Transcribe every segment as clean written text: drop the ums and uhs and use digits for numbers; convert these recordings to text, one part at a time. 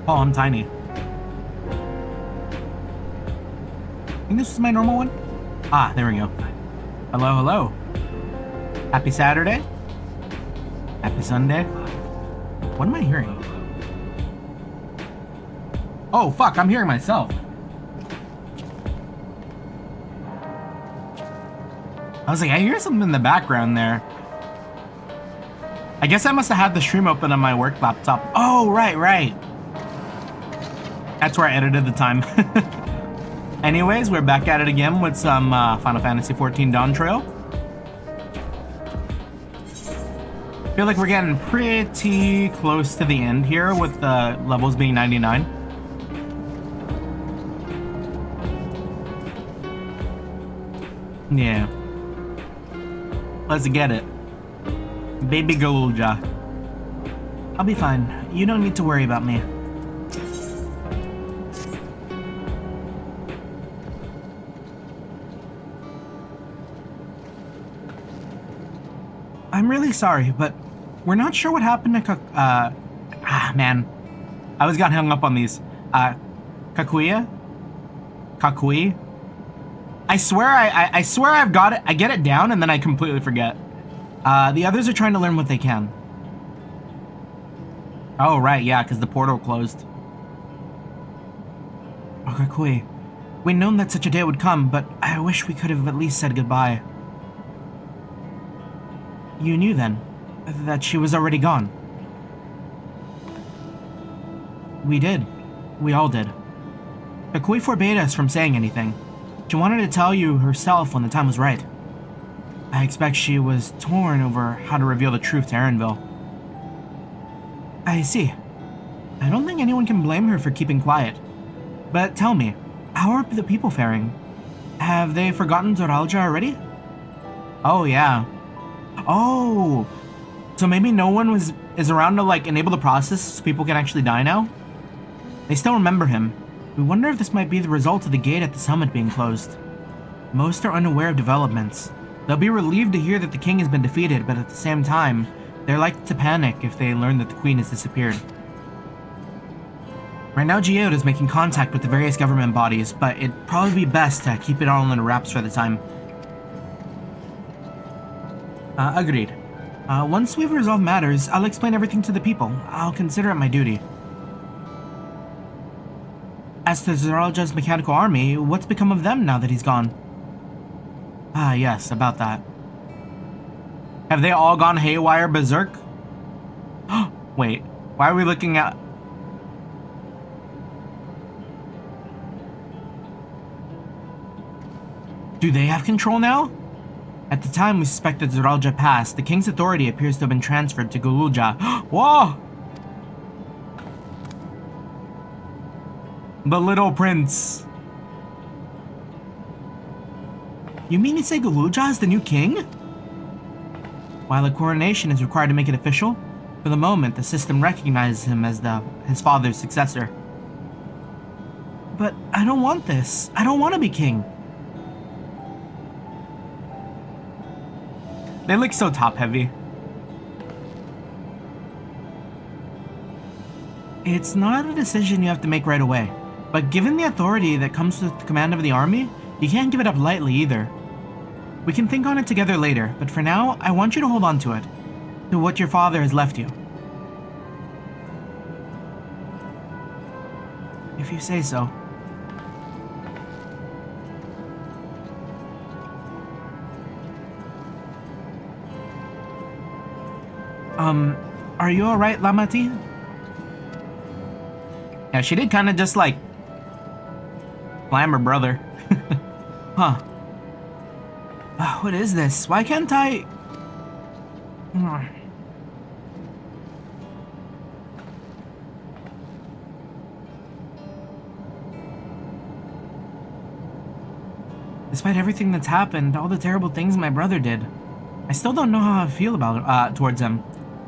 Oh, I'm tiny. I think this is my normal one. Ah, there we go. Hello, hello. Happy Saturday. Happy Sunday. What am I hearing? Oh, fuck, I'm hearing myself. I was like, I hear something in the background there. I guess I must have had the stream open on my work laptop. Oh, right. That's where I edited the time. Anyways, we're back at it again with some Final Fantasy XIV Dawntrail. Feel like we're getting pretty close to the end here with the levels being 99. Yeah. Let's get it. Baby Galuja. I'll be fine. You don't need to worry about me. I'm really sorry, but we're not sure what happened to man. I was got hung up on these. Kakui? I swear I swear I've got it. I get it down and then I completely forget. The others are trying to learn what they can. Oh, right, yeah, because the portal closed. Oh, Kakui. We'd known that such a day would come, but I wish we could have at least said goodbye. You knew then that she was already gone. We did. We all did. Kakui forbade us from saying anything. She wanted to tell you herself when the time was right. I expect she was torn over how to reveal the truth to Erenville. I see. I don't think anyone can blame her for keeping quiet. But tell me, how are the people faring? Have they forgotten Zoraija already? Oh, yeah. Oh! So maybe no one is around to, like, enable the process so people can actually die now? They still remember him. We wonder if this might be the result of the gate at the summit being closed. Most are unaware of developments. They'll be relieved to hear that the king has been defeated, but at the same time, they're likely to panic if they learn that the queen has disappeared. Right now, Geode is making contact with the various government bodies, but it'd probably be best to keep it all under wraps for the time. Agreed. Once we've resolved matters, I'll explain everything to the people. I'll consider it my duty. As to Zoralja's mechanical army, what's become of them now that he's gone? Ah, yes, about that. Have they all gone haywire berserk? Wait, why are we looking at... Do they have control now? At the time we suspected Zoralja passed, the king's authority appears to have been transferred to Gululja. Whoa! The little prince. You mean to say Gululja is the new king? While a coronation is required to make it official, for the moment the system recognizes him as his father's successor. But I don't want this. I don't want to be king. They look so top-heavy. It's not a decision you have to make right away, but given the authority that comes with the command of the army, you can't give it up lightly either. We can think on it together later, but for now, I want you to hold on to it, to what your father has left you. If you say so. Are you alright, Lamati? Yeah, she did kind of just like slam her brother. Huh. What is this? Why can't I... Despite everything that's happened, all the terrible things my brother did, I still don't know how I feel about towards him.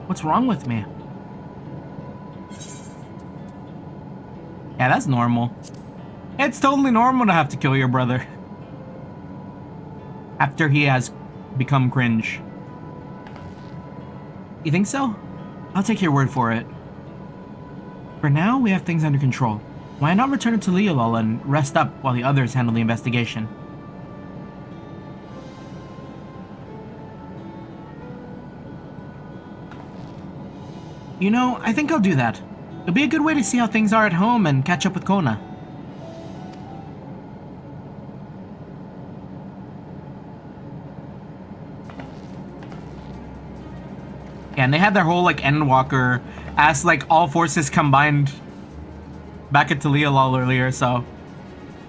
What's wrong with me? Yeah, that's normal. It's totally normal to have to kill your brother. After he has become cringe. You think so? I'll take your word for it. For now, we have things under control. Why not return to Leolol and rest up while the others handle the investigation? You know, I think I'll do that. It'll be a good way to see how things are at home and catch up with Kona. Yeah, and they had their whole, like, Endwalker as, like, all forces combined back at Leolol earlier, so...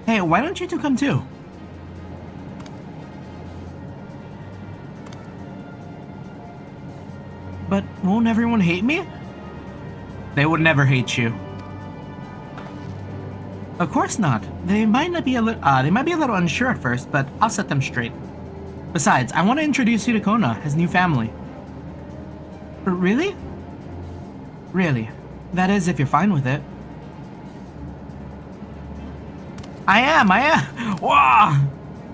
Hey, why don't you two come too? But won't everyone hate me? They would never hate you. Of course not. They might be a little unsure at first, but I'll set them straight. Besides, I want to introduce you to Kona, his new family. Really? Really. That is, if you're fine with it. I am! Whoa!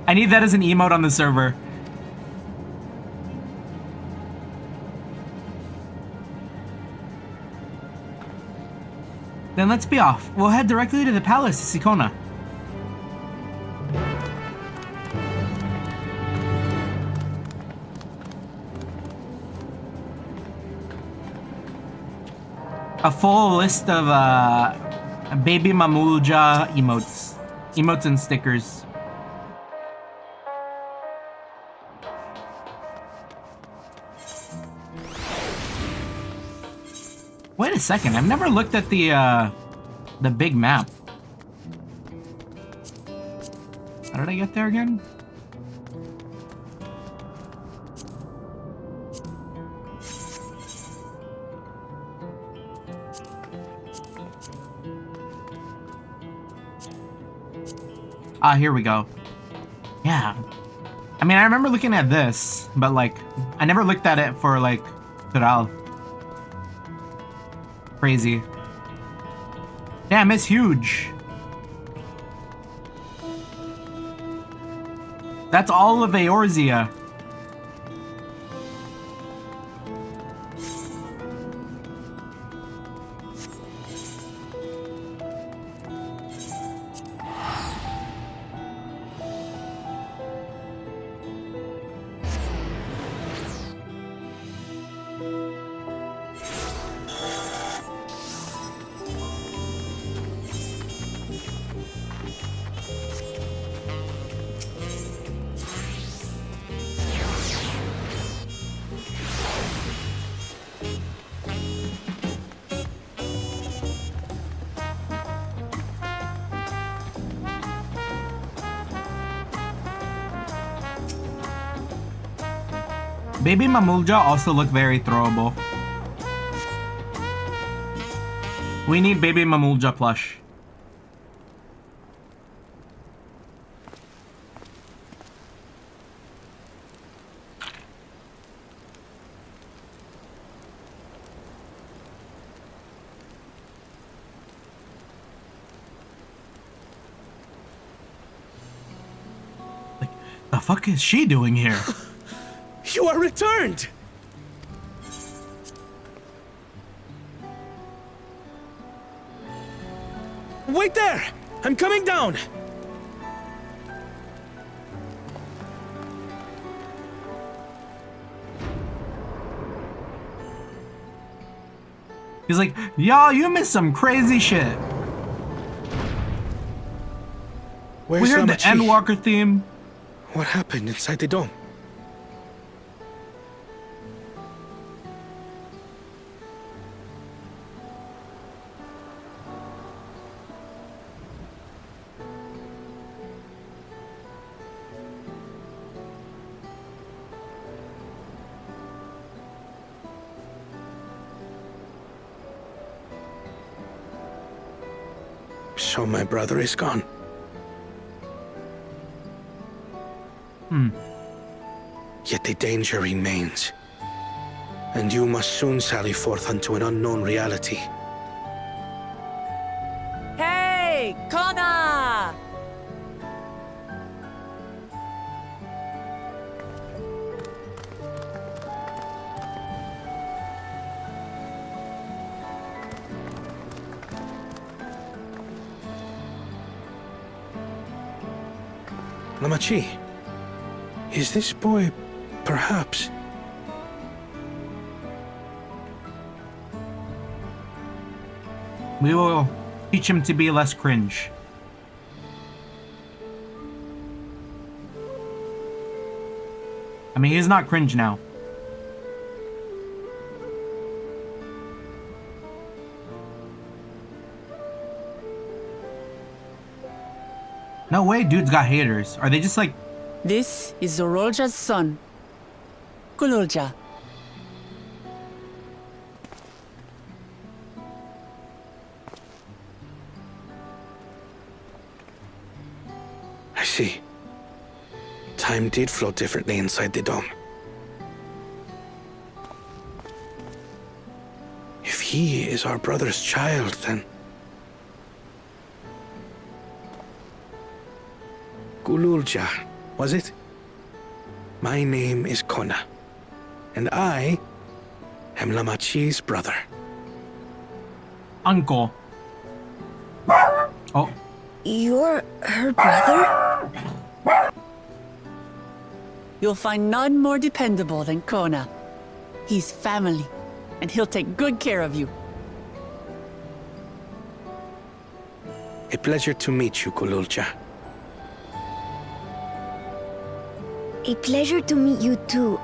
I need that as an emote on the server. Then let's be off. We'll head directly to the palace to see Kona. A full list of baby Mamulja emotes and stickers. Wait a second, I've never looked at the big map. How did I get there again? Ah, here we go. Yeah. I mean, I remember looking at this, but like, I never looked at it for like, Tural. Crazy. Damn, it's huge. That's all of Eorzea. Baby Mamulja also look very throwable. We need Baby Mamulja plush. Like, the fuck is she doing here? You are returned! Wait there! I'm coming down! He's like, y'all, you missed some crazy shit. Where's We heard the Yamachi? Endwalker theme. What happened inside the dome? So my brother is gone. Yet the danger remains. And you must soon sally forth unto an unknown reality. Hey, Kona! Lamachi, is this boy, perhaps? We will teach him to be less cringe. I mean, he's not cringe now. No way, dude's got haters. Are they just like... This is Zorolja's son, Kululja. I see. Time did flow differently inside the dome. If he is our brother's child, then... Kululja, was it? My name is Kona, and I am Lamachi's brother. Uncle. Oh. You're her brother? You'll find none more dependable than Kona. He's family, and he'll take good care of you. A pleasure to meet you, Kululja. A pleasure to meet you too,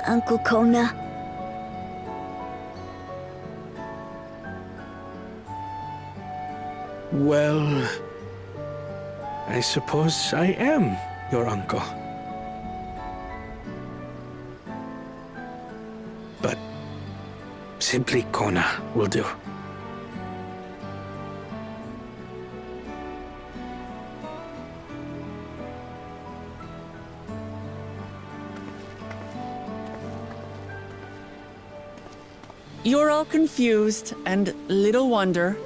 Uncle Kona. Well, I suppose I am your uncle. But simply Kona will do. You're all confused, and little wonder.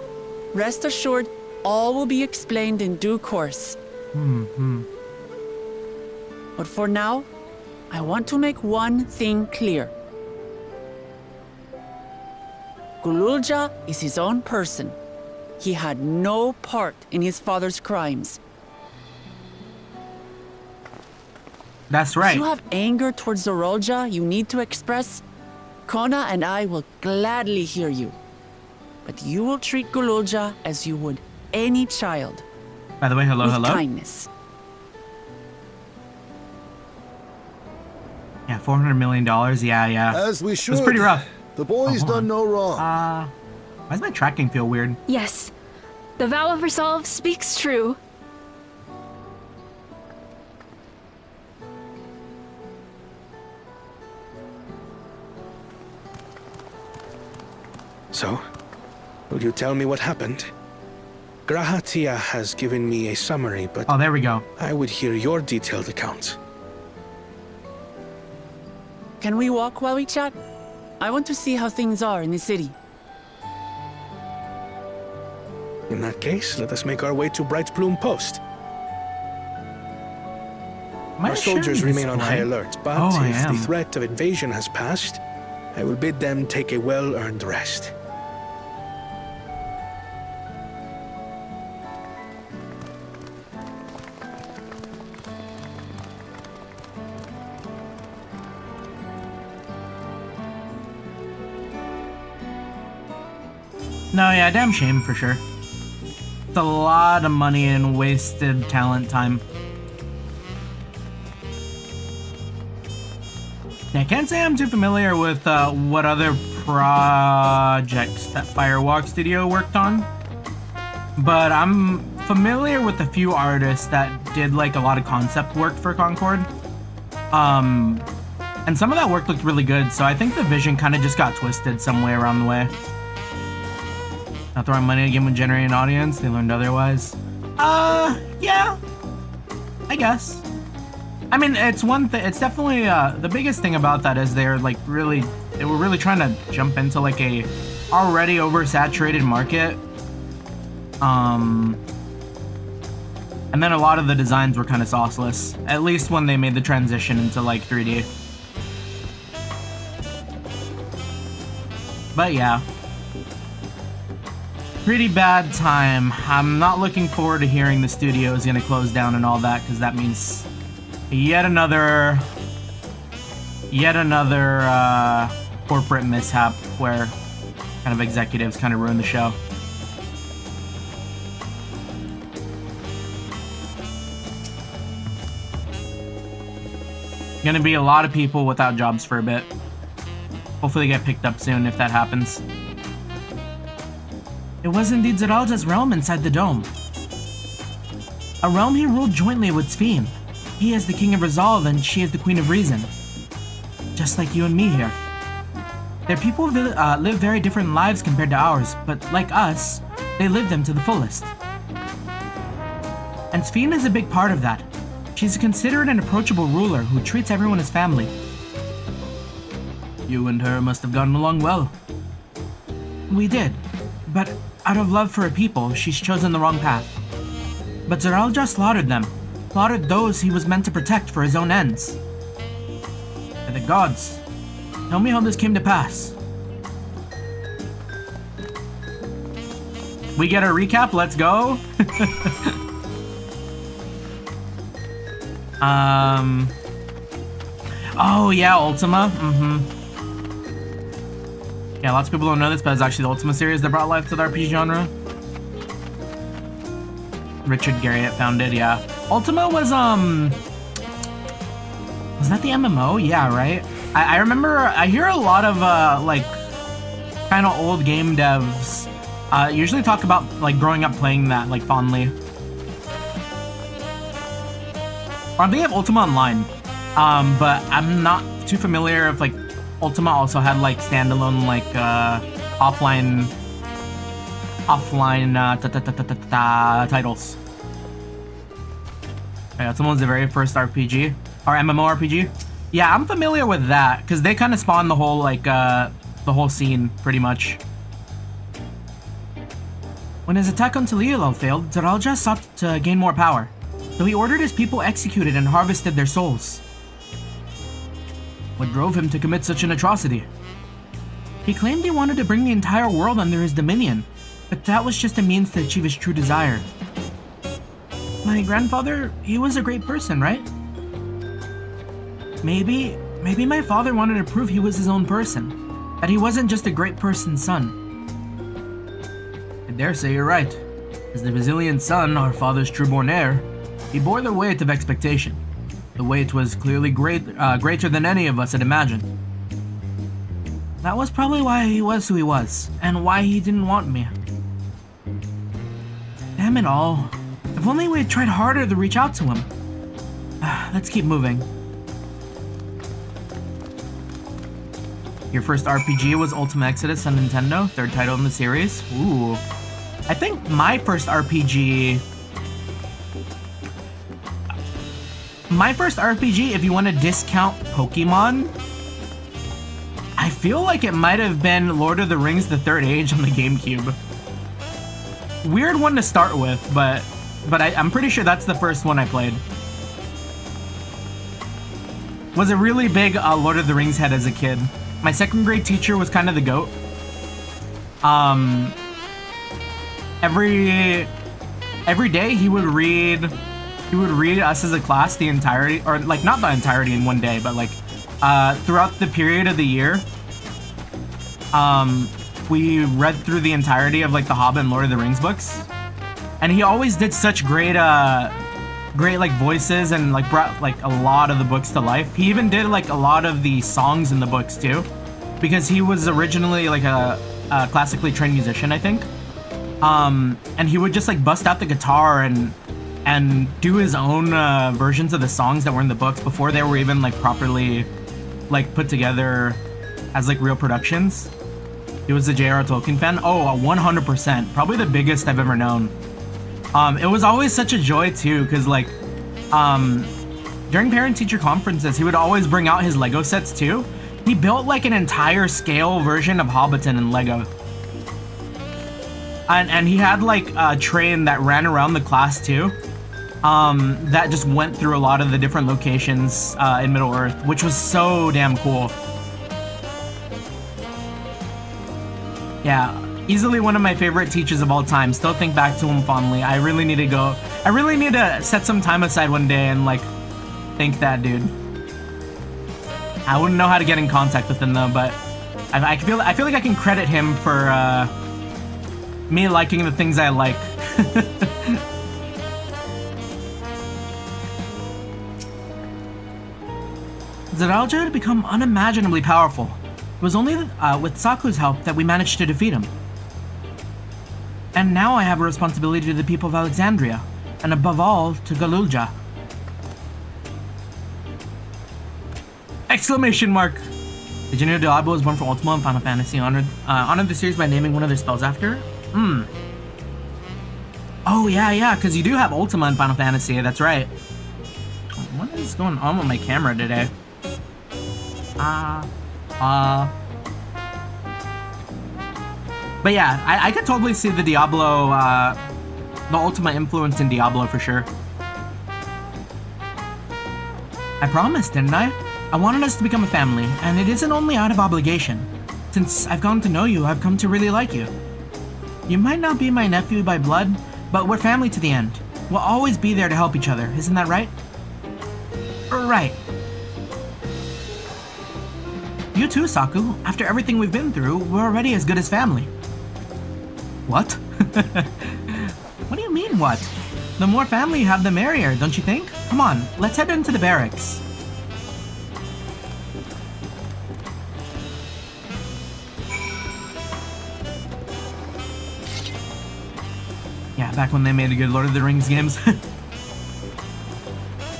Rest assured, all will be explained in due course. But for now, I want to make one thing clear. Kululja is his own person. He had no part in his father's crimes. That's right. If you have anger towards Zorolja you need to express, Kona and I will gladly hear you. But you will treat Kululja as you would any child. By the way, hello, with hello. kindness. Yeah, $400 million. Yeah. As we should. It was pretty rough. The boy's hold done no wrong. Why does my tracking feel weird? Yes, the vow of resolve speaks true. So, will you tell me what happened? Grahatia has given me a summary, but Oh, there we go. I would hear your detailed account. Can we walk while we chat? I want to see how things are in the city. In that case, let us make our way to Bright Plume Post. Am I Our sharing soldiers remain on display? high alert, but Oh, I if am. the threat of invasion has passed, I will bid them take a well-earned rest. No, yeah, damn shame for sure. It's a lot of money and wasted talent time. Yeah, I can't say I'm too familiar with what other projects that Firewalk Studio worked on, but I'm familiar with a few artists that did like a lot of concept work for Concord. And some of that work looked really good, so I think the vision kind of just got twisted some way around the way. Not throwing money at a game would generate an audience, they learned otherwise. Yeah, I guess. I mean, it's one thing, it's definitely, the biggest thing about that is they were really trying to jump into like a already oversaturated market. And then a lot of the designs were kind of sauceless, at least when they made the transition into like 3D. But yeah. pretty bad time. I'm not looking forward to hearing the studio is gonna close down and all that, because that means yet another corporate mishap where kind of executives kind of ruin the show. Gonna be a lot of people without jobs for a bit. Hopefully they get picked up soon if that happens. It was indeed Zeralda's realm inside the dome. A realm he ruled jointly with Sphene. He is the King of Resolve and she is the Queen of Reason. Just like you and me here. Their people live very different lives compared to ours, but like us, they live them to the fullest. And Sphene is a big part of that. She's a considerate and approachable ruler who treats everyone as family. You and her must have gotten along well. We did, but out of love for her people, she's chosen the wrong path. But Zeralda slaughtered them, slaughtered those he was meant to protect for his own ends. By the gods, tell me how this came to pass. We get a recap, let's go. Oh yeah, Ultima. Yeah, lots of people don't know this, but it's actually the Ultima series that brought life to the RPG genre. Richard Garriott founded, yeah. Ultima was that the MMO? Yeah, right? I remember, I hear a lot of, like, kind of old game devs usually talk about, like, growing up playing that, like, fondly. Or I'm thinking of Ultima Online, but I'm not too familiar if, like, Ultima also had, like, standalone, like, offline titles. Yeah, Ultima was the very first RPG, or MMORPG. Yeah, I'm familiar with that, because they kind of spawned the whole, like, the whole scene, pretty much. When his attack on Tali'Elul failed, Zeralda sought to gain more power, so he ordered his people executed and harvested their souls. What drove him to commit such an atrocity? He claimed he wanted to bring the entire world under his dominion, but that was just a means to achieve his true desire. My grandfather, he was a great person, right? Maybe my father wanted to prove he was his own person, that he wasn't just a great person's son. I dare say you're right. As the Basilian son, our father's true-born heir, he bore the weight of expectation. The weight was clearly greater than any of us had imagined. That was probably why he was who he was, and why he didn't want me. Damn it all. If only we had tried harder to reach out to him. Let's keep moving. Your first RPG was Ultima Exodus on Nintendo, third title in the series. Ooh. I think my first RPG, if you want to discount Pokemon, I feel like it might have been Lord of the Rings: The Third Age on the GameCube. Weird one to start with, but I'm pretty sure that's the first one I played. Was a really big Lord of the Rings head as a kid. My second grade teacher was kind of the GOAT. Every day he would read us as a class the entirety, or like not the entirety in one day, but like throughout the period of the year. We read through the entirety of like the Hobbit and Lord of the Rings books, and he always did such great like voices and like brought like a lot of the books to life. He even did like a lot of the songs in the books too, because he was originally like a classically trained musician, I think. And he would just like bust out the guitar and do his own versions of the songs that were in the books before they were even like properly like put together as like real productions. He was a J.R.R. Tolkien fan. Oh, 100%. Probably the biggest I've ever known. It was always such a joy too, because like during parent-teacher conferences, he would always bring out his Lego sets too. He built like an entire scale version of Hobbiton in Lego. And he had like a train that ran around the class too, that just went through a lot of the different locations in Middle-earth, which was so damn cool. Yeah, Easily one of my favorite teachers of all time. Still think back to him fondly. I really need to go. I really need to set some time aside one day and like thank that dude. I wouldn't know how to get in contact with him though, but I feel like I can credit him for me liking the things I like. Zeralja had become unimaginably powerful. It was only with Saku's help that we managed to defeat him. And now I have a responsibility to the people of Alexandria, and above all, to Galulja. Exclamation mark! Did you know Diablo was born from Ultima and Final Fantasy? Honored the series by naming one of their spells after? Oh yeah, because you do have Ultima in Final Fantasy, that's right. What is going on with my camera today? But yeah, I could totally see the Diablo, the Ultima influence in Diablo for sure. I promised, didn't I? I wanted us to become a family, and it isn't only out of obligation. Since I've gotten to know you, I've come to really like you. You might not be my nephew by blood, but we're family to the end. We'll always be there to help each other, isn't that right? Right. You too, Saku. After everything we've been through, we're already as good as family. What? What do you mean, what? The more family you have, the merrier, don't you think? Come on, let's head into the barracks. Yeah, back when they made a good Lord of the Rings games.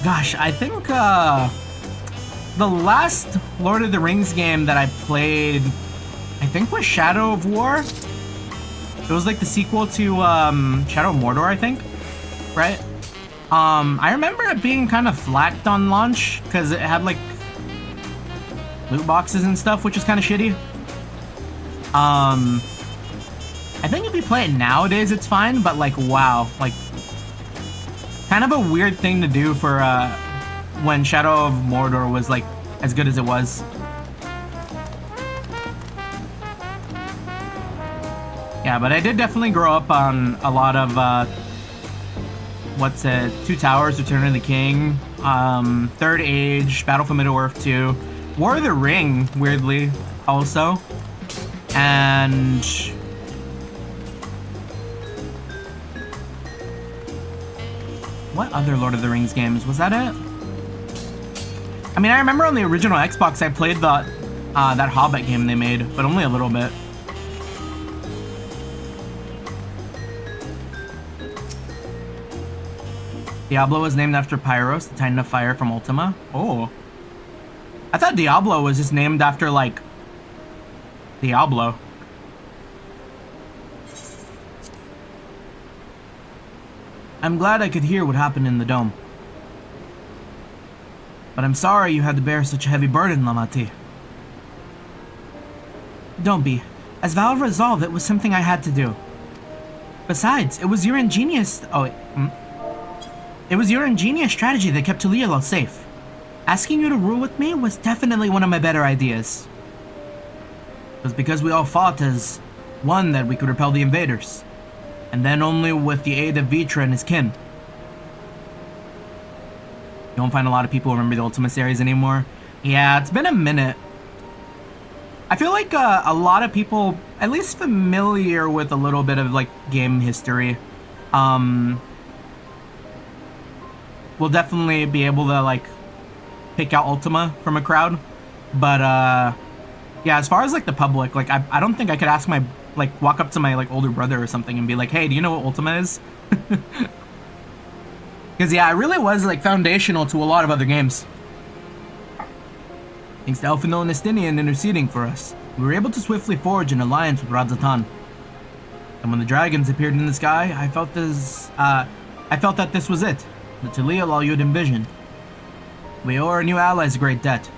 Gosh, I think, the last Lord of the Rings game that I played, I think was Shadow of War. It was like the sequel to Shadow of Mordor, I think, right? I remember it being kind of flacked on launch because it had like loot boxes and stuff, which is kind of shitty. I think if you play it nowadays, it's fine, but like, wow, like, kind of a weird thing to do for when Shadow of Mordor was like as good as it was. Yeah, but I did definitely grow up on a lot of what's it? Two Towers, Return of the King, Third Age, Battle for Middle-earth 2, War of the Ring, weirdly, also, and what other Lord of the Rings games? Was that it? I mean, I remember on the original Xbox I played the that Hobbit game they made, but only a little bit. Diablo was named after Pyros, the Titan of Fire from Ultima. Oh. I thought Diablo was just named after, like, Diablo. I'm glad I could hear what happened in the dome. But I'm sorry you had to bear such a heavy burden, Lamati. Don't be. As Valve resolved, it was something I had to do. Besides, it was your ingenious... It was your ingenious strategy that kept Tulielal safe. Asking you to rule with me was definitely one of my better ideas. It was because we all fought as one that we could repel the invaders. And then only with the aid of Vitra and his kin. You don't find a lot of people remember the Ultima series anymore. Yeah, it's been a minute. I feel like a lot of people, at least familiar with a little bit of like game history, will definitely be able to like pick out Ultima from a crowd. But yeah, as far as like the public, like I don't think I could ask my like walk up to my like older brother or something and be like, hey, do you know what Ultima is? Because yeah, it really was like foundational to a lot of other games. Thanks to Elfinol and Estinian interceding for us, we were able to swiftly forge an alliance with Radzatan. And when the dragons appeared in the sky, I felt that this was it. The Tulielal you'd envisioned. We owe our new allies a great debt,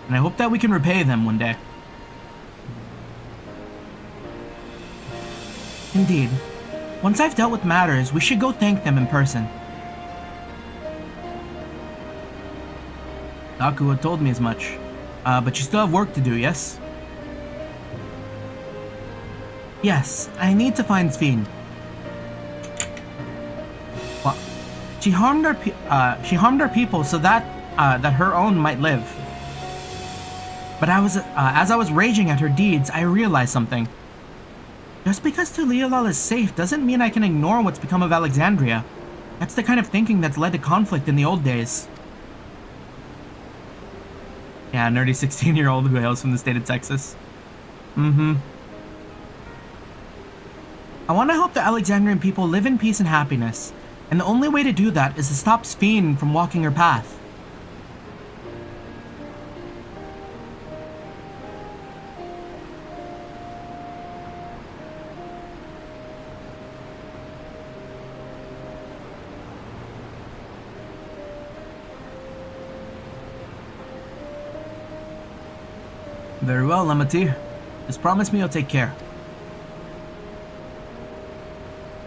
and I hope that we can repay them one day. Indeed. Once I've dealt with matters, we should go thank them in person. Saku had told me as much. But you still have work to do, yes? Yes, I need to find Sphene. Well, she harmed our people so that that her own might live. But as I was raging at her deeds, I realized something. Just because Tuliolal is safe doesn't mean I can ignore what's become of Alexandria. That's the kind of thinking that's led to conflict in the old days. Yeah, nerdy 16-year-old who hails from the state of Texas. I want to help the Alexandrian people live in peace and happiness, and the only way to do that is to stop Sphene from walking her path. Very well, Lamati. Just promise me you'll take care.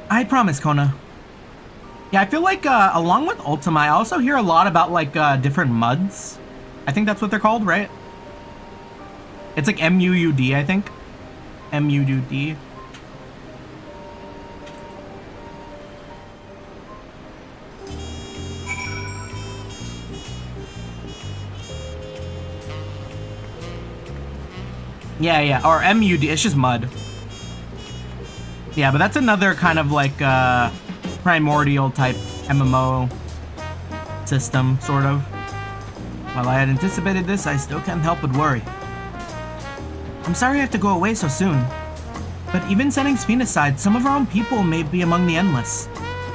I promise, Kona. Yeah, I feel like along with Ultima, I also hear a lot about like different muds. I think that's what they're called, right? It's like MUUD, I think. MUUD. Yeah, or MUD, it's just mud. Yeah, but that's another kind of like primordial type MMO system, sort of. While I had anticipated this, I still can't help but worry. I'm sorry I have to go away so soon. But even setting Sphene aside, some of our own people may be among the endless.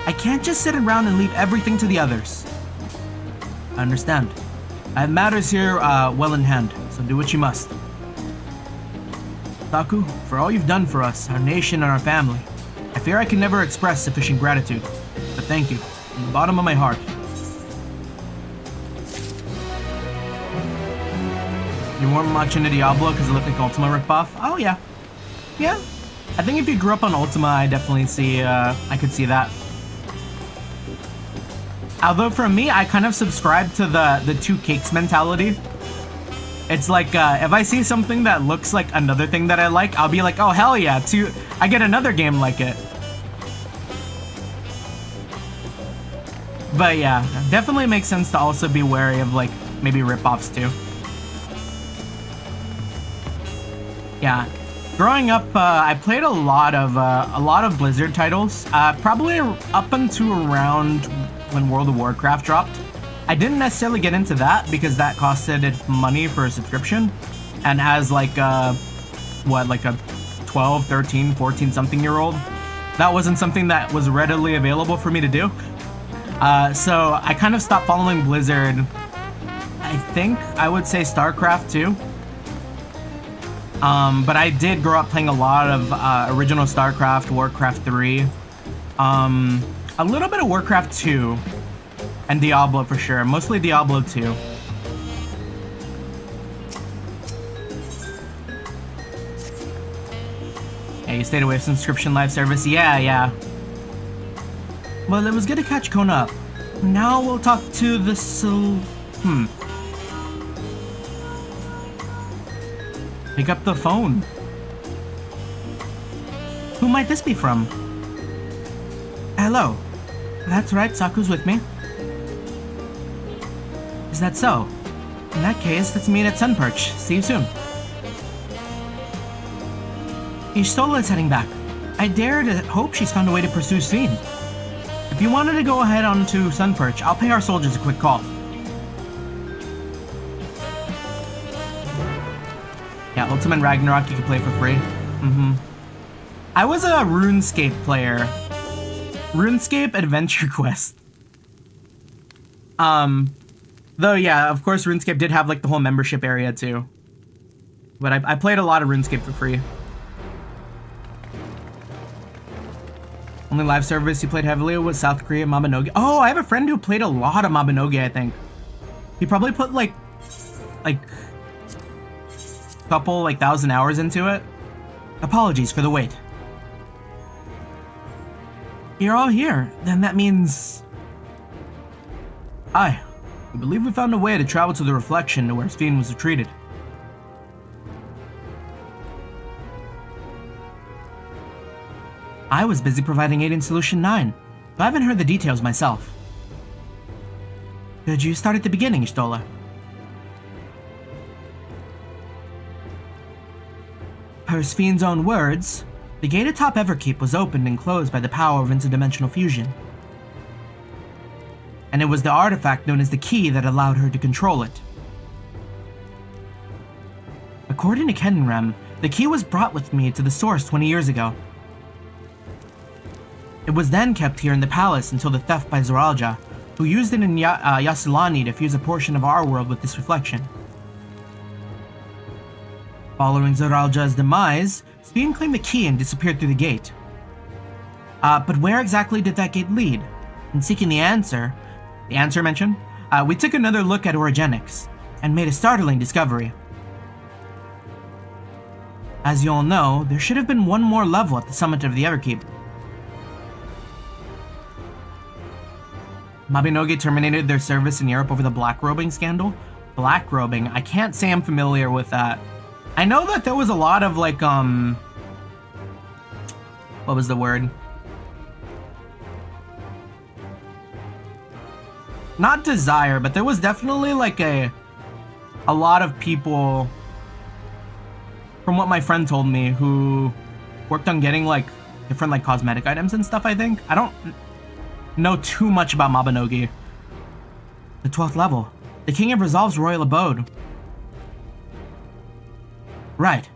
I can't just sit around and leave everything to the others. I understand. I have matters here well in hand, so do what you must. Saku, for all you've done for us, our nation and our family, I fear I can never express sufficient gratitude, but thank you, from the bottom of my heart. You weren't much into Diablo because it looked like Ultima ripoff? Oh yeah. Yeah. I think if you grew up on Ultima, I definitely see, I could see that. Although for me, I kind of subscribe to the two cakes mentality. It's like, if I see something that looks like another thing that I like, I'll be like, oh hell yeah, I get another game like it. But yeah, definitely makes sense to also be wary of like, maybe ripoffs too. Yeah, growing up, I played a lot of Blizzard titles, probably up until around when World of Warcraft dropped. I didn't necessarily get into that because that costed money for a subscription. And as like like a 12, 13, 14 something year old, that wasn't something that was readily available for me to do. So I kind of stopped following Blizzard. I think I would say StarCraft 2. But I did grow up playing a lot of original StarCraft, Warcraft 3, a little bit of Warcraft 2. And Diablo for sure. Mostly Diablo 2. Yeah, you stayed away from subscription live service. Yeah. Well, it was good to catch Kona up. Now we'll talk to the Pick up the phone. Who might this be from? Hello. That's right, Saku's with me. Is that so? In that case, let's meet at Sunperch. See you soon. Ishtola is heading back. I dare to hope she's found a way to pursue Sphene. If you wanted to go ahead on to Sunperch, I'll pay our soldiers a quick call. Yeah, Ultimate Ragnarok you can play for free. I was a RuneScape player. RuneScape Adventure Quest. Though, yeah, of course, RuneScape did have, like, the whole membership area, too. But I played a lot of RuneScape for free. Only live service you played heavily was South Korea Mabinogi. Oh, I have a friend who played a lot of Mabinogi, I think. He probably put, like couple, like, 1,000 hours into it. Apologies for the wait. You're all here. Then that means... Aye. We believe we found a way to travel to the Reflection to where Sphene was retreated. I was busy providing aid in Solution 9, but I haven't heard the details myself. Could you start at the beginning, Stola? Per Sfien's own words, the gate atop Everkeep was opened and closed by the power of interdimensional fusion. And it was the artifact known as the key that allowed her to control it. According to Kenrem, the key was brought with me to the source 20 years ago. It was then kept here in the palace until the theft by Zoralja, who used it in Yasilani to fuse a portion of our world with this reflection. Following Zoralja's demise, Sfien claimed the key and disappeared through the gate. But where exactly did that gate lead? In seeking the answer mentioned, we took another look at orogenics, and made a startling discovery. As you all know, there should have been one more level at the summit of the Everkeep. Mabinogi terminated their service in Europe over the black-robing scandal. Black-robing? I can't say I'm familiar with that. I know that there was a lot of, like, what was the word? Not desire, but there was definitely, like, a lot of people, from what my friend told me, who worked on getting, like, different, like, cosmetic items and stuff, I think. I don't know too much about Mabinogi. The 12th level. The King of Resolve's royal abode. Right.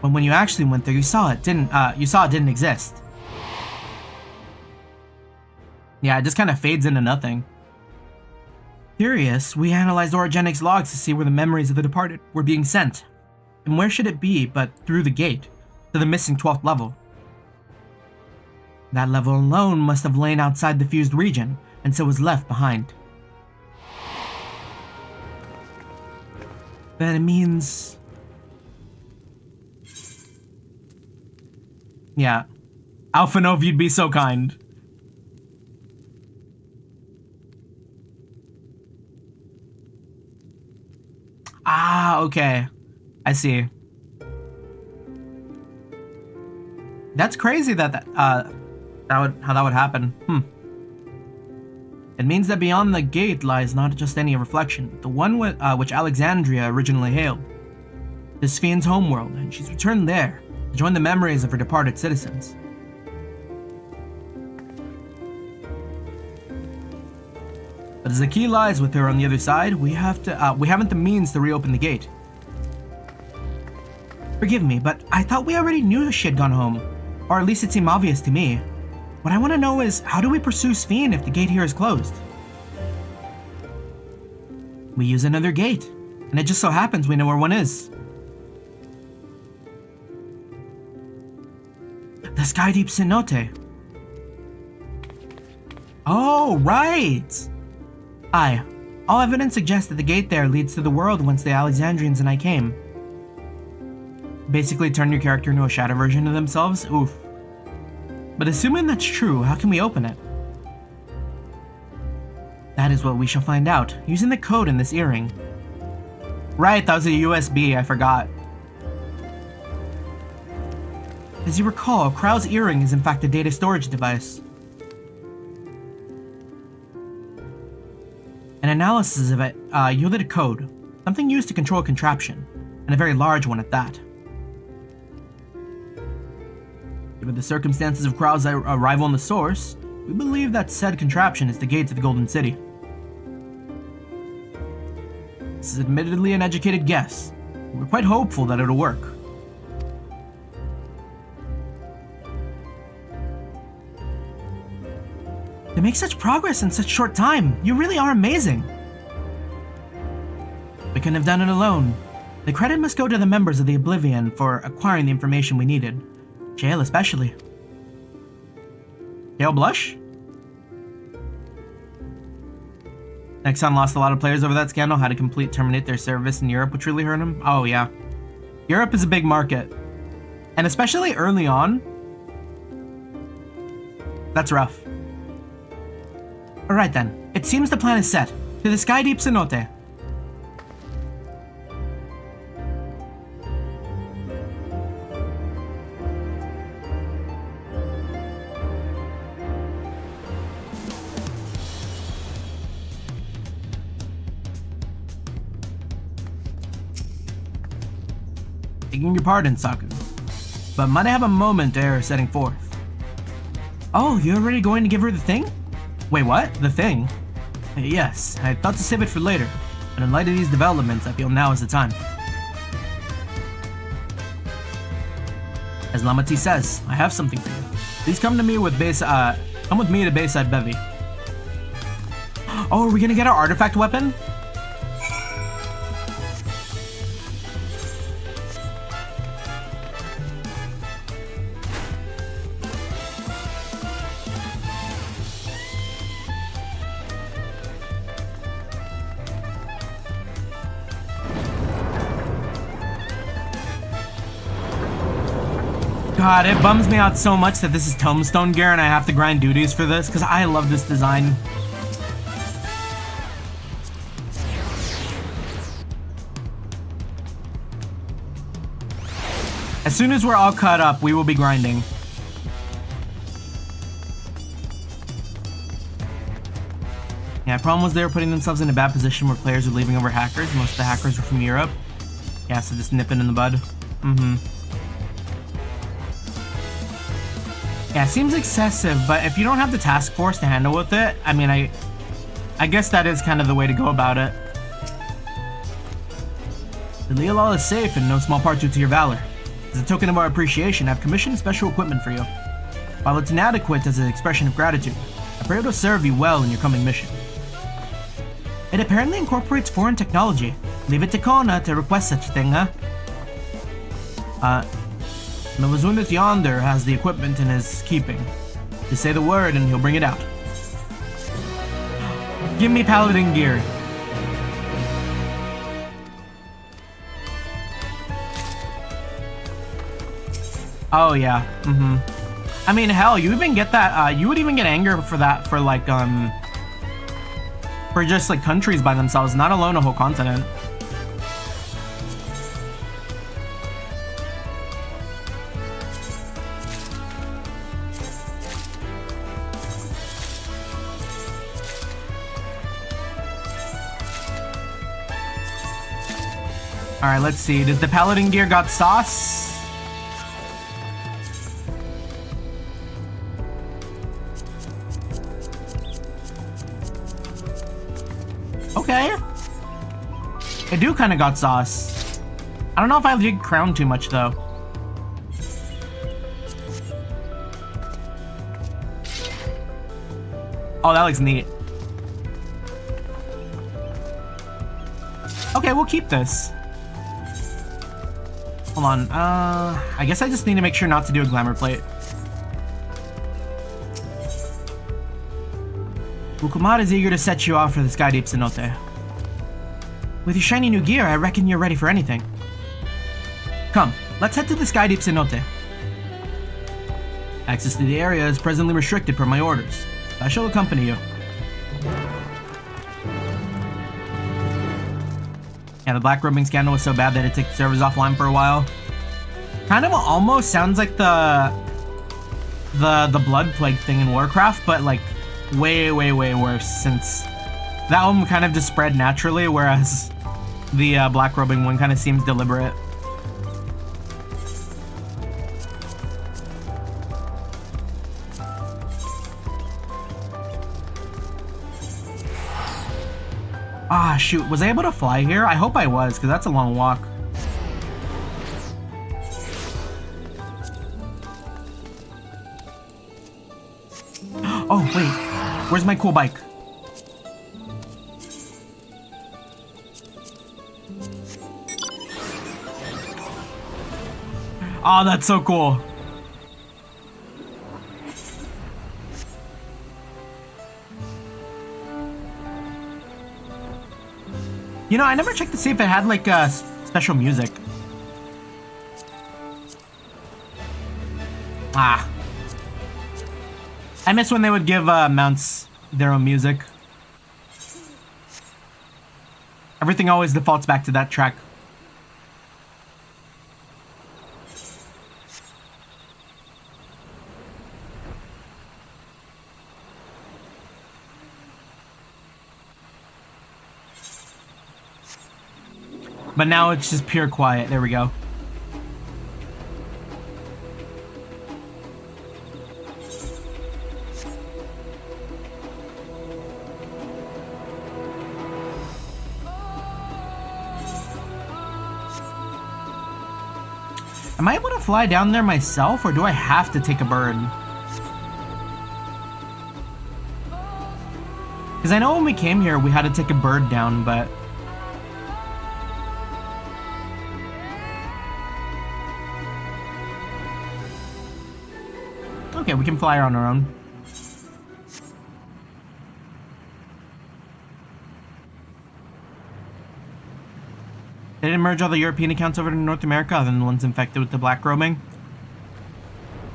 But when you actually went there, you saw it didn't exist. Yeah, it just kind of fades into nothing. Curious, we analyzed Orogenics logs to see where the memories of the departed were being sent. And where should it be but through the gate, to the missing 12th level. That level alone must have lain outside the fused region, and so was left behind. Then it means... Yeah. Alphanov, you'd be so kind. Ah, okay. I see. That's crazy that how that would happen. It means that beyond the gate lies not just any reflection, but the one which Alexandria originally hailed. The Sfien's homeworld, and she's returned there to join the memories of her departed citizens. But as the key lies with her on the other side, we haven't the means to reopen the gate. Forgive me, but I thought we already knew she had gone home. Or at least it seemed obvious to me. What I want to know is, how do we pursue Sfien if the gate here is closed? We use another gate, and it just so happens we know where one is. The Skydeep Cenote. Oh, right! Aye. All evidence suggests that the gate there leads to the world whence the Alexandrians and I came. Basically turn your character into a shadow version of themselves? Oof. But assuming that's true, how can we open it? That is what we shall find out, using the code in this earring. Right, that was a USB, I forgot. As you recall, Krau's earring is in fact a data storage device. An analysis of it yielded a code, something used to control a contraption, and a very large one at that. Given the circumstances of Krau's arrival in the source, we believe that said contraption is the gate to the Golden City. This is admittedly an educated guess. We're quite hopeful that it'll work. To make such progress in such short time, you really are amazing. We couldn't have done it alone. The credit must go to the members of the Oblivion for acquiring the information we needed. Jail especially. Jail Blush? Nexon lost a lot of players over that scandal, had to terminate their service in Europe, which really hurt him. Oh yeah. Europe is a big market. And especially early on. That's rough. Alright then, it seems the plan is set. To the Skydeep Cenote. Begging your pardon, Saku, but might I have a moment ere setting forth? Oh, you're already going to give her the thing? Wait, what? The thing? Yes, I thought to save it for later, but in light of these developments, I feel now is the time. As Lamati says, I have something for you. Please come to me with come with me to Bayside Bevy. Oh, are we gonna get our artifact weapon? God, it bums me out so much that this is Tombstone gear and I have to grind duties for this, because I love this design. As soon as we're all caught up, we will be grinding. Yeah, problem was they were putting themselves in a bad position where players were leaving over hackers. Most of the hackers were from Europe. Yeah, so just nip it in the bud. Yeah, it seems excessive, but if you don't have the task force to handle with it, I mean, I guess that is kind of the way to go about it. The Leolal is safe in no small part due to your valor. As a token of our appreciation, I've commissioned special equipment for you. While it's inadequate as an expression of gratitude, I pray it'll serve you well in your coming mission. It apparently incorporates foreign technology. Leave it to Kona to request such a thing, huh? Melazunith yonder has the equipment in his keeping. Just say the word and he'll bring it out. Give me paladin gear. Oh yeah, I mean, hell, you even get that, you would even get anger for that for like, for just like countries by themselves, not alone a whole continent. Alright, let's see. Did the paladin gear got sauce? Okay. It do kind of got sauce. I don't know if I dig crown too much though. Oh, that looks neat. Okay, we'll keep this. Hold on, I guess I just need to make sure not to do a glamour plate. Ukumar is eager to set you off for the Sky Deep Cenote. With your shiny new gear, I reckon you're ready for anything. Come, let's head to the Sky Deep Cenote. Access to the area is presently restricted per my orders. I shall accompany you. Yeah, the black robing scandal was so bad that it took servers offline for a while. Kind of almost sounds like the blood plague thing in Warcraft, but like way worse, since that one kind of just spread naturally, whereas the black robing one kind of seems deliberate. Ah, shoot. Was I able to fly here? I hope I was, because that's a long walk. Oh, wait. Where's my cool bike? Oh, that's so cool. You know, I never checked to see if it had like special music. Ah. I miss when they would give mounts their own music. Everything always defaults back to that track. But now it's just pure quiet. There we go. I might want to fly down there myself, or do I have to take a bird? Because I know when we came here, we had to take a bird down, but... Okay, we can fly on our own. They didn't merge all the European accounts over to North America other than the ones infected with the black roaming.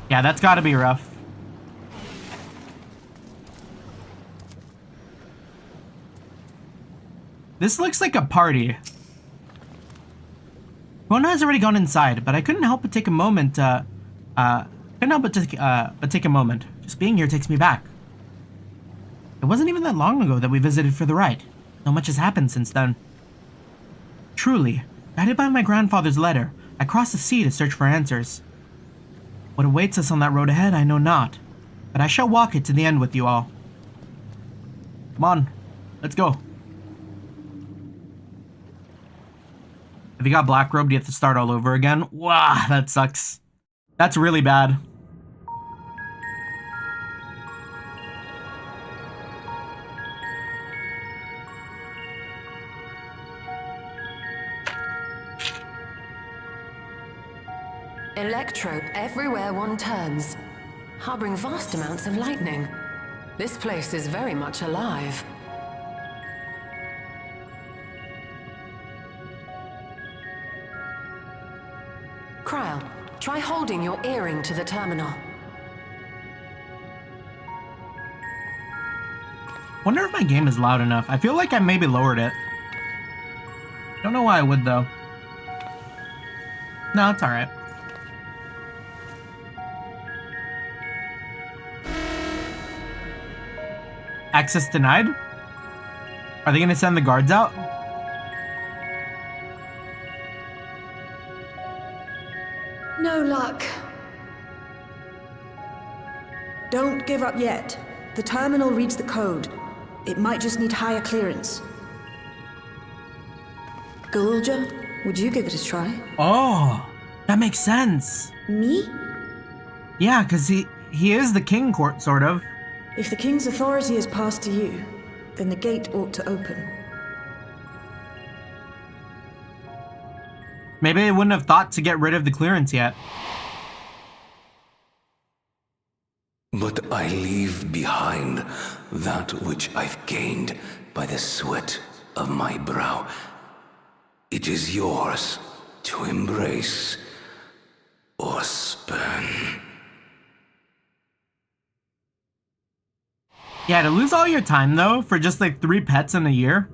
Yeah, that's gotta be rough. This looks like a party. Rona has already gone inside, but I couldn't help but take a moment, take a moment. Just being here takes me back. It wasn't even that long ago that we visited for the rite. So much has happened since then. Truly, guided by my grandfather's letter, I crossed the sea to search for answers. What awaits us on that road ahead, I know not, but I shall walk it to the end with you all. Come on, let's go. If you got black robed, you have to start all over again. Wow, that sucks. That's really bad. Electro everywhere one turns, harboring vast amounts of lightning. This place is very much alive. Kryl, try holding your earring to the terminal. Wonder if my game is loud enough. I feel like I maybe lowered it. Don't know why I would though. No, it's alright. Access denied? Are they gonna send the guards out? No luck. Don't give up yet. The terminal reads the code. It might just need higher clearance. Galulja, would you give it a try? Oh, that makes sense. Me? Yeah, because he is the king court, sort of. If the king's authority is passed to you, then the gate ought to open. Maybe they wouldn't have thought to get rid of the clearance yet. But I leave behind that which I've gained by the sweat of my brow. It is yours to embrace or spurn. Yeah, to lose all your time though, for just like 3 pets in a year?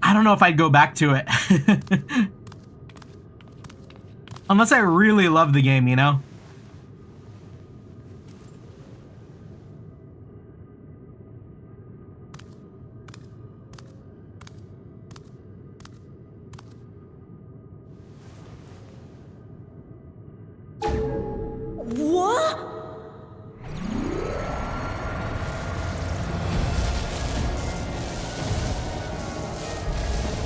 I don't know if I'd go back to it. Unless I really love the game, you know? What?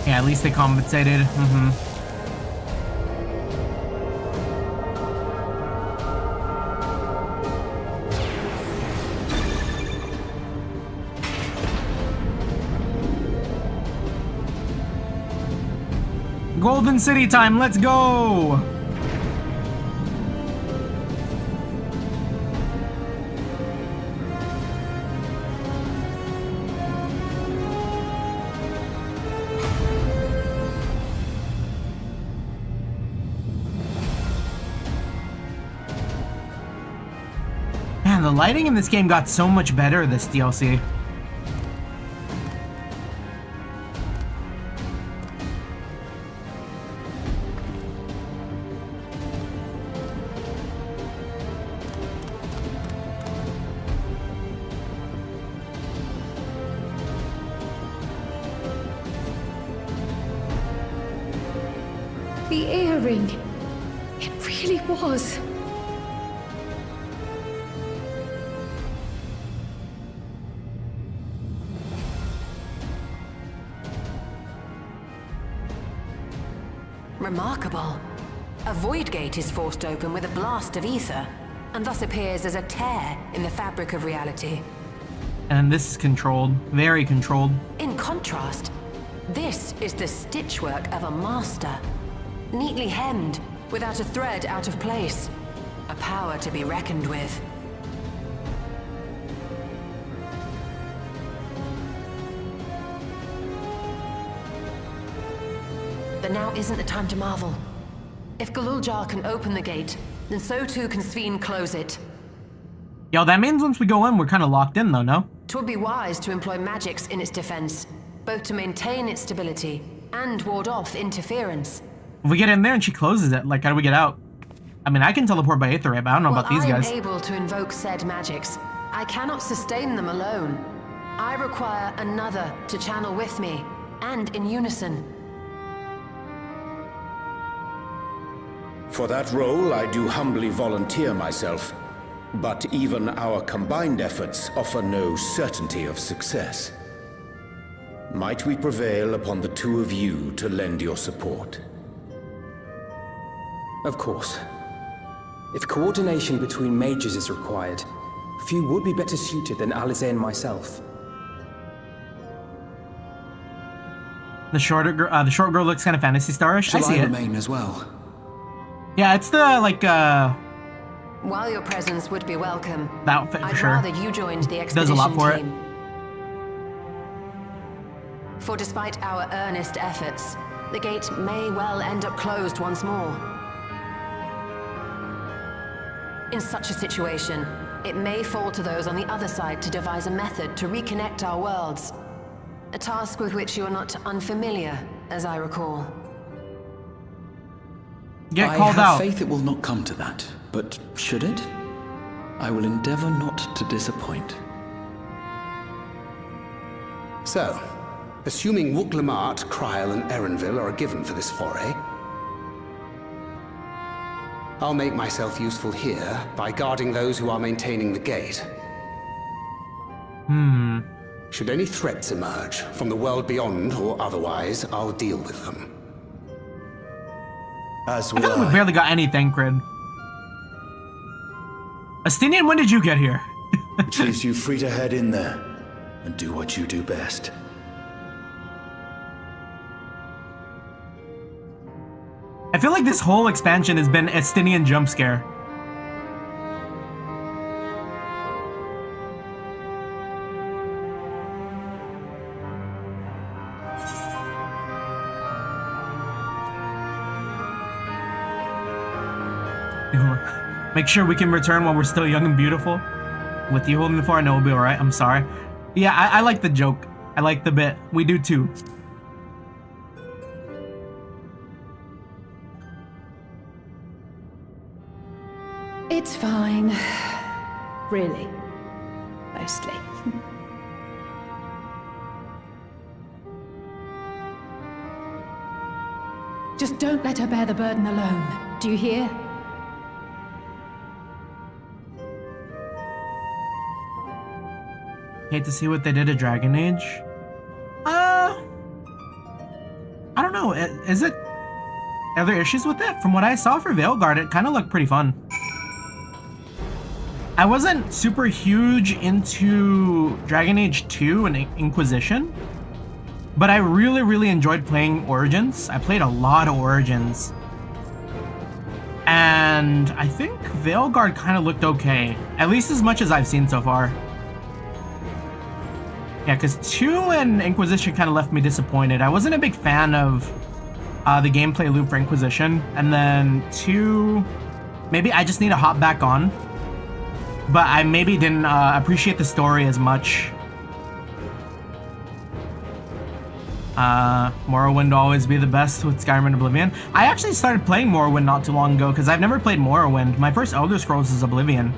Yeah, at least they compensated. Golden City time, let's go! Man, the lighting in this game got so much better this DLC. The earring. It really was. Remarkable. a void gate is forced open with a blast of ether, and thus appears as a tear in the fabric of reality. And this is controlled, very controlled. In contrast, this is the stitchwork of a master. Neatly hemmed, without a thread out of place. A power to be reckoned with. But now isn't the time to marvel. If Galuljar can open the gate, then so too can Sveen close it. Yo, that means once we go in, we're kind of locked in though, no? 'Twould be wise to employ magics in its defense, both to maintain its stability and ward off interference. If we get in there and she closes it, like, how do we get out? I mean, I can teleport by Aether Ray, but I don't know about these guys. I am able to invoke said magics. I cannot sustain them alone. I require another to channel with me, and in unison. For that role, I do humbly volunteer myself. But even our combined efforts offer no certainty of success. Might we prevail upon the two of you to lend your support? Of course. If coordination between mages is required, few would be better suited than Alize and myself. The short girl looks kind of Fantasy Star-ish. I see it. remain as well? Yeah, it's the, like, While your presence would be welcome, the outfit for I'd sure. rather you joined the expedition Does a lot for team. For despite our earnest efforts, the gate may well end up closed once more. In such a situation, it may fall to those on the other side to devise a method to reconnect our worlds. A task with which you are not unfamiliar, as I recall. Get called out. I have faith it will not come to that, but should it? I will endeavor not to disappoint. So, assuming Wooklamart, Kryl, and Erenville are a given for this foray, I'll make myself useful here by guarding those who are maintaining the gate. Should any threats emerge, from the world beyond or otherwise, I'll deal with them. As I feel like we barely got anything, Crid. Astinian, when did you get here? Which leaves you free to head in there and do what you do best. I feel like this whole expansion has been Astinian jump scare. Make sure we can return while we're still young and beautiful. With you holding the fort, I know we'll be alright. I'm sorry. Yeah, I like the joke. I like the bit. We do too. It's fine. Really. Mostly. Just don't let her bear the burden alone. Do you hear? Hate to see what they did at Dragon Age. I don't know. Is it? Are there issues with it? From what I saw for Veilguard, it kind of looked pretty fun. I wasn't super huge into Dragon Age 2 and Inquisition, but I really, really enjoyed playing Origins. I played a lot of Origins. And I think Veilguard kind of looked okay. At least as much as I've seen so far. Yeah, because 2 and Inquisition kind of left me disappointed. I wasn't a big fan of the gameplay loop for Inquisition. And then 2, maybe I just need to hop back on. But I maybe didn't appreciate the story as much. Morrowind will always be the best with Skyrim and Oblivion. I actually started playing Morrowind not too long ago because I've never played Morrowind. My first Elder Scrolls is Oblivion.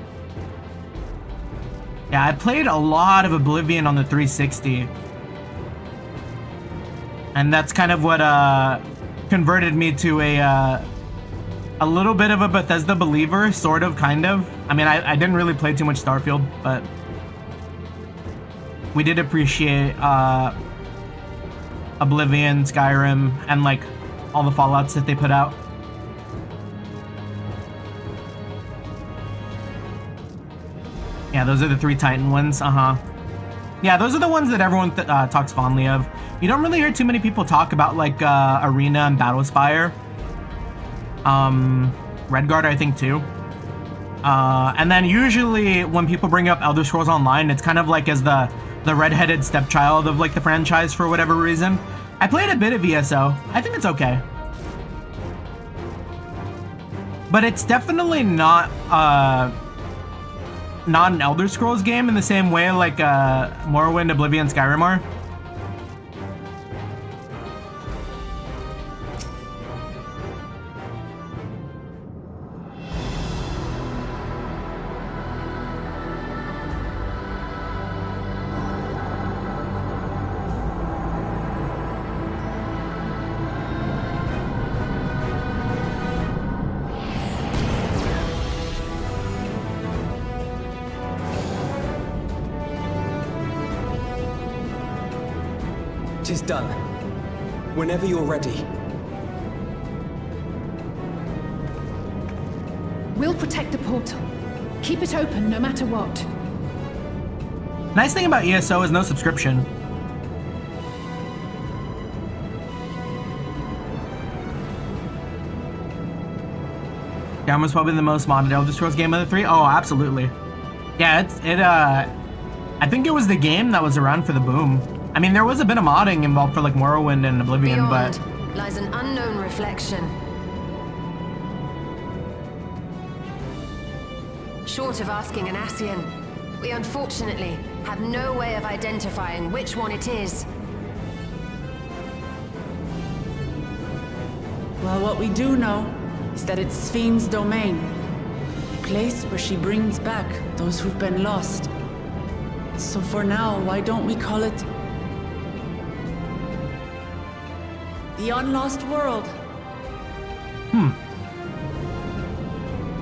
Yeah, I played a lot of Oblivion on the 360. And that's kind of what converted me to a little bit of a Bethesda believer, sort of, kind of. I mean, I didn't really play too much Starfield, but we did appreciate Oblivion, Skyrim, and like all the Fallouts that they put out. Yeah, those are the 3 Titan ones. Yeah, those are the ones that everyone talks fondly of. You don't really hear too many people talk about like Arena and Battlespire. Redguard, I think too. And then usually when people bring up Elder Scrolls Online, it's kind of like as the redheaded stepchild of like the franchise for whatever reason. I played a bit of ESO. I think it's okay. But it's definitely not an Elder Scrolls game in the same way like Morrowind, Oblivion, Skyrim are. Tis done. Whenever you're ready. We'll protect the portal. Keep it open no matter what. Nice thing about ESO is no subscription. Downwar's probably the most modded Elder Scrolls game of the 3. Oh, absolutely. Yeah, I think it was the game that was around for the boom. I mean, there was a bit of modding involved for like Morrowind and Oblivion, Beyond but lies an unknown reflection. Short of asking an Ascian, we unfortunately have no way of identifying which one it is. Well, what we do know is that it's Fiend's domain. A place where she brings back those who've been lost. So for now, why don't we call it the Unlost World?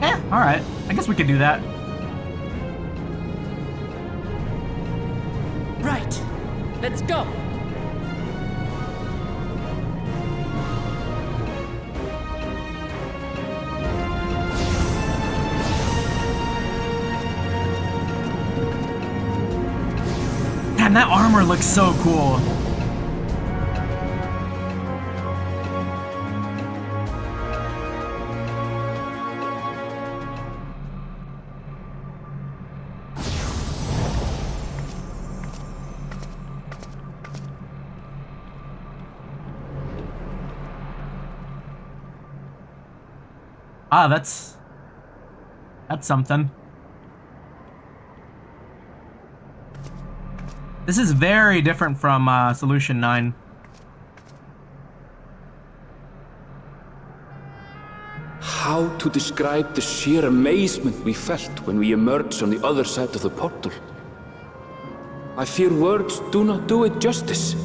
yeah, alright. I guess we could do that. Right. Let's go. Damn, that armor looks so cool. Ah, that's something. This is very different from Solution 9. How to describe the sheer amazement we felt when we emerged on the other side of the portal? I fear words do not do it justice.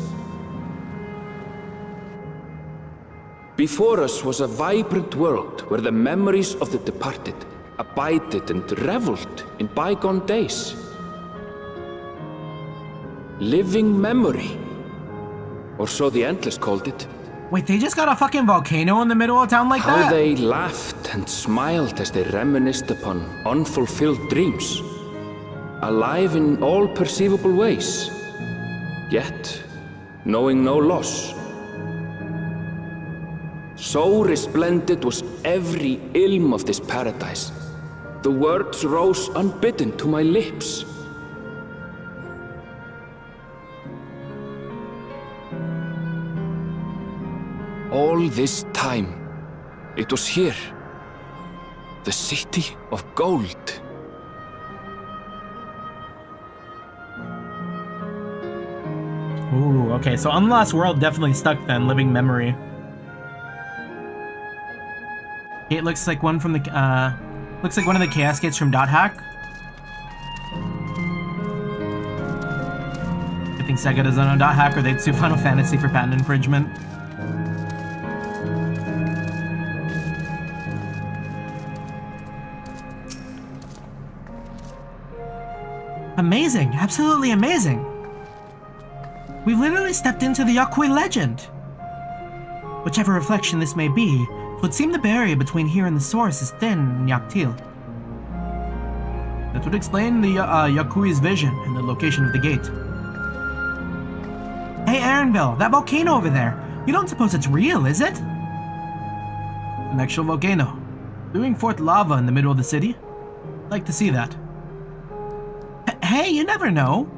Before us was a vibrant world where the memories of the departed abided and reveled in bygone days. Living memory, or so the Endless called it. Wait, they just got a fucking volcano in the middle of town like How that? they laughed and smiled as they reminisced upon unfulfilled dreams, alive in all perceivable ways, yet knowing no loss. So resplendent was every ilm of this paradise. The words rose unbidden to my lips. All this time, it was here. The city of gold. Ooh, okay, so Unlost World definitely stuck then, living memory. It looks like one from the looks like one of the chaos gates from Dot Hack. I think Sega doesn't own Dot Hack, or they'd sue Final Fantasy for patent infringement. Amazing, absolutely amazing. We've literally stepped into the Yaqui legend. Whichever reflection this may be, it would seem the barrier between here and the source is thin in Yaktil. That would explain the Yakui's vision and the location of the gate. Hey, Aaronville, that volcano over there. You don't suppose it's real, is it? An actual volcano. Spewing forth lava in the middle of the city? I'd like to see that. Hey, you never know.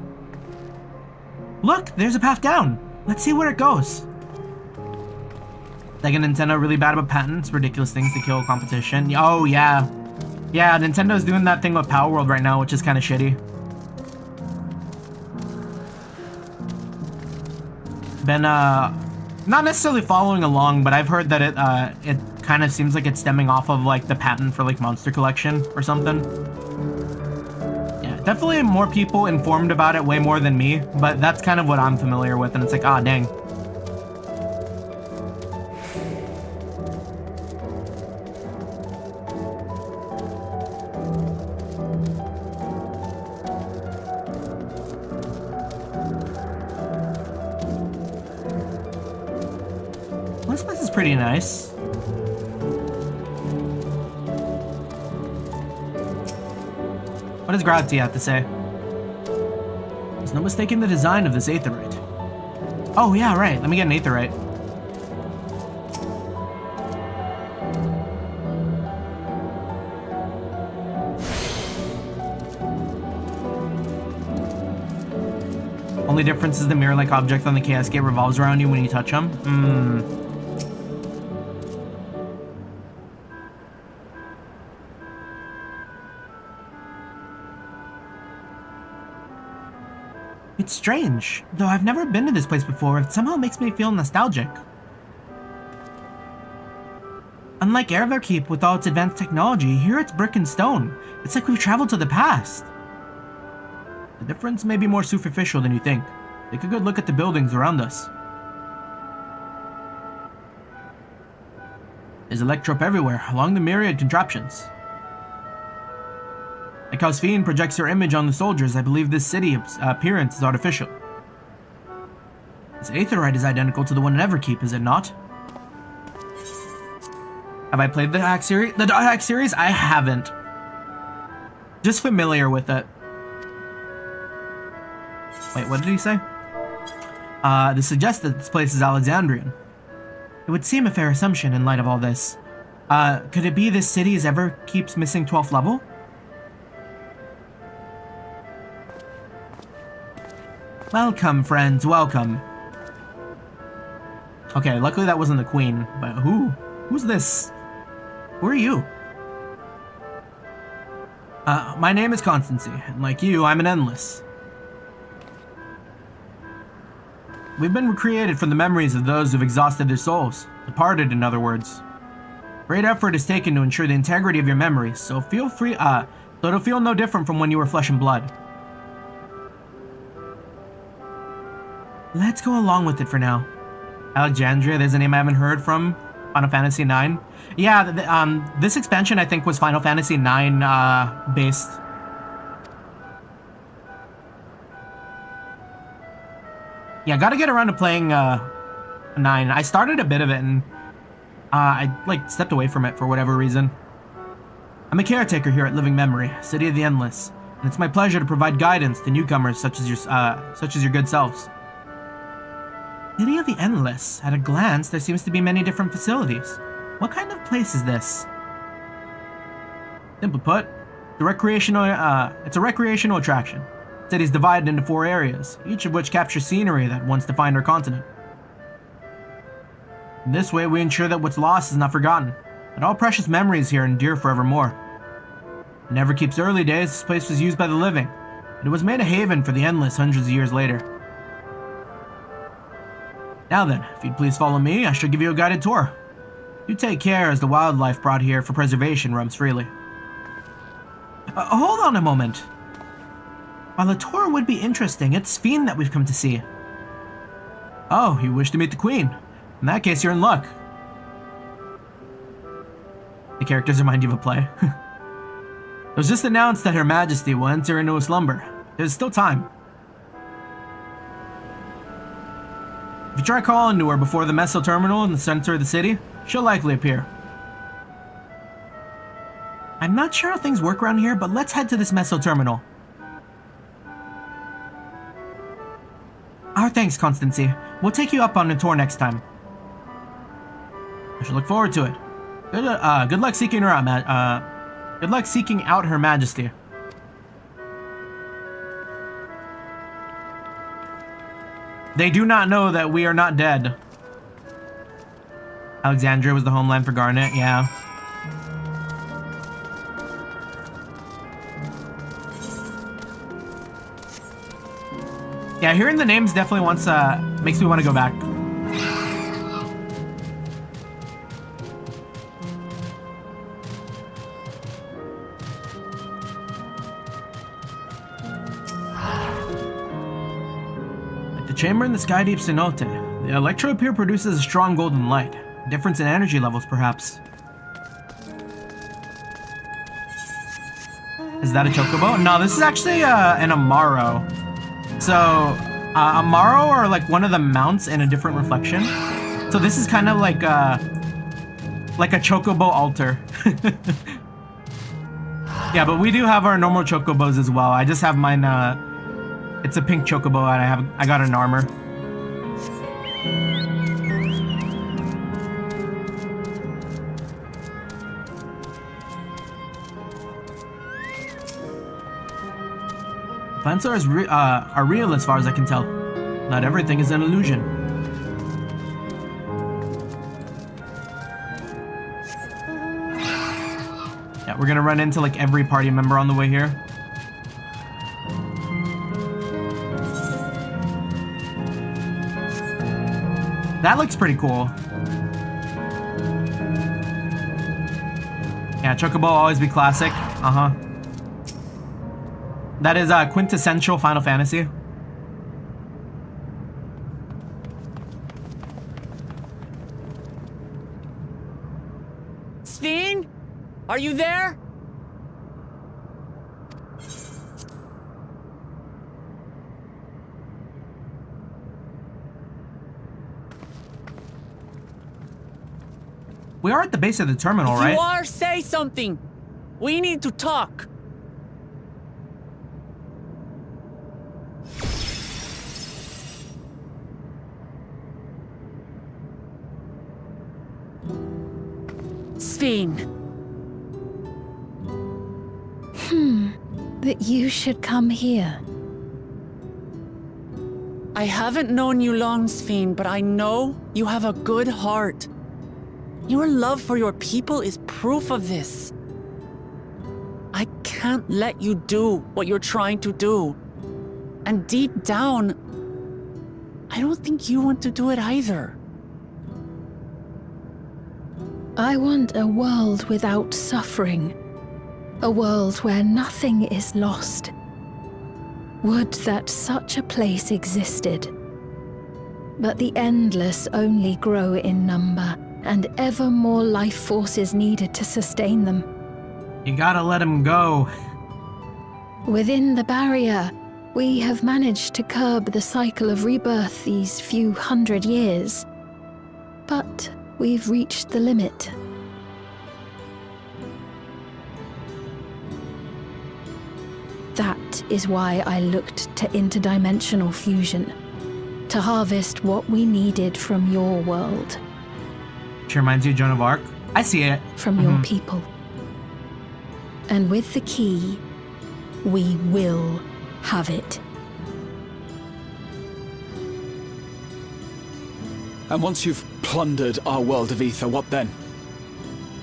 Look, there's a path down. Let's see where it goes. Like, Nintendo really bad about patents, ridiculous things to kill competition. Oh, yeah. Yeah, Nintendo's doing that thing with Power World right now, which is kind of shitty. Been, not necessarily following along, but I've heard that it kind of seems like it's stemming off of, like, the patent for, like, Monster Collection or something. Yeah, definitely more people informed about it way more than me, but that's kind of what I'm familiar with, and it's like, ah, dang. This place is pretty nice. What does Gravity have to say? There's no mistaking the design of this aetherite. Oh yeah, right. Let me get an aetherite. Only difference is the mirror-like object on the Chaos Gate revolves around you when you touch them. It's strange, though I've never been to this place before. It somehow makes me feel nostalgic. Unlike Keep with all its advanced technology, here it's brick and stone. It's like we've traveled to the past. The difference may be more superficial than you think. Take a good look at the buildings around us. There's electrope everywhere, along the myriad contraptions. Like how Sphene projects her image on the soldiers, I believe this city appearance is artificial. This aetherite is identical to the one in Everkeep, is it not? Have I played the hack series? The hack series? I haven't. Just familiar with it. Wait, what did he say? This suggests that this place is Alexandrian. It would seem a fair assumption in light of all this. Could it be this city is Everkeep's missing 12th level? Welcome, friends, welcome. Okay, luckily that wasn't the queen, but who's this? Who are you? My name is Constancy, and like you, I'm an Endless. We've been recreated from the memories of those who've exhausted their souls, departed in other words. Great effort is taken to ensure the integrity of your memories, so feel free, so it'll feel no different from when you were flesh and blood. Let's go along with it for now. Alexandria, there's a name I haven't heard from. Final Fantasy IX. Yeah, this expansion I think was Final Fantasy IX based. Yeah, gotta get around to playing 9. I started a bit of it and I like stepped away from it for whatever reason. I'm a caretaker here at Living Memory, City of the Endless, and it's my pleasure to provide guidance to newcomers such as your good selves. City of the Endless. At a glance, there seems to be many different facilities. What kind of place is this? Simply put, it's a recreational attraction. The city is divided into 4 areas, each of which captures scenery that once defined our continent. In this way, we ensure that what's lost is not forgotten, that all precious memories here endure forevermore. In Everkeep's early days, this place was used by the living, and it was made a haven for the Endless hundreds of years later. Now then, if you'd please follow me, I shall give you a guided tour. Do take care as the wildlife brought here for preservation roams freely. Hold on a moment. While the tour would be interesting, it's Sphene that we've come to see. Oh, you wish to meet the Queen? In that case, you're in luck. The characters remind you of a play. It was just announced that Her Majesty will enter into a slumber. There's still time. If you try calling to her before the Meso Terminal in the center of the city, she'll likely appear. I I'm not sure how things work around here, but let's head to this meso terminal. Our thanks, Constancy. We'll take you up on the tour next time. I should look forward to it. Good luck seeking her out, good luck seeking out Her Majesty. They do not know that we are not dead. Alexandria was the homeland for Garnet, yeah. Yeah, hearing the names definitely makes me want to go back. Like the chamber in the Sky Deep Cenote, the electrode here produces a strong golden light. Difference in energy levels, perhaps. Is that a chocobo? No, this is actually an Amaro. So, Amaro are like one of the mounts in a different reflection. So this is kind of like a chocobo altar. Yeah, but we do have our normal chocobos as well. I just have mine, it's a pink chocobo and I got an armor. Plants are real as far as I can tell. Not everything is an illusion. Yeah, we're gonna run into like every party member on the way here. That looks pretty cool. Yeah, Chocobo will always be classic. Uh-huh. That is quintessential Final Fantasy. Steen? Are you there? We are at the base of the terminal, right? If you are, say something. We need to talk. Steen. That you should come here. I haven't known you long, Steen, but I know you have a good heart. Your love for your people is proof of this. I can't let you do what you're trying to do. And deep down, I don't think you want to do it either. I want a world without suffering. A world where nothing is lost. Would that such a place existed. But the endless only grow in number, and ever more life forces needed to sustain them. You gotta let them go. Within the barrier, we have managed to curb the cycle of rebirth these few hundred years. But we've reached the limit. That is why I looked to interdimensional fusion, to harvest what we needed from your world. She reminds you of Joan of Arc? I see it. From your people. And with the key, we will have it. And once you've plundered our world of ether, what then?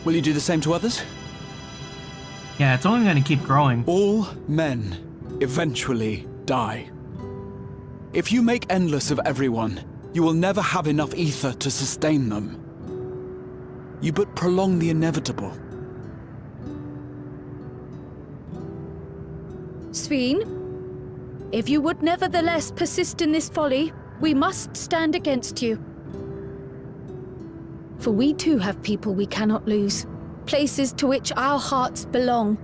Will you do the same to others? Yeah, it's only gonna keep growing. All men eventually die. If you make endless of everyone, you will never have enough ether to sustain them. You but prolong the inevitable. Sveen, if you would nevertheless persist in this folly, we must stand against you. For we too have people we cannot lose, places to which our hearts belong.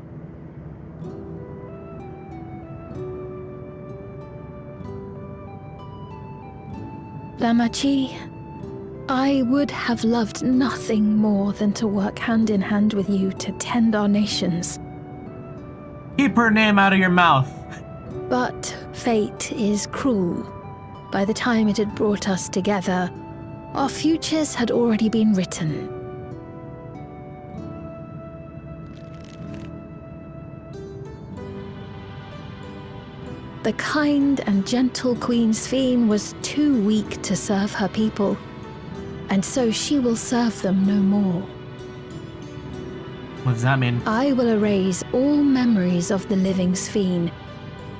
Lamachi, I would have loved nothing more than to work hand in hand with you to tend our nations. Keep her name out of your mouth. But fate is cruel. By the time it had brought us together, our futures had already been written. The kind and gentle Queen Sphene was too weak to serve her people, and so she will serve them no more. What does that mean? I will erase all memories of the living Sphene,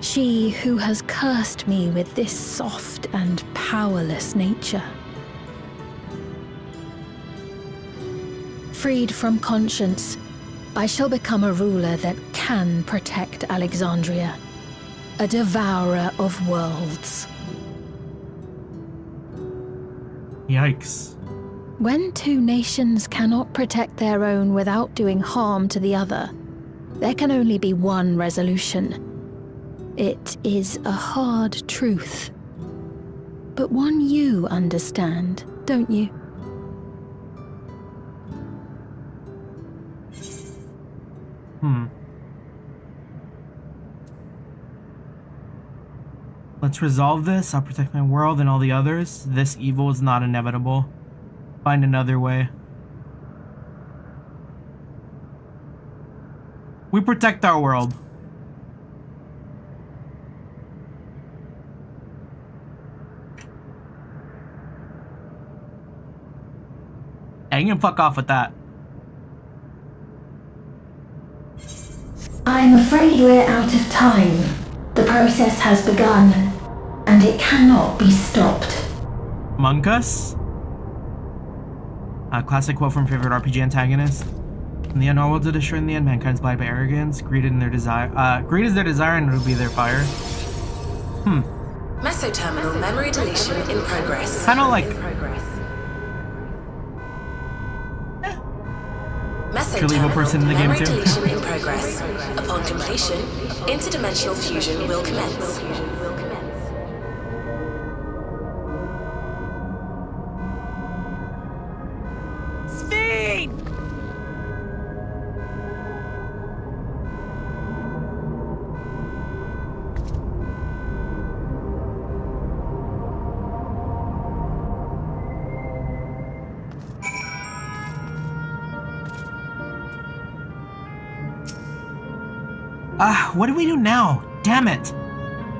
she who has cursed me with this soft and powerless nature. Freed from conscience, I shall become a ruler that can protect Alexandria. A devourer of worlds. Yikes. When two nations cannot protect their own without doing harm to the other, there can only be one resolution. It is a hard truth, but one you understand, don't you? Let's resolve this. I'll protect my world and all the others. This evil is not inevitable. Find another way. We protect our world. And you can fuck off with that. I'm afraid we're out of time. The process has begun, and it cannot be stopped. Among Us? A classic quote from favorite RPG antagonist. In the end, all worlds are destroyed in the end, mankind's blinded by arrogance, greed in their desire. Greed is their desire, and it'll be their fire. Mesoterminal memory deletion in progress. Kind of like Mesoterminal person in the game memory too. deletion in progress. Upon completion, interdimensional fusion will commence. Sphene! What do we do now? Damn it!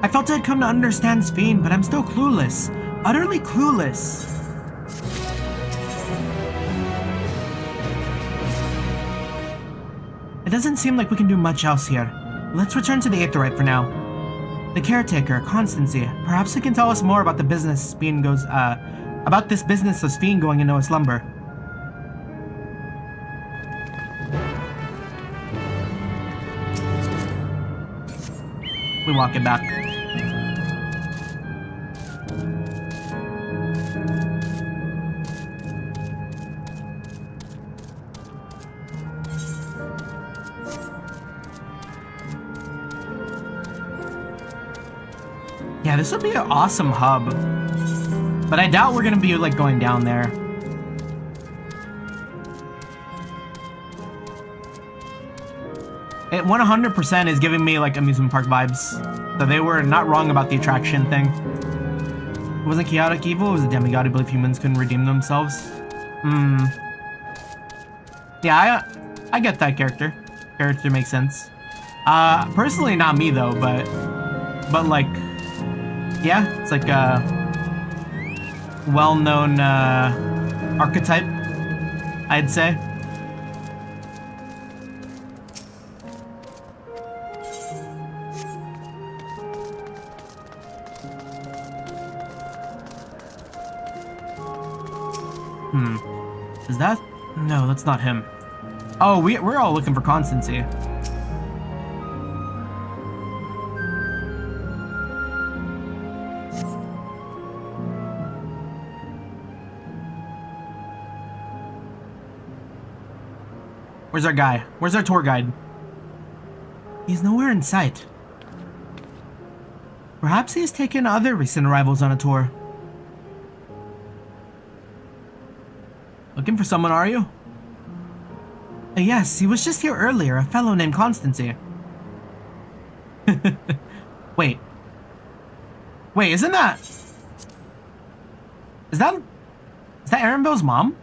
I felt I'd come to understand Sphene, but I'm still clueless. Utterly clueless. It doesn't seem like we can do much else here. Let's return to the Aetherite for now. The caretaker, Constancy. Perhaps he can tell us more about the business Sphene goes, about this business of Sphene going into a slumber. We walk it back. Yeah, this would be an awesome hub. But I doubt we're gonna be like going down there. It 100% is giving me like amusement park vibes. So they were not wrong about the attraction thing. It wasn't chaotic evil, it was a demigod who believed humans couldn't redeem themselves. Yeah, I get that character. Character makes sense. Personally not me though, but like, yeah, it's like a well-known archetype, I'd say. Is that? No, that's not him. Oh, we're all looking for Constancy. Where's our guy? Where's our tour guide? He's nowhere in sight. Perhaps he's taken other recent arrivals on a tour. Looking for someone, are you? Yes, he was just here earlier, a fellow named Constancy. Wait. Wait, isn't that... Is that Erenbill's mom?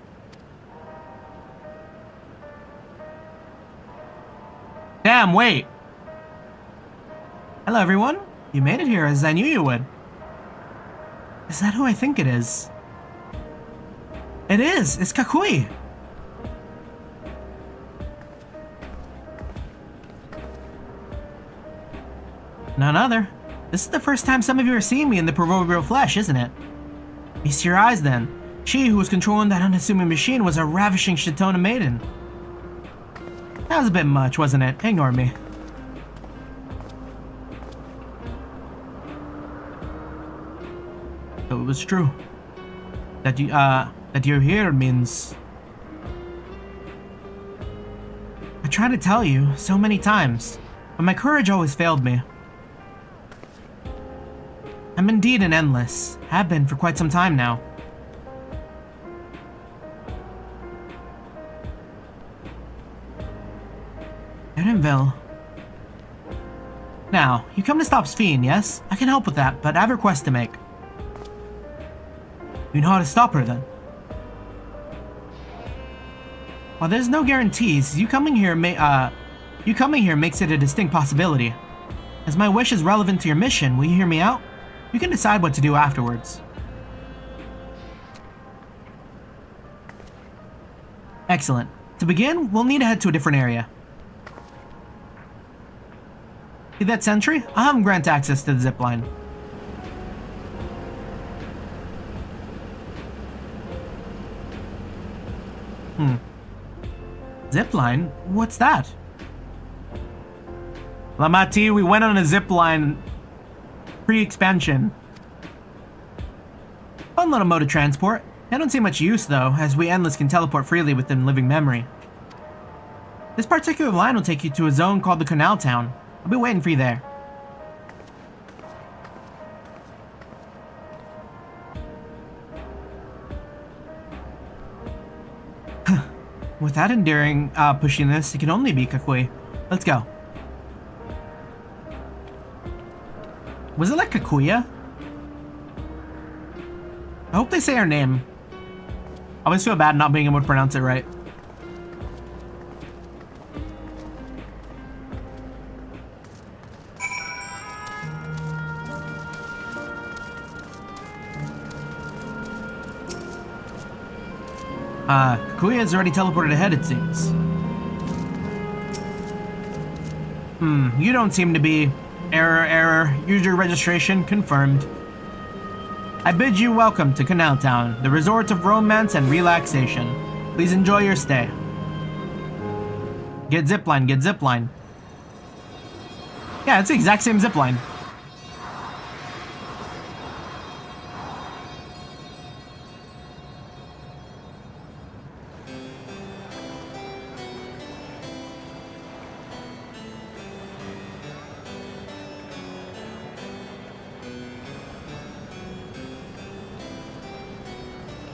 Damn, wait. Hello, everyone. You made it here as I knew you would. Is that who I think it is? It is! It's Kakui! None other. This is the first time some of you are seeing me in the proverbial flesh, isn't it? Feast your eyes then. She who was controlling that unassuming machine was a ravishing Shatona maiden. That was a bit much, wasn't it? Ignore me. So it was true. That you're here means... I tried to tell you so many times, but my courage always failed me. I'm indeed an endless. Have been for quite some time now. Erenville. Now, you come to stop Sphene, yes? I can help with that, but I have a request to make. You know how to stop her, then? While there's no guarantees, you coming here makes it a distinct possibility. As my wish is relevant to your mission, will you hear me out? You can decide what to do afterwards. Excellent. To begin, we'll need to head to a different area. See that sentry? I'll have him grant access to the zipline. Zipline? What's that? Lamati, we went on a zipline pre-expansion. Fun little mode of transport. I don't see much use though, as we endless can teleport freely within living memory. This particular line will take you to a zone called the Canal Town. I'll be waiting for you there. With that endearing pushiness, it can only be Kakui. Let's go. Was it like Kakuya? I hope they say her name. I always feel bad not being able to pronounce it right. Kakuya has already teleported ahead, it seems. You don't seem to be... Error. User registration confirmed. I bid you welcome to Canal Town, the resort of romance and relaxation. Please enjoy your stay. Get zipline, get zipline. Yeah, it's the exact same zipline.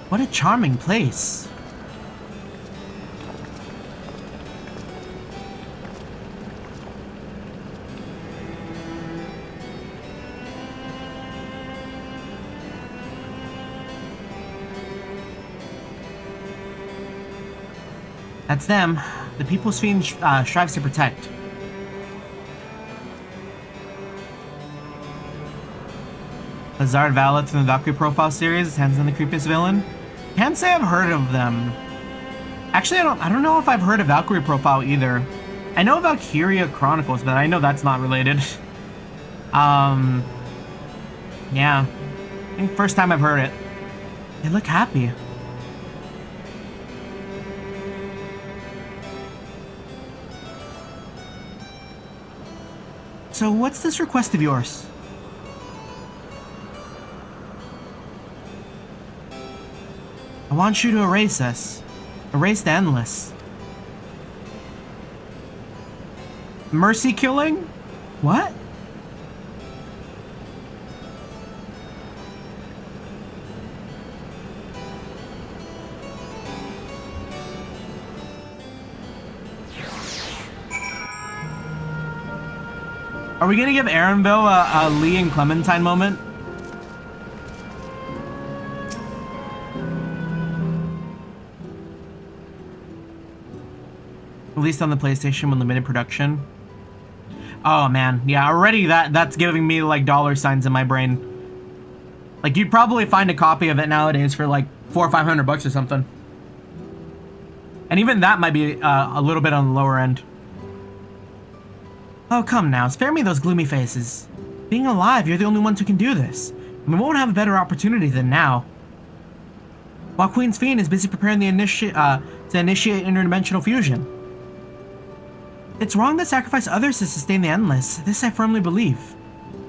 What a charming place. That's them, the people Sphene strives to protect. Lazard Valet from the Valkyrie Profile series, hands on the creepiest villain. Can't say I've heard of them. Actually, I don't know if I've heard of Valkyrie Profile either. I know Valkyria Chronicles, but I know that's not related. Yeah. I think first time I've heard it. They look happy. So what's this request of yours? I want you to erase us. Erase the endless. Mercy killing? What? Are we gonna give Aaronville a Lee and Clementine moment? Released on the PlayStation with limited production. Oh man, yeah, already that's giving me like dollar signs in my brain. Like you'd probably find a copy of it nowadays for like $400 or $500 or something. And even that might be a little bit on the lower end. Oh, come now, spare me those gloomy faces. Being alive, you're the only ones who can do this. And we won't have a better opportunity than now. While Queen's Fiend is busy preparing the to initiate interdimensional fusion. It's wrong to sacrifice others to sustain the Endless, this I firmly believe.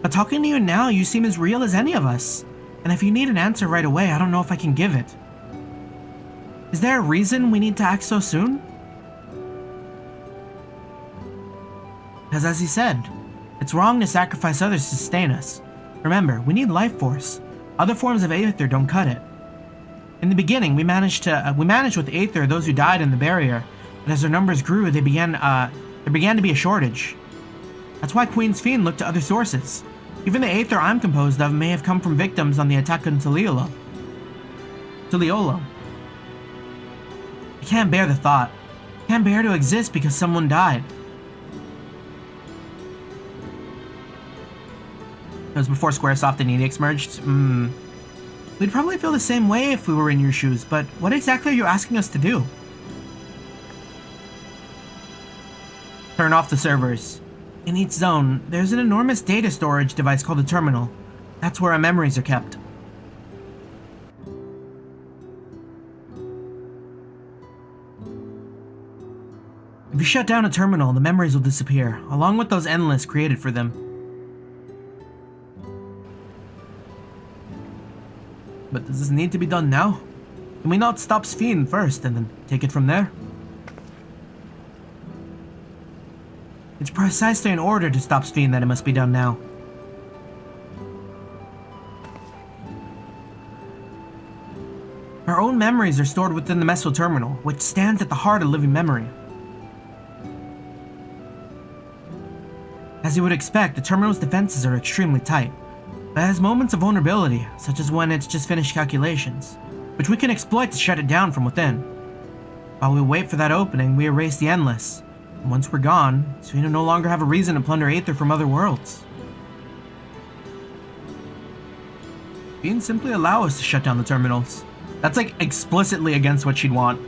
But talking to you now, you seem as real as any of us. And if you need an answer right away, I don't know if I can give it. Is there a reason we need to act so soon? Because as he said, it's wrong to sacrifice others to sustain us. Remember, we need life force. Other forms of Aether don't cut it. In the beginning, we managed with Aether those who died in the barrier, but as their numbers grew, there began to be a shortage. That's why Queen's Fiend looked to other sources. Even the Aether I'm composed of may have come from victims on the attack on Tuliolo. I can't bear the thought. I can't bear to exist because someone died. It was before Squaresoft and Enix merged. We'd probably feel the same way if we were in your shoes, but what exactly are you asking us to do? Turn off the servers. In each zone, there's an enormous data storage device called a terminal. That's where our memories are kept. If you shut down a terminal, the memories will disappear, along with those endless created for them. But does this need to be done now? Can we not stop Fiend first and then take it from there? It's precisely in order to stop Fiend that it must be done now. Our own memories are stored within the Meso Terminal, which stands at the heart of living memory. As you would expect, the terminal's defenses are extremely tight, but it has moments of vulnerability, such as when it's just finished calculations, which we can exploit to shut it down from within. While we wait for that opening, we erase the Endless. And once we're gone, so we no longer have a reason to plunder Aether from other worlds. Fiend simply allow us to shut down the terminals. That's like explicitly against what she'd want.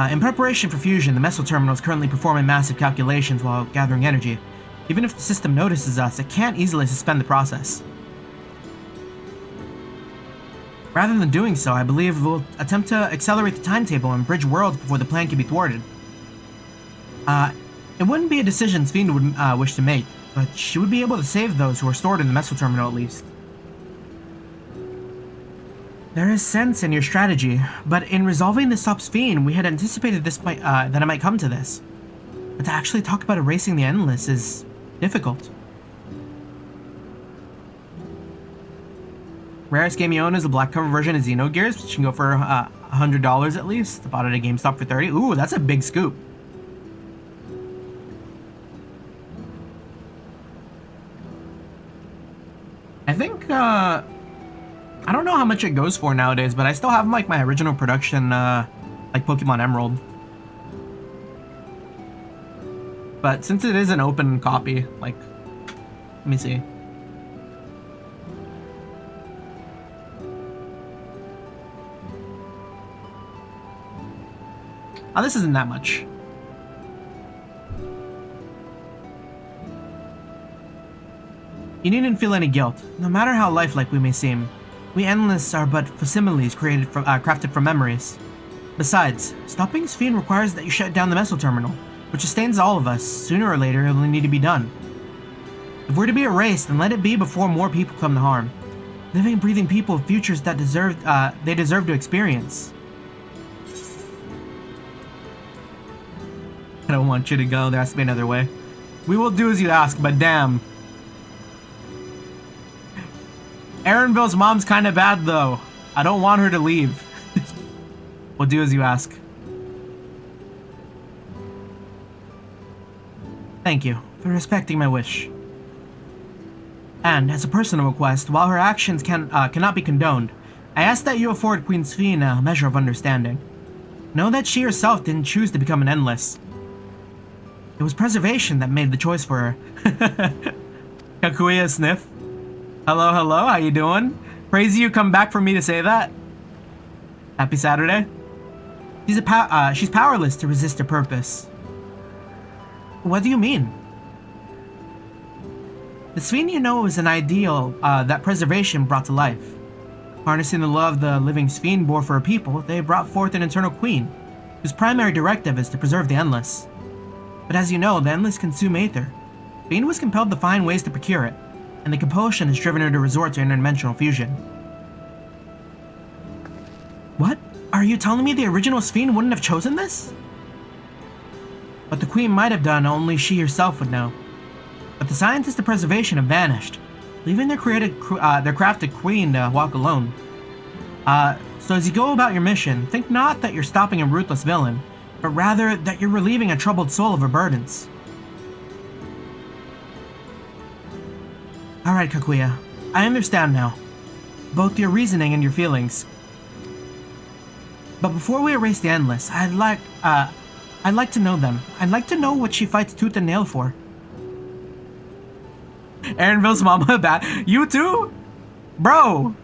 In preparation for fusion, the Meso Terminal is currently performing massive calculations while gathering energy. Even if the system notices us, it can't easily suspend the process. Rather than doing so, I believe we'll attempt to accelerate the timetable and bridge worlds before the plan can be thwarted. It wouldn't be a decision Fiend would wish to make, but she would be able to save those who are stored in the Meso Terminal at least. There is sense in your strategy, but in resolving the Stops Fiend, we had anticipated that it might come to this. But to actually talk about erasing the Endless is difficult. Rarest game you own is the black cover version of Xenogears, which can go for $100 at least. I bought it at GameStop for $30. Ooh, that's a big scoop. I think, I don't know how much it goes for nowadays, but I still have like my original production, like Pokemon Emerald. But since it is an open copy, like, let me see. Oh, this isn't that much. You needn't feel any guilt, no matter how lifelike we may seem. We Endless are but facsimiles crafted from memories. Besides, stopping Fiend requires that you shut down the Meso Terminal, which sustains all of us. Sooner or later, it will need to be done. If we're to be erased, then let it be before more people come to harm. Living and breathing people with futures that they deserve to experience. I don't want you to go, there has to be another way. We will do as you ask, but damn. Aaronville's mom's kinda bad though. I don't want her to leave. We'll do as you ask. Thank you. for respecting my wish. And, as a personal request, while her actions cannot be condoned, I ask that you afford Queen Sphene a measure of understanding. Know that she herself didn't choose to become an Endless. It was preservation that made the choice for her. Kakuya sniff. Hello, hello, how you doing? Crazy you come back for me to say that? Happy Saturday? She's powerless to resist her purpose. What do you mean? The Sphene you know is an ideal that preservation brought to life. Harnessing the love the living Sphene bore for her people, they brought forth an eternal queen, whose primary directive is to preserve the Endless. But as you know, the Endless consume Aether. Sphene was compelled to find ways to procure it, and the compulsion has driven her to resort to interdimensional fusion. What? Are you telling me the original Sphene wouldn't have chosen this? What the Queen might have done, only she herself would know. But the scientists of preservation have vanished, leaving their crafted queen to walk alone. So as you go about your mission, think not that you're stopping a ruthless villain, but rather that you're relieving a troubled soul of her burdens. Alright, Kakuya. I understand now. Both your reasoning and your feelings. But before we erase the Endless, I'd like to know them. I'd like to know what she fights tooth and nail for. Aaronville's mama back. You too? Bro!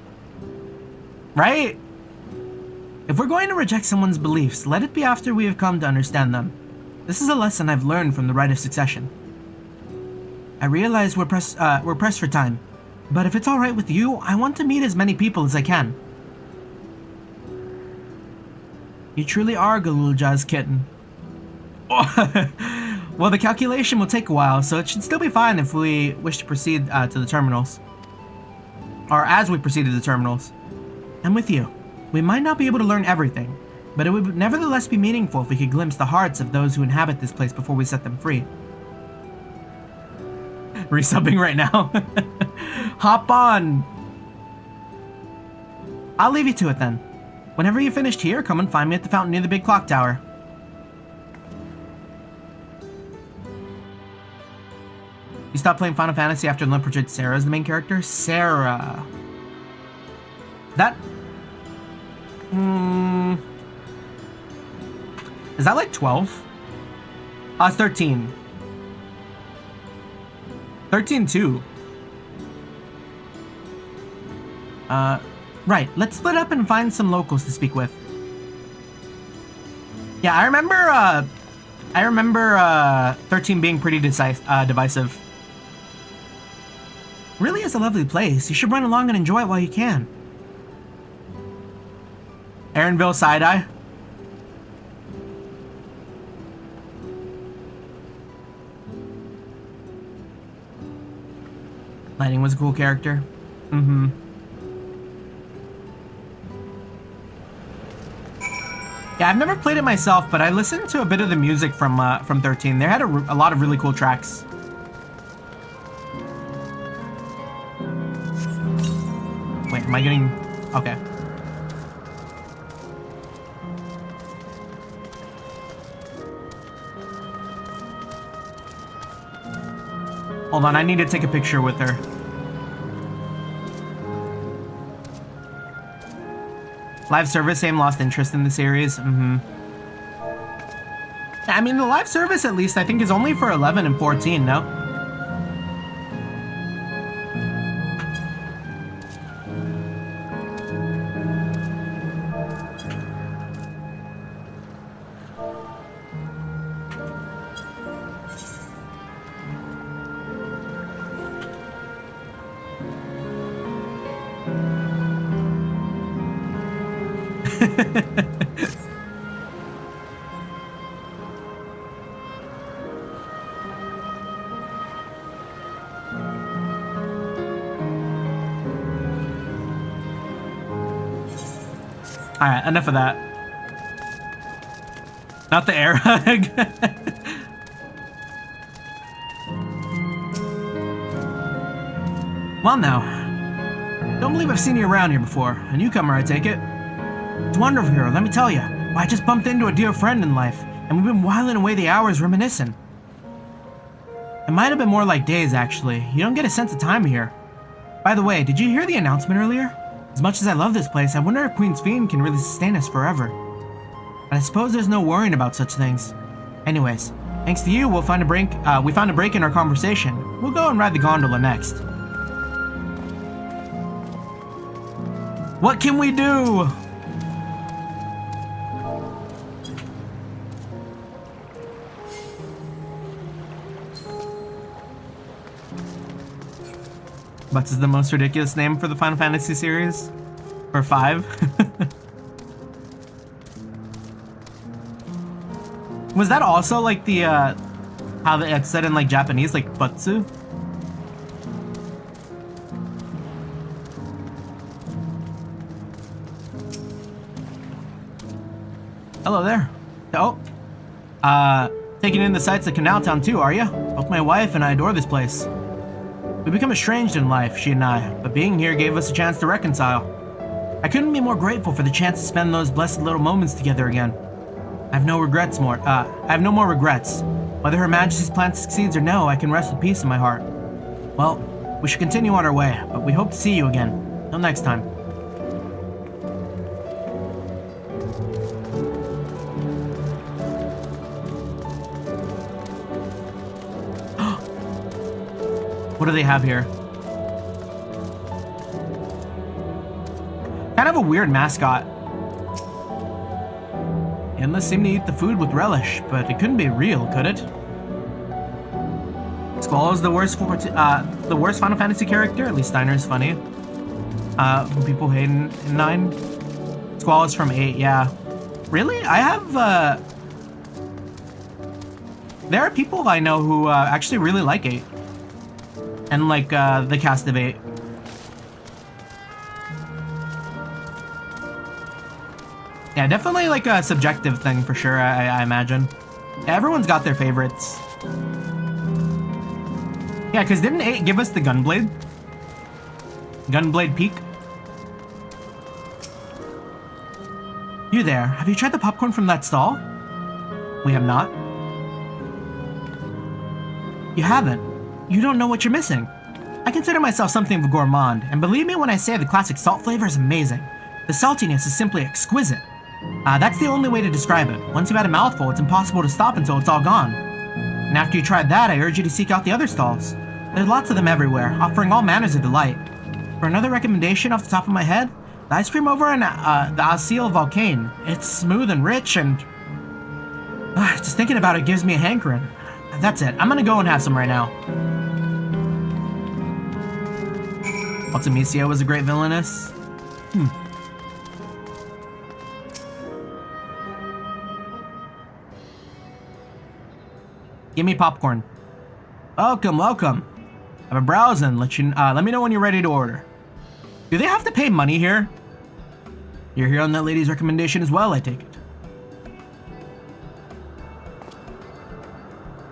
Right? If we're going to reject someone's beliefs, let it be after we have come to understand them. This is a lesson I've learned from the Rite of Succession. I realize we're pressed for time, but if it's alright with you, I want to meet as many people as I can. You truly are Galulja's kitten. Well, the calculation will take a while, so it should still be fine if we wish to proceed to the terminals. Or as we proceed to the terminals. I'm with you. We might not be able to learn everything, but it would nevertheless be meaningful if we could glimpse the hearts of those who inhabit this place before we set them free. Resubbing right now. Hop on! I'll leave you to it then. Whenever you're finished here, come and find me at the fountain near the big clock tower. You stopped playing Final Fantasy after Limp portrayed Sarah as the main character? Sarah. That... Is that like 12? It's 13. 13 too. Right, let's split up and find some locals to speak with. Yeah, I remember 13 being pretty divisive. Really is a lovely place. You should run along and enjoy it while you can. Aaronville side-eye. Lightning was a cool character. Mm-hmm. Yeah, I've never played it myself, but I listened to a bit of the music from 13. They had a lot of really cool tracks. Wait, am I getting... Okay. Hold on, I need to take a picture with her. Live service, same lost interest in the series. Mm-hmm. I mean, the live service, at least, I think is only for 11 and 14, no? Alright, enough of that. Not the air hug. Well now, don't believe I've seen you around here before. A newcomer, I take it. It's wonderful here, let me tell you. Why, I just bumped into a dear friend in life, and we've been whiling away the hours reminiscing. It might have been more like days, actually. You don't get a sense of time here. By the way, did you hear the announcement earlier? As much as I love this place, I wonder if Queen's Fiend can really sustain us forever. But I suppose there's no worrying about such things. Anyways, thanks to you, we found a break in our conversation. We'll go and ride the gondola next. What can we do? Butts is the most ridiculous name for the Final Fantasy series. Or 5. Was that also like the, how it's said in like Japanese, like Butsu? Hello there. Oh. Taking in the sights of Canal Town too, are you? Both my wife and I adore this place. We become estranged in life, she and I, but being here gave us a chance to reconcile. I couldn't be more grateful for the chance to spend those blessed little moments together again. I have no more regrets. Whether Her Majesty's plan succeeds or no, I can rest with peace in my heart. Well, we should continue on our way, but we hope to see you again. Till next time. What do they have here? Kind of a weird mascot. Endless seemed to eat the food with relish, but it couldn't be real, could it? Squallow's the worst Final Fantasy character. At least Steiner's funny. People hate in 9. Squallow's from 8, yeah. Really? I have, there are people I know who actually really like 8. And like the cast of 8. Yeah, definitely like a subjective thing for sure, I imagine. Yeah, everyone's got their favorites. Yeah, because didn't 8 give us the Gunblade? Gunblade Peak? You there, have you tried the popcorn from that stall? We have not. You haven't? You don't know what you're missing. I consider myself something of a gourmand, and believe me when I say the classic salt flavor is amazing. The saltiness is simply exquisite. That's the only way to describe it. Once you've had a mouthful, it's impossible to stop until it's all gone. And after you tried that, I urge you to seek out the other stalls. There's lots of them everywhere, offering all manners of delight. For another recommendation off the top of my head, the ice cream over in the Asile Volcane. It's smooth and rich and... just thinking about it gives me a hankering. That's it. I'm gonna go and have some right now. Ultimisia was a great villainess. Give me popcorn. Welcome, welcome. Have a browse and let me know when you're ready to order. Do they have to pay money here? You're here on that lady's recommendation as well, I take it.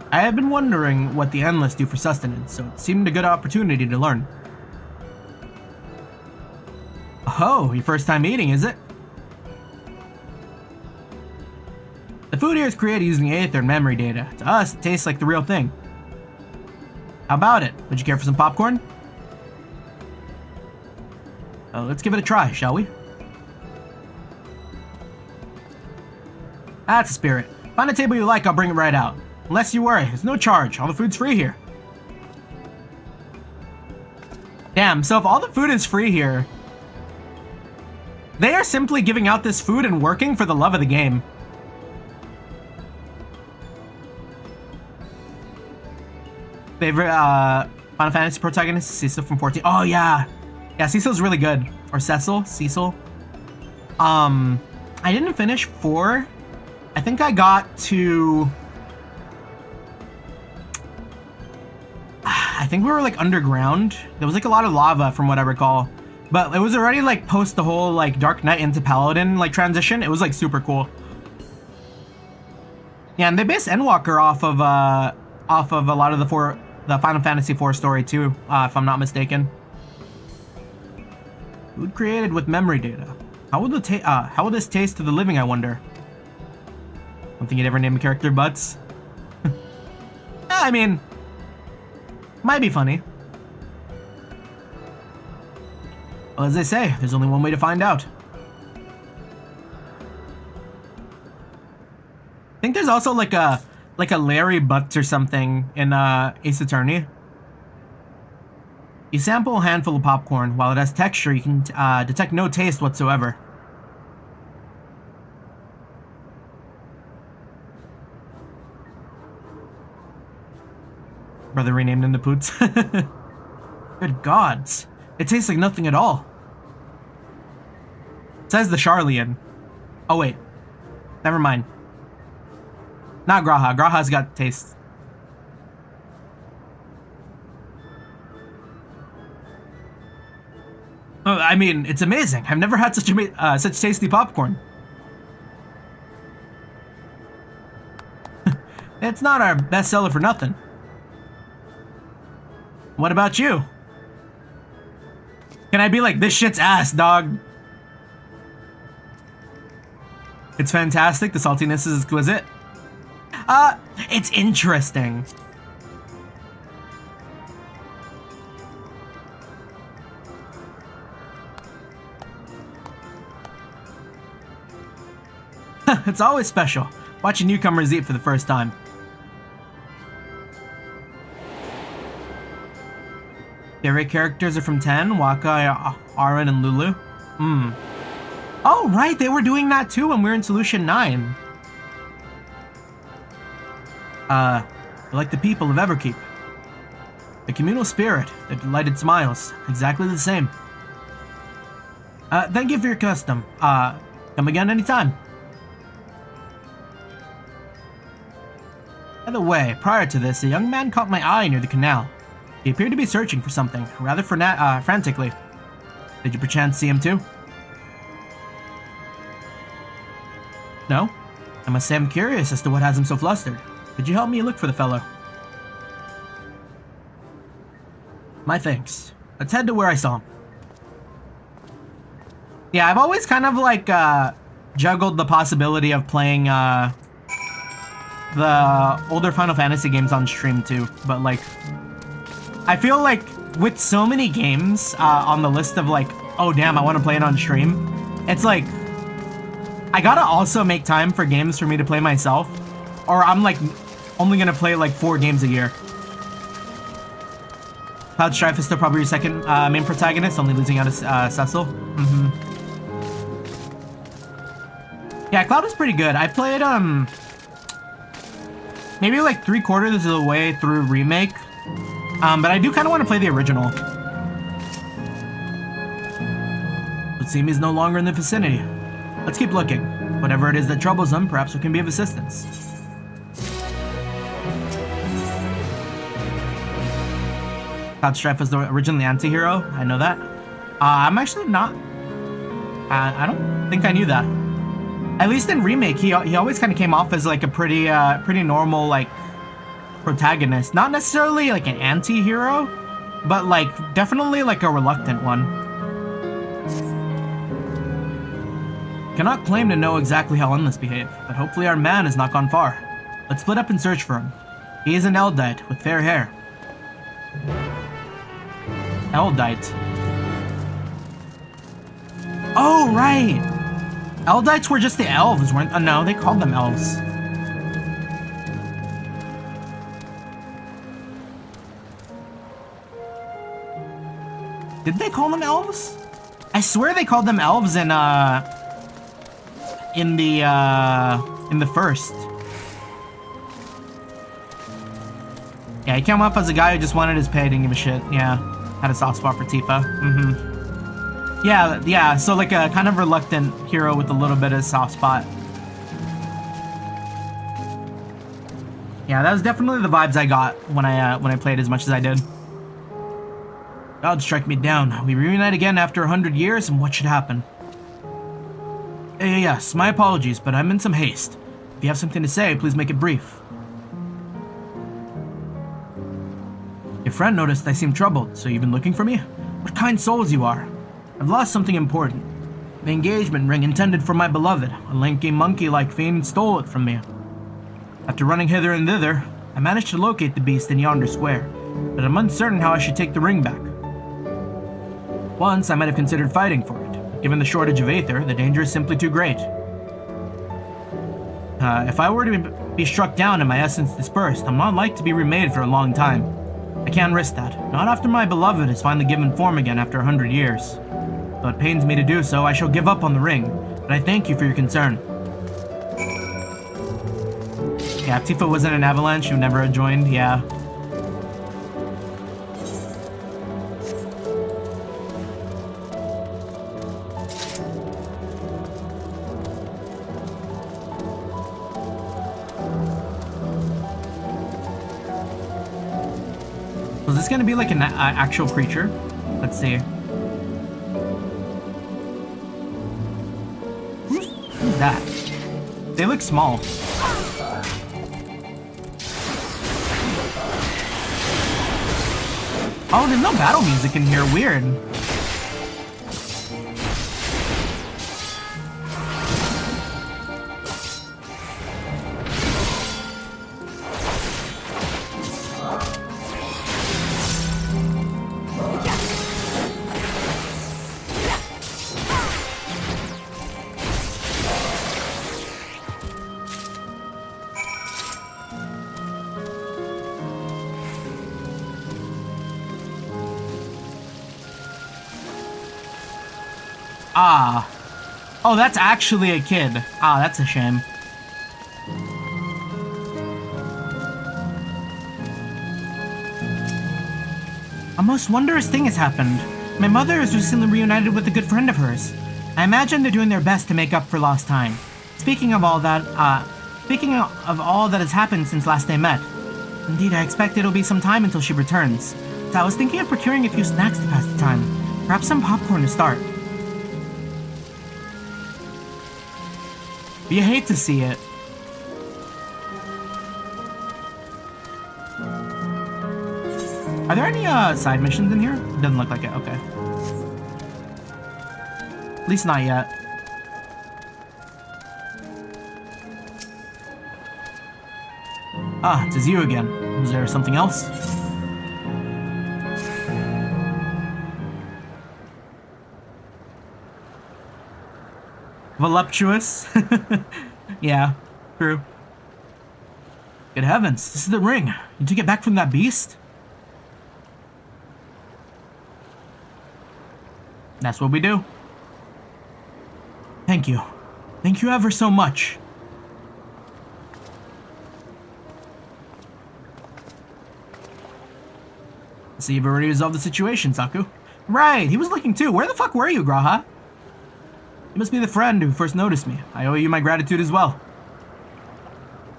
I have been wondering what the Endless do for sustenance, so it seemed a good opportunity to learn. Oh, your first time eating, is it? The food here is created using Aether and memory data. To us, it tastes like the real thing. How about it? Would you care for some popcorn? Let's give it a try, shall we? That's the spirit. Find a table you like, I'll bring it right out. Unless you worry, there's no charge. All the food's free here. Damn, so if all the food is free here, they are simply giving out this food and working for the love of the game. Favorite Final Fantasy protagonist, Cecil from 14. Oh yeah, yeah, Cecil's really good. Or Cecil. I didn't finish 4. I think I got to... I think we were like underground. There was like a lot of lava from what I recall. But it was already like post the whole like Dark Knight into Paladin like transition. It was like super cool. Yeah, and they based Endwalker off of a lot of the Final Fantasy IV story too, if I'm not mistaken. Food created with memory data. How will this taste to the living, I wonder? Don't think you'd ever name a character Butts. I mean, Might be funny. Well, as they say, there's only one way to find out. I think there's also like a Larry Butts or something in Ace Attorney. You sample a handful of popcorn. While it has texture, you can detect no taste whatsoever. Brother renamed into Poots. Good gods. It tastes like nothing at all. Says the Charlian. Oh wait. Never mind. Not Graha. Graha's got taste. Oh, I mean, it's amazing. I've never had such tasty popcorn. It's not our bestseller for nothing. What about you? Can I be like, this shit's ass, dog? It's fantastic. The saltiness is exquisite. It's interesting. It's always special, watching newcomers eat for the first time. Favorite characters are from 10, Waka, Aaron, and Lulu. Oh, right, they were doing that too when we were in Solution 9. They're like the people of Everkeep. The communal spirit, the delighted smiles, exactly the same. Thank you for your custom. Come again anytime. By the way, prior to this, a young man caught my eye near the canal. He appeared to be searching for something, rather frantically. Did you perchance see him too? No? I must say I'm curious as to what has him so flustered. Could you help me look for the fellow? My thanks. Let's head to where I saw him. Yeah, I've always kind of like juggled the possibility of playing the older Final Fantasy games on stream too, but like I feel like with so many games on the list of like, oh damn, I want to play it on stream, it's like I gotta also make time for games for me to play myself, or I'm like only gonna play like 4 games a year. Cloud Strife is still probably your second main protagonist, only losing out to Cecil. Yeah, Cloud was pretty good. I played maybe like 3/4 of the way through Remake. But I do kind of want to play the original. It seems he's no longer in the vicinity. Let's keep looking. Whatever it is that troubles him, perhaps we can be of assistance. Cloud Strife was originally anti-hero. I know that. I'm actually not. I don't think I knew that. At least in Remake, he always kind of came off as like a pretty normal like protagonist. Not necessarily like an anti-hero, but like definitely like a reluctant one. Cannot claim to know exactly how Endless behave, but hopefully our man has not gone far. Let's split up and search for him. He is an Eldite with fair hair. Eldite. Oh, right! Eldites were just the elves, weren't they? No, they called them elves. Did they call them elves? I swear they called them elves in the first. Yeah, he came up as a guy who just wanted his pay, didn't give a shit. Yeah, had a soft spot for Tifa. Yeah, so like a kind of reluctant hero with a little bit of soft spot. Yeah, that was definitely the vibes I got when I played as much as I did. God strike me down. We reunite again after 100 years, and what should happen? Yes, my apologies, but I'm in some haste. If you have something to say, please make it brief. Your friend noticed I seemed troubled, so you've been looking for me? What kind souls you are. I've lost something important. The engagement ring intended for my beloved. A lanky monkey-like fiend stole it from me. After running hither and thither, I managed to locate the beast in yonder square. but I'm uncertain how I should take the ring back. Once, I might have considered fighting for it. Given the shortage of Aether, the danger is simply too great. If I were to be struck down and my essence dispersed, I'm not like to be remade for a long time. I can't risk that. Not after my beloved has finally given form again after 100 years. Though it pains me to do so, I shall give up on the ring, but I thank you for your concern. Yeah, if Tifa wasn't an avalanche, she would never have joined, yeah. Was this gonna be like an actual creature? Let's see. Who's that? They look small. Oh, there's no battle music in here. Weird. Ah. Oh, that's actually a kid. Ah, that's a shame. A most wondrous thing has happened. My mother is recently reunited with a good friend of hers. I imagine they're doing their best to make up for lost time. Speaking of all that has happened since last they met. Indeed, I expect it'll be some time until she returns. So I was thinking of procuring a few snacks to pass the time. Perhaps some popcorn to start. You hate to see it. Are there any side missions in here? Doesn't look like it, okay. At least not yet. Ah, it is you again. Is there something else? Voluptuous? Yeah, true. Good heavens, this is the ring. You took it back from that beast? That's what we do. Thank you. Thank you ever so much. See, you've already resolved the situation, Saku. Right, he was looking too. Where the fuck were you, Graha? You must be the friend who first noticed me. I owe you my gratitude as well.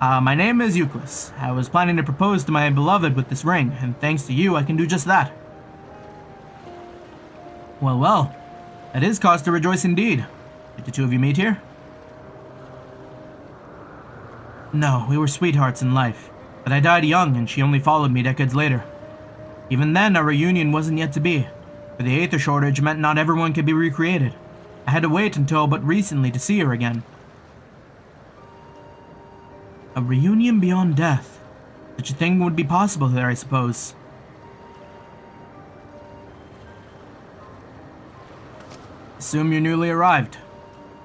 My name is Euclid. I was planning to propose to my beloved with this ring, and thanks to you, I can do just that. Well, well. That is cause to rejoice indeed. Did the two of you meet here? No, we were sweethearts in life, but I died young and she only followed me decades later. Even then, our reunion wasn't yet to be, for the Aether shortage meant not everyone could be recreated. I had to wait until but recently to see her again. A reunion beyond death. Such a thing would be possible there, I suppose. Assume you're newly arrived.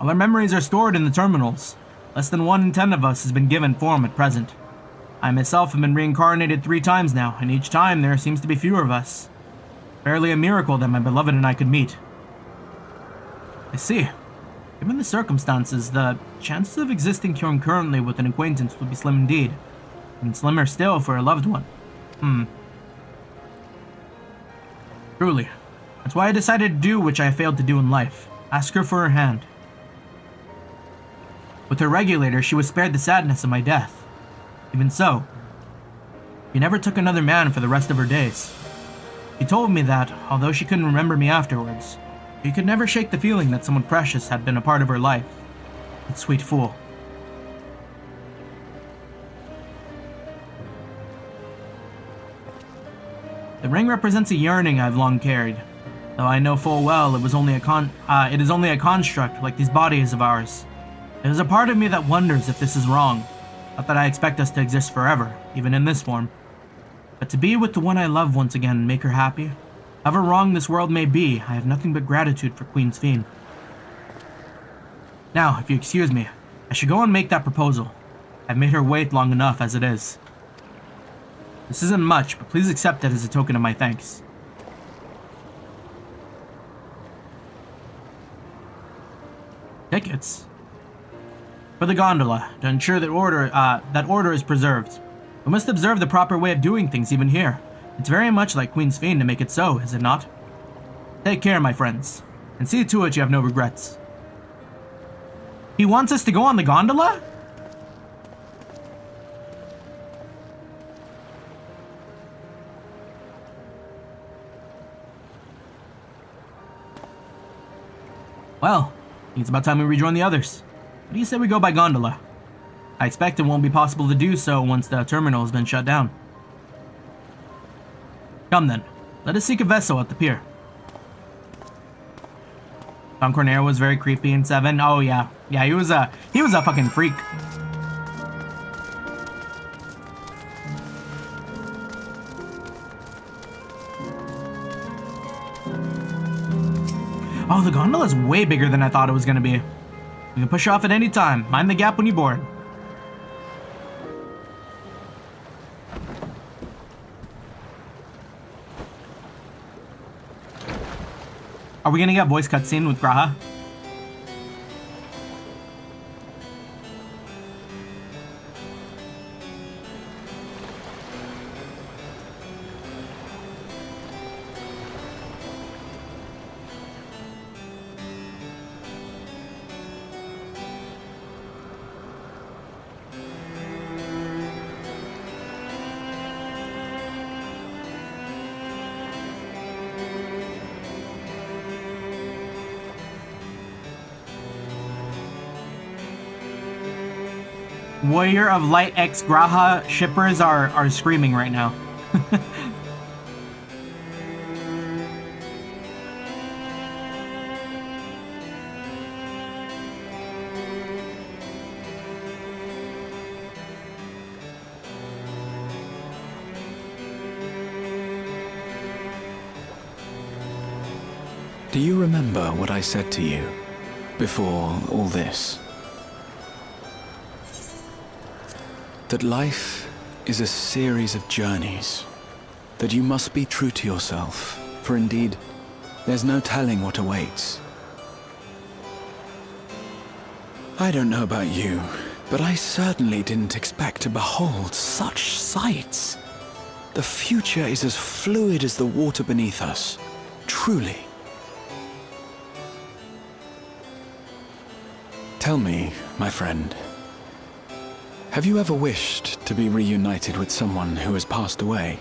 All our memories are stored in the terminals. Less than 1 in 10 of us has been given form at present. I myself have been reincarnated 3 times now, and each time there seems to be fewer of us. Barely a miracle that my beloved and I could meet. I see. Given the circumstances, the chances of existing concurrently with an acquaintance would be slim indeed. And slimmer still for a loved one. Truly. That's why I decided to do which I failed to do in life. Ask her for her hand. With her regulator, she was spared the sadness of my death. Even so, she never took another man for the rest of her days. She told me that, although she couldn't remember me afterwards, she could never shake the feeling that someone precious had been a part of her life. That sweet fool. The ring represents a yearning I've long carried, though I know full well it is only a construct like these bodies of ours. There's a part of me that wonders if this is wrong. Not that I expect us to exist forever, even in this form. But to be with the one I love once again and make her happy, however wrong this world may be, I have nothing but gratitude for Queen Sphene. Now, if you excuse me, I should go and make that proposal. I've made her wait long enough as it is. This isn't much, but please accept it as a token of my thanks. Tickets? For the gondola, to ensure that order is preserved. We must observe the proper way of doing things even here. It's very much like Queen Sphene to make it so, is it not? Take care, my friends, and see to it you have no regrets. He wants us to go on the gondola? Well, I think it's about time we rejoin the others. What do you say we go by gondola? I expect it won't be possible to do so once the terminal has been shut down. Come then, let us seek a vessel at the pier. Don Cornero was very creepy in 7. Oh yeah. Yeah, he was a fucking freak. Oh, the gondola is way bigger than I thought it was gonna be. You can push off at any time. Mind the gap when you board. Are we gonna get voice cutscene with Graha? Warrior of Light X Graha shippers are screaming right now. Do you remember what I said to you before all this? That life is a series of journeys, that you must be true to yourself, for indeed, there's no telling what awaits. I don't know about you, but I certainly didn't expect to behold such sights. The future is as fluid as the water beneath us, truly. Tell me, my friend, have you ever wished to be reunited with someone who has passed away?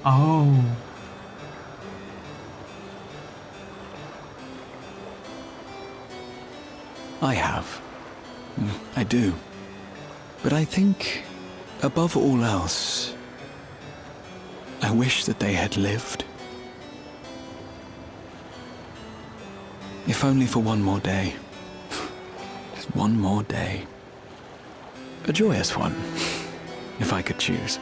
Oh. I have. I do. But I think, above all else, I wish that they had lived. If only for one more day. Just one more day. A joyous one, if I could choose.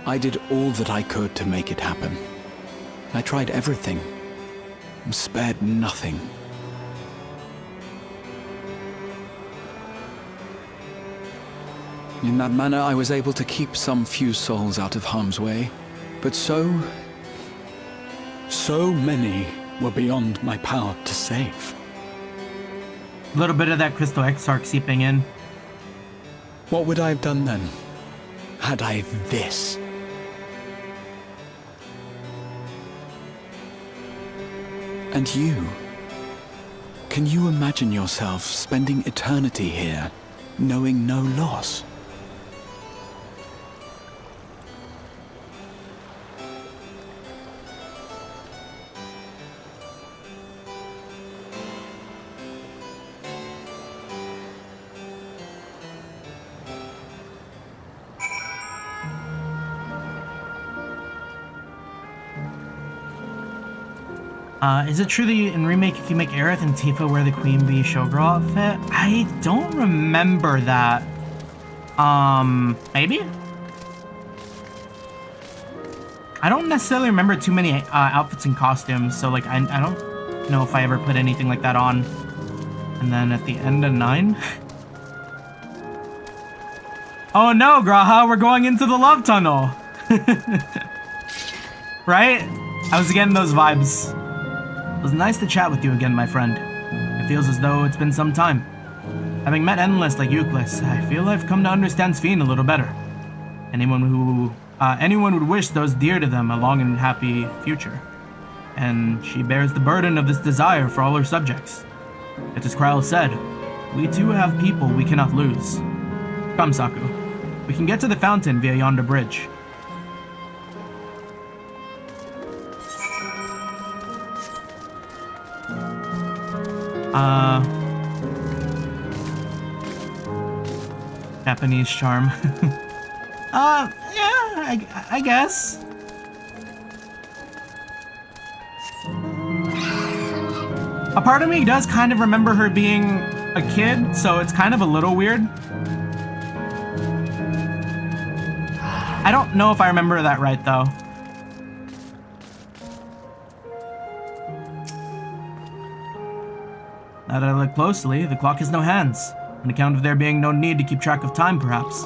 I did all that I could to make it happen. I tried everything, and spared nothing. In that manner, I was able to keep some few souls out of harm's way, but so many were beyond my power to save. A little bit of that Crystal Exarch seeping in. What would I have done then, had I this? And you? Can you imagine yourself spending eternity here, knowing no loss? Is it true that in Remake you can make Aerith and Tifa wear the Queen Bee showgirl outfit? I don't remember that. Maybe? I don't necessarily remember too many outfits and costumes, so like I don't know if I ever put anything like that on. And then at the end of 9? Oh no, Graha, we're going into the love tunnel! Right? I was getting those vibes. It was nice to chat with you again, my friend. It feels as though it's been some time. Having met Endless like Euclid, I feel I've come to understand Sphene a little better. Anyone would wish those dear to them a long and happy future. And she bears the burden of this desire for all her subjects. Yet as Kryl said, we too have people we cannot lose. Come, Saku. We can get to the fountain via yonder bridge. Japanese charm. Yeah, I guess. A part of me does kind of remember her being a kid, so it's kind of a little weird. I don't know if I remember that right, though. Now that I look closely, the clock has no hands, on account of there being no need to keep track of time, perhaps.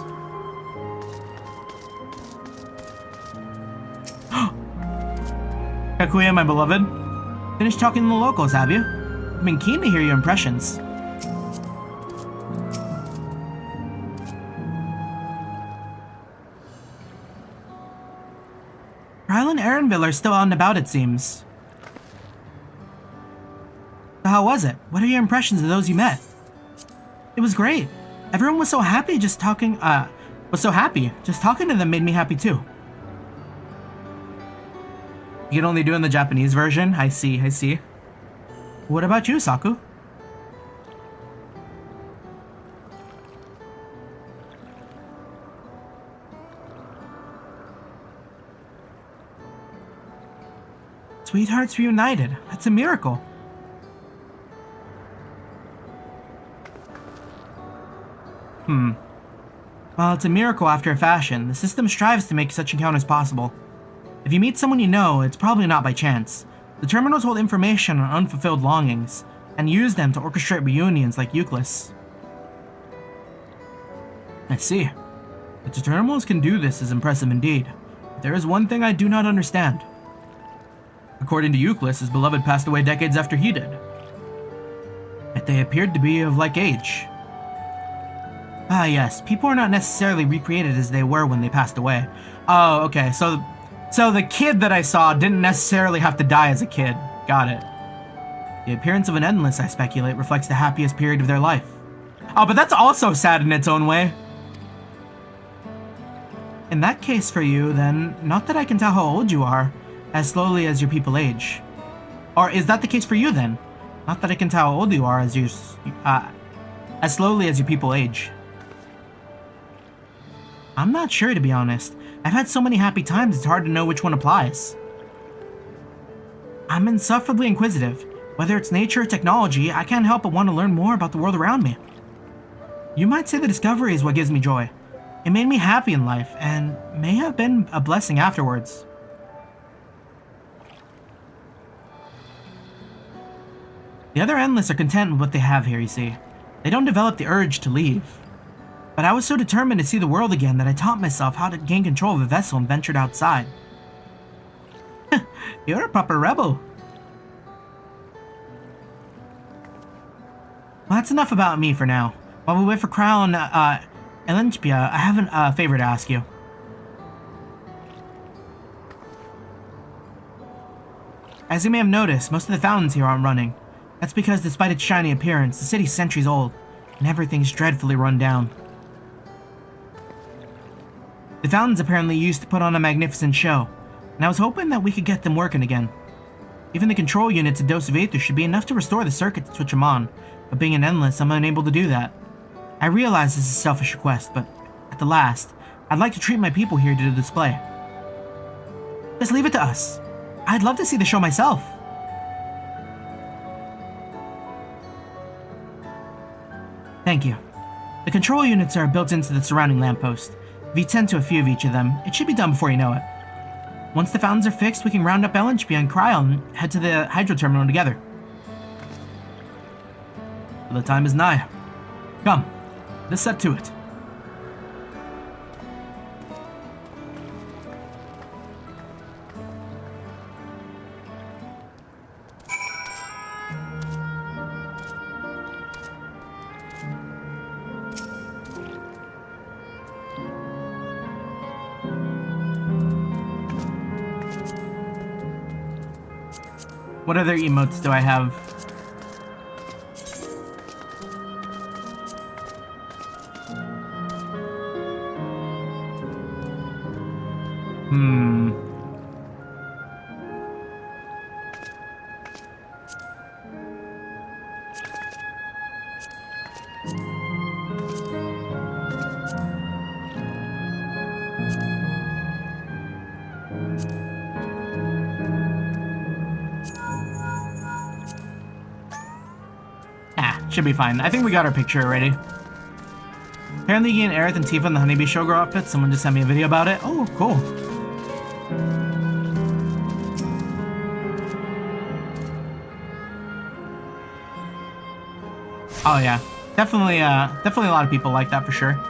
Kakuya, my beloved. Finished talking to the locals, have you? I've been keen to hear your impressions. Kryl and Erenville are still out and about, it seems. So how was it? What are your impressions of those you met? It was great. Everyone was so happy just talking, Just talking to them made me happy too. You can only do it in the Japanese version? I see. What about you, Saku? Sweethearts reunited. That's a miracle. Well, it's a miracle after a fashion. The system strives to make such encounters possible. If you meet someone you know, it's probably not by chance. The terminals hold information on unfulfilled longings, and use them to orchestrate reunions like Euclid. I see. That the terminals can do this is impressive indeed. But there is one thing I do not understand. According to Euclid, his beloved passed away decades after he did. Yet they appeared to be of like age. Ah yes, people are not necessarily recreated as they were when they passed away. Oh, okay, so the kid that I saw didn't necessarily have to die as a kid. Got it. The appearance of an Endless, I speculate, reflects the happiest period of their life. Oh, but that's also sad in its own way. In that case for you, then, not that I can tell how old you are, as slowly as your people age. Or is that the case for you, then? Not that I can tell how old you are as slowly as your people age. I'm not sure, to be honest. I've had so many happy times, it's hard to know which one applies. I'm insufferably inquisitive. Whether it's nature or technology, I can't help but want to learn more about the world around me. You might say the discovery is what gives me joy. It made me happy in life, and may have been a blessing afterwards. The other Endless are content with what they have here, you see. They don't develop the urge to leave. But I was so determined to see the world again that I taught myself how to gain control of a vessel and ventured outside. You're a proper rebel. Well, that's enough about me for now. While we wait for Kryl and Elenspia, I have a favor to ask you. As you may have noticed, most of the fountains here aren't running. That's because despite its shiny appearance, the city's centuries old, and everything's dreadfully run down. The fountains apparently used to put on a magnificent show, and I was hoping that we could get them working again. Even the control units of dose of ether should be enough to restore the circuit to switch them on, but being an Endless, I'm unable to do that. I realize this is a selfish request, but at the last, I'd like to treat my people here to the display. Just leave it to us. I'd love to see the show myself. Thank you. The control units are built into the surrounding lamppost. If you tend to a few of each of them, it should be done before you know it. Once the fountains are fixed, we can round up LNHP and Cryo and head to the hydro terminal together. The time is nigh. Come, let's set to it. What other emotes do I have? Should be fine. I think we got our picture already. Apparently you can Aerith and Tifa in the Honeybee Showgirl outfit. Someone just sent me a video about it. Oh, cool. Oh yeah. Definitely a lot of people like that for sure.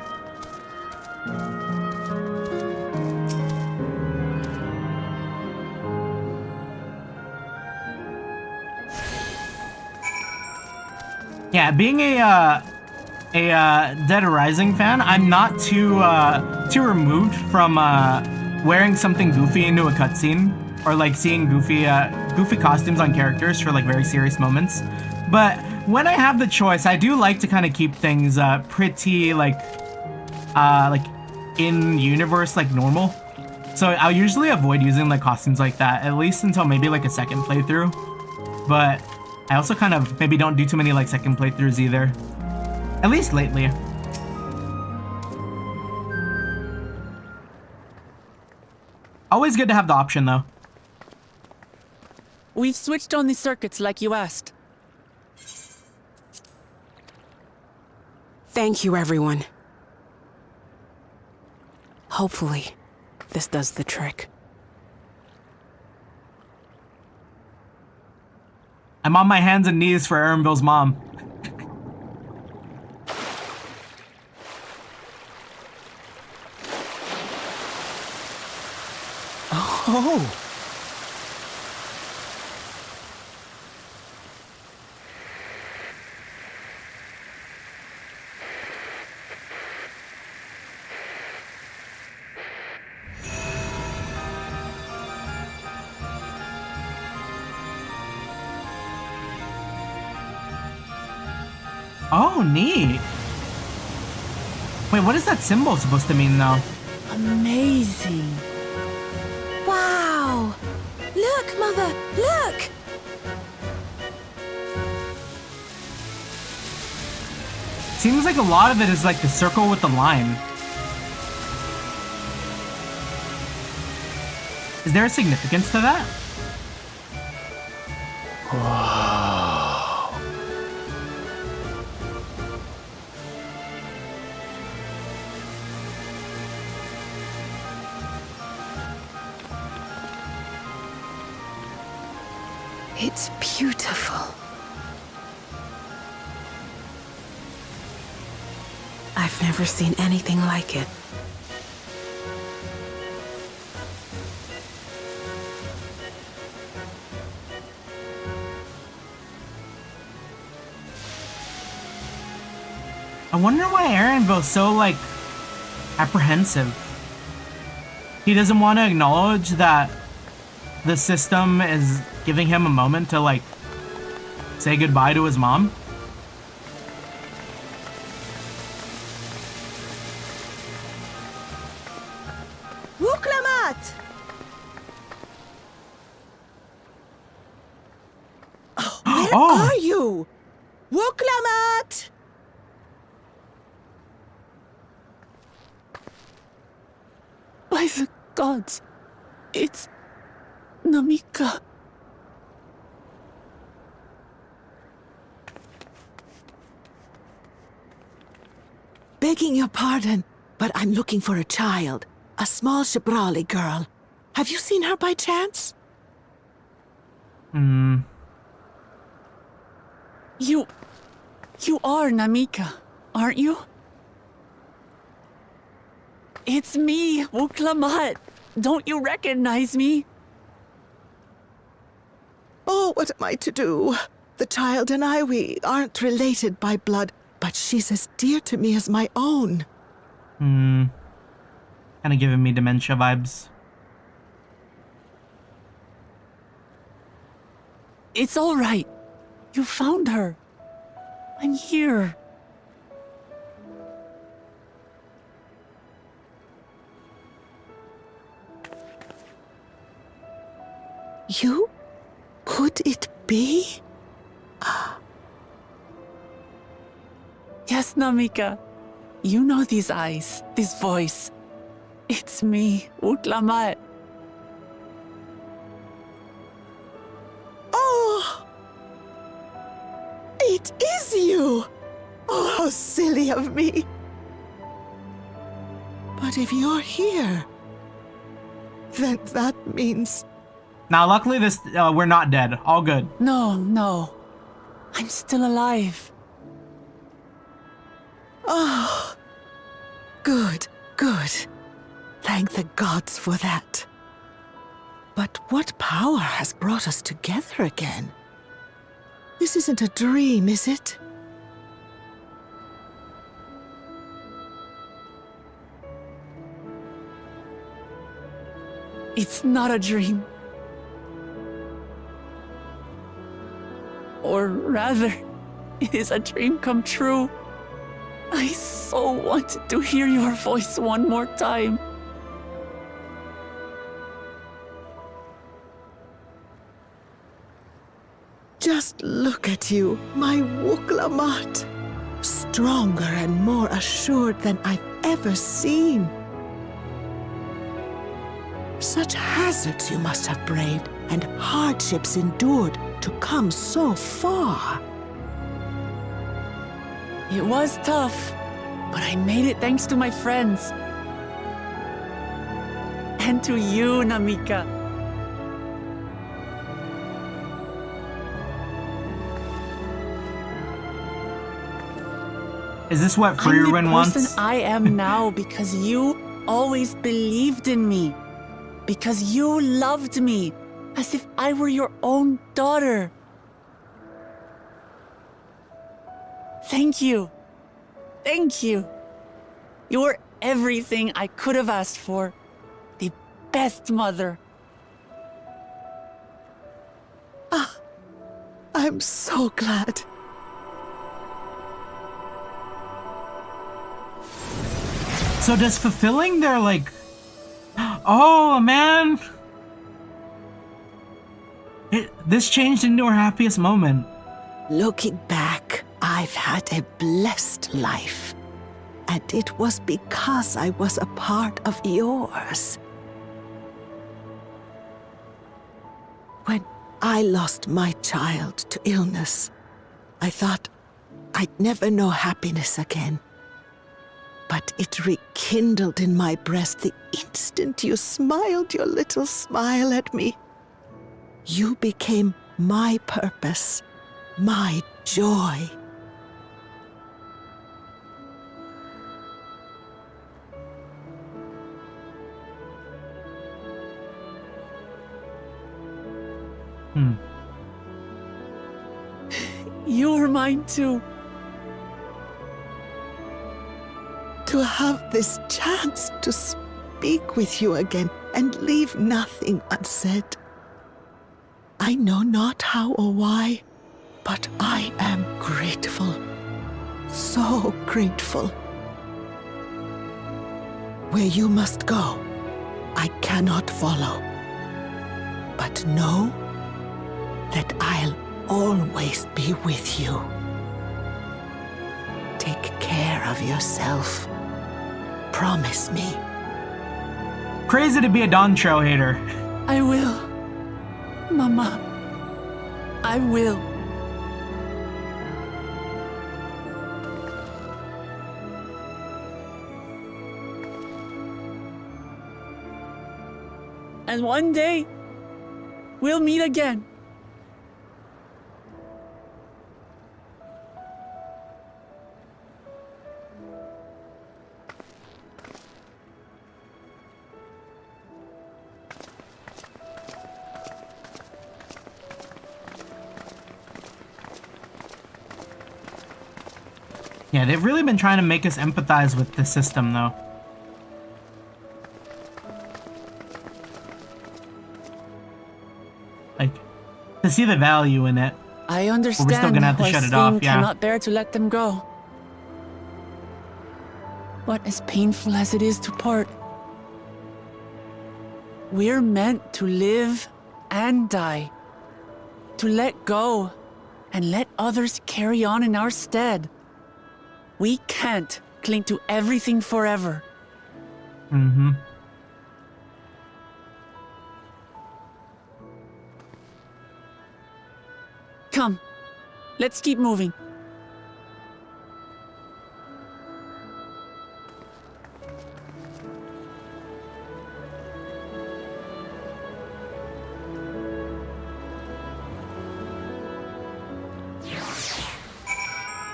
Yeah, being a Dead Rising fan, I'm not too removed from wearing something goofy into a cutscene or like seeing goofy costumes on characters for like very serious moments. But when I have the choice, I do like to kind of keep things pretty like in universe, like normal. So I'll usually avoid using like costumes like that, at least until maybe like a second playthrough. But I also kind of maybe don't do too many like second playthroughs either. At least lately. Always good to have the option though. We've switched on the circuits like you asked. Thank you, everyone. Hopefully, this does the trick. I'm on my hands and knees for Erenville's mom. Oh! Oh, neat. Wait, what is that symbol supposed to mean, though? Amazing. Wow! Look, Mother, look! Seems like a lot of it is like the circle with the line. Is there a significance to that? It's beautiful. I've never seen anything like it. I wonder why Erenville's so, like, apprehensive. He doesn't want to acknowledge that the system is giving him a moment to, like, say goodbye to his mom. Wuklamat! Where are you? Wuklamat! By the gods, it's Namika. Begging your pardon, but I'm looking for a child. A small Shibrali girl. Have you seen her by chance? You are Namika, aren't you? It's me, Wuklamat. Don't you recognize me? Oh, what am I to do? The child and I, we aren't related by blood, but she's as dear to me as my own. Kind of giving me dementia vibes. It's all right. You found her. I'm here. You? Could it be? Yes, Namika. You know these eyes, this voice. It's me, Wuklamat. Oh! It is you! Oh, how silly of me. But if you're here, then that means... Now, luckily, we're not dead. All good. No. I'm still alive. Oh, good. Thank the gods for that. But what power has brought us together again? This isn't a dream, is it? It's not a dream. Or rather, it is a dream come true. I so wanted to hear your voice one more time. Just look at you, my Wuklamat. Stronger and more assured than I've ever seen. Such hazards you must have braved and hardships endured to come so far. It was tough, but I made it thanks to my friends. And to you, Namika. Is this what Freerun wants? I'm the person I am now because you always believed in me. Because you loved me as if I were your own daughter. Thank you. Thank you. You were everything I could have asked for. The best mother. I'm so glad. So does fulfilling their, like... Oh, man! This changed into our happiest moment. Looking back, I've had a blessed life. And it was because I was a part of yours. When I lost my child to illness, I thought I'd never know happiness again. But it rekindled in my breast the instant you smiled your little smile at me. You became my purpose, my joy. You were mine too. To have this chance to speak with you again and leave nothing unsaid. I know not how or why, but I am grateful. So grateful. Where you must go, I cannot follow. But know that I'll always be with you. Take care of yourself. Promise me. Crazy to be a Dawntrail hater. I will. Mama. I will. And one day, we'll meet again. Yeah, they've really been trying to make us empathize with the system, though. Like, to see the value in it. I understand. But we're still gonna have to why shut it Sven off, yeah. cannot bear to let them go. But as painful as it is to part, we're meant to live and die. To let go and let others carry on in our stead. We can't cling to everything forever. Mm-hmm. Come, let's keep moving.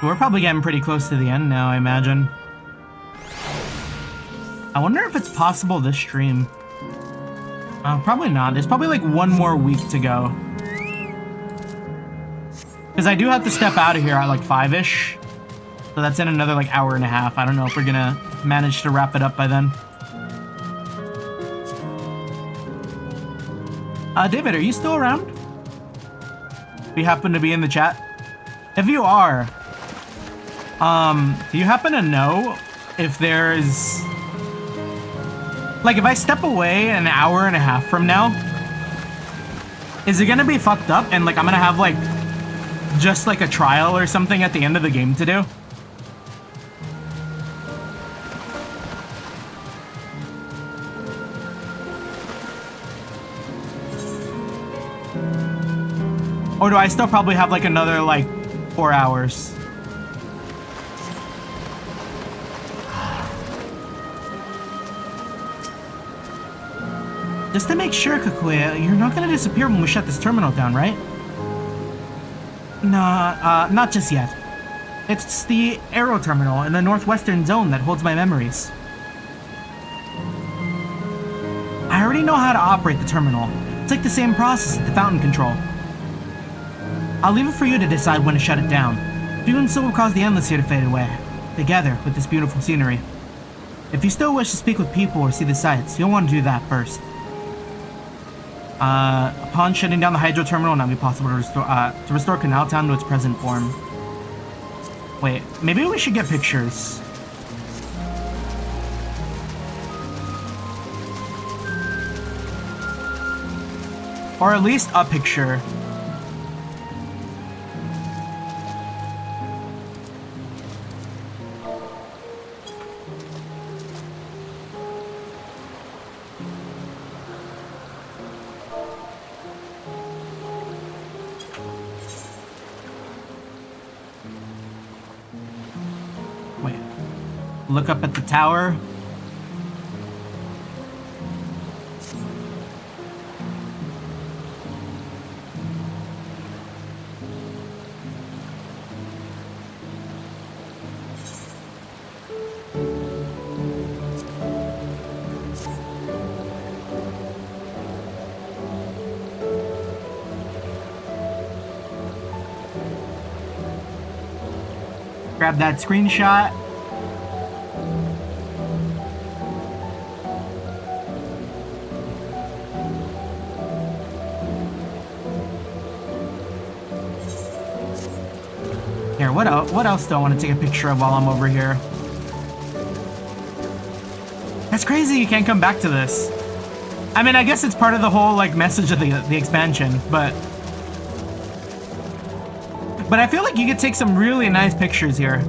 We're probably getting pretty close to the end now, I imagine. I wonder if it's possible this stream. Probably not. There's probably like one more week to go. Because I do have to step out of here at like 5-ish. So that's in another like hour and a half. I don't know if we're gonna manage to wrap it up by then. David, are you still around? If you happen to be in the chat? If you are, do you happen to know if there's... Like, if I step away an hour and a half from now, is it gonna be fucked up and like I'm gonna have like just like a trial or something at the end of the game to do? Or do I still probably have like another like 4 hours? Just to make sure, Kakuya, you're not gonna disappear when we shut this terminal down, right? Nah, not just yet. It's the aero terminal in the northwestern zone that holds my memories. I already know how to operate the terminal. It's like the same process as the fountain control. I'll leave it for you to decide when to shut it down. Doing so will cause the endless here to fade away, together with this beautiful scenery. If you still wish to speak with people or see the sights, you'll want to do that first. Upon shutting down the hydro terminal, it will not be possible to restore Canal Town to its present form. Wait, maybe we should get pictures. Or at least a picture. Look up at the tower. Grab that screenshot. Here, what else do I want to take a picture of while I'm over here? That's crazy you can't come back to this. I mean, I guess it's part of the whole, like, message of the expansion, but I feel like you could take some really nice pictures here.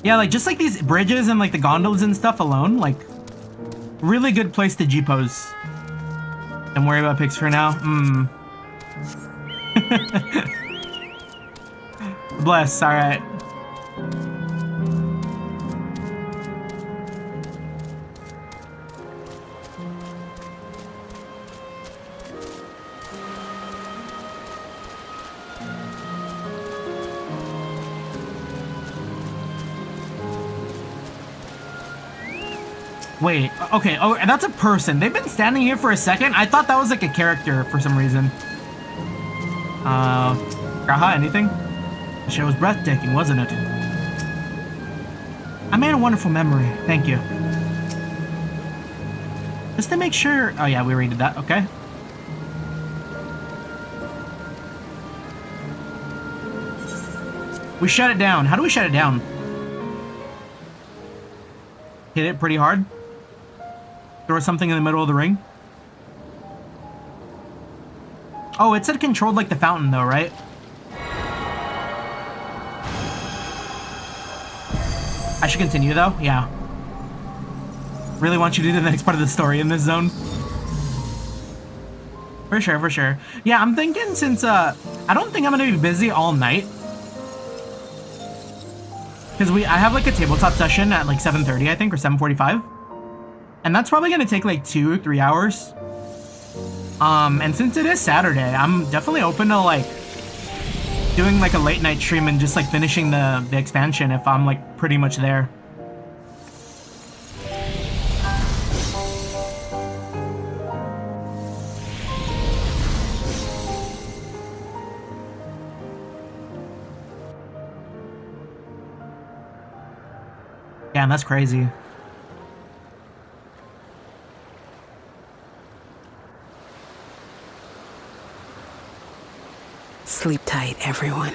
Yeah, like, just like these bridges and like the gondolas and stuff alone, like, Really good place to G-pose. Don't worry about pics for now. Bless, alright. Wait, okay, oh, that's a person. They've been standing here for a second. I thought that was like a character for some reason. Graha, anything? The show was breathtaking, wasn't it? I made a wonderful memory, thank you. Just to make sure, oh yeah, we already did that, okay. We shut it down. How do we shut it down? Hit it pretty hard? Throw something in the middle of the ring? Oh, it said controlled like the fountain though, right? I should continue though? Yeah. Really want you to do the next part of the story in this zone. For sure, for sure. Yeah, I'm thinking since, I don't think I'm gonna be busy all night. Because I have like a tabletop session at like 7:30, I think, or 7:45. And that's probably gonna take like 2-3 hours. And since it is Saturday, I'm definitely open to like doing like a late night stream and just like finishing the expansion if I'm like pretty much there. Damn, that's crazy. Sleep tight, everyone.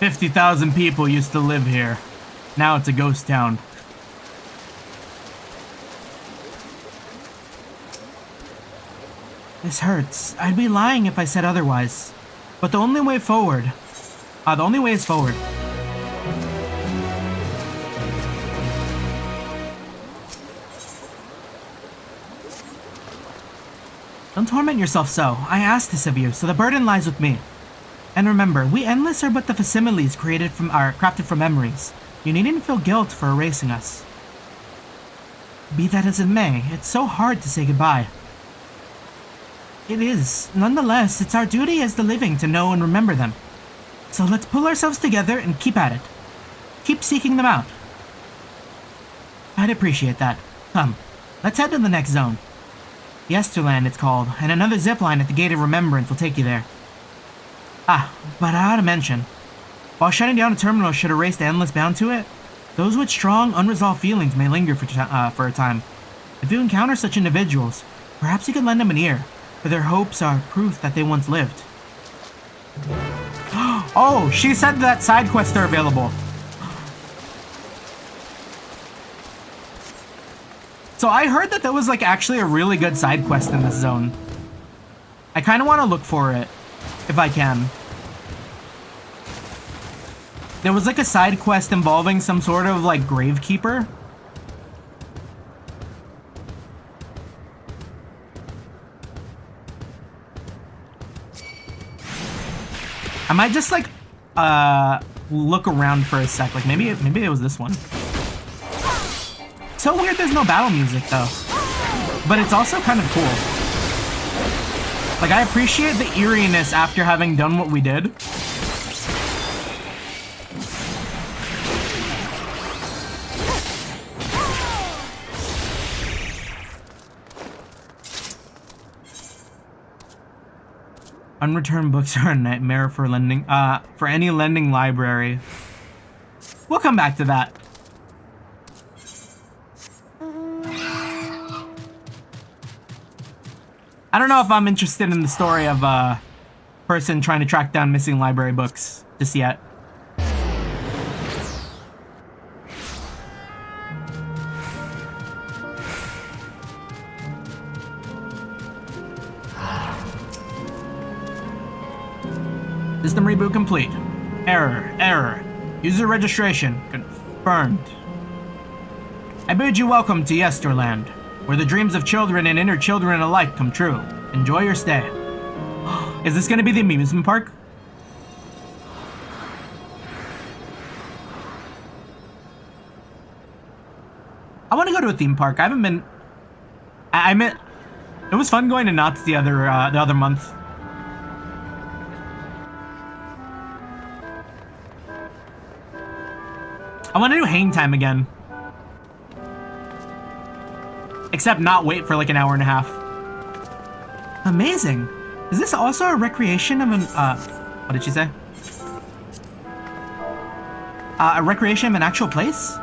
$50,000 people used to live here. Now it's a ghost town. This hurts. I'd be lying if I said otherwise. But the only way is forward. Don't torment yourself so. I asked this of you, so the burden lies with me. And remember, we endless are but the facsimiles crafted from memories. You needn't feel guilt for erasing us. Be that as it may, it's so hard to say goodbye. It is. Nonetheless, it's our duty as the living to know and remember them. So let's pull ourselves together and keep at it. Keep seeking them out. I'd appreciate that. Come, let's head to the next zone. Yesterland it's called, and another zipline at the Gate of Remembrance will take you there. Ah, but I ought to mention, while shutting down a terminal should erase the endless bound to it, those with strong, unresolved feelings may linger for a time. If you encounter such individuals, perhaps you could lend them an ear, for their hopes are proof that they once lived. Oh, she said that side quests are available. So I heard that there was like actually a really good side quest in this zone. I kind of want to look for it, if I can. There was like a side quest involving some sort of like gravekeeper. I might just like look around for a sec. Like maybe it was this one. So weird there's no battle music though. But it's also kind of cool. Like I appreciate the eeriness after having done what we did. Unreturned books are a nightmare for lending, for any lending library. We'll come back to that. I don't know if I'm interested in the story of a person trying to track down missing library books just yet. System reboot complete. Error. User registration confirmed. I bid you welcome to Yesterland, where the dreams of children and inner children alike come true. Enjoy your stay. Is this gonna be the amusement park? I want to go to a theme park. I haven't been. I meant it was fun going to Knott's the other month. I want to do hang time again. Except not wait for like an hour and a half. Amazing. Is this also a recreation of an what did she say? A recreation of an actual place?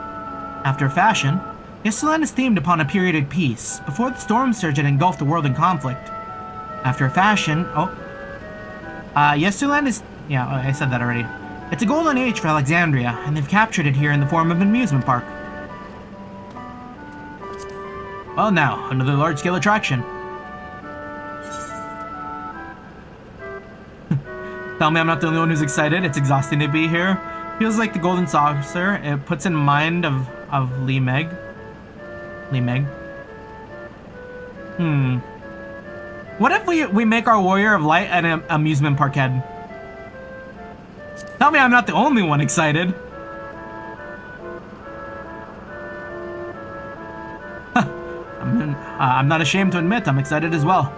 After fashion, Yesterland is themed upon a period of peace, before the storm surge had engulfed the world in conflict. After fashion, Yesterland is, yeah, I said that already. It's a golden age for Alexandria, and they've captured it here in the form of an amusement park. Well now, another large-scale attraction. Tell me I'm not the only one who's excited. It's exhausting to be here. Feels like the Golden Saucer. It puts in mind of Lee Meg. What if we make our Warrior of Light an amusement park head? Tell me I'm not the only one excited. I'm not ashamed to admit I'm excited as well.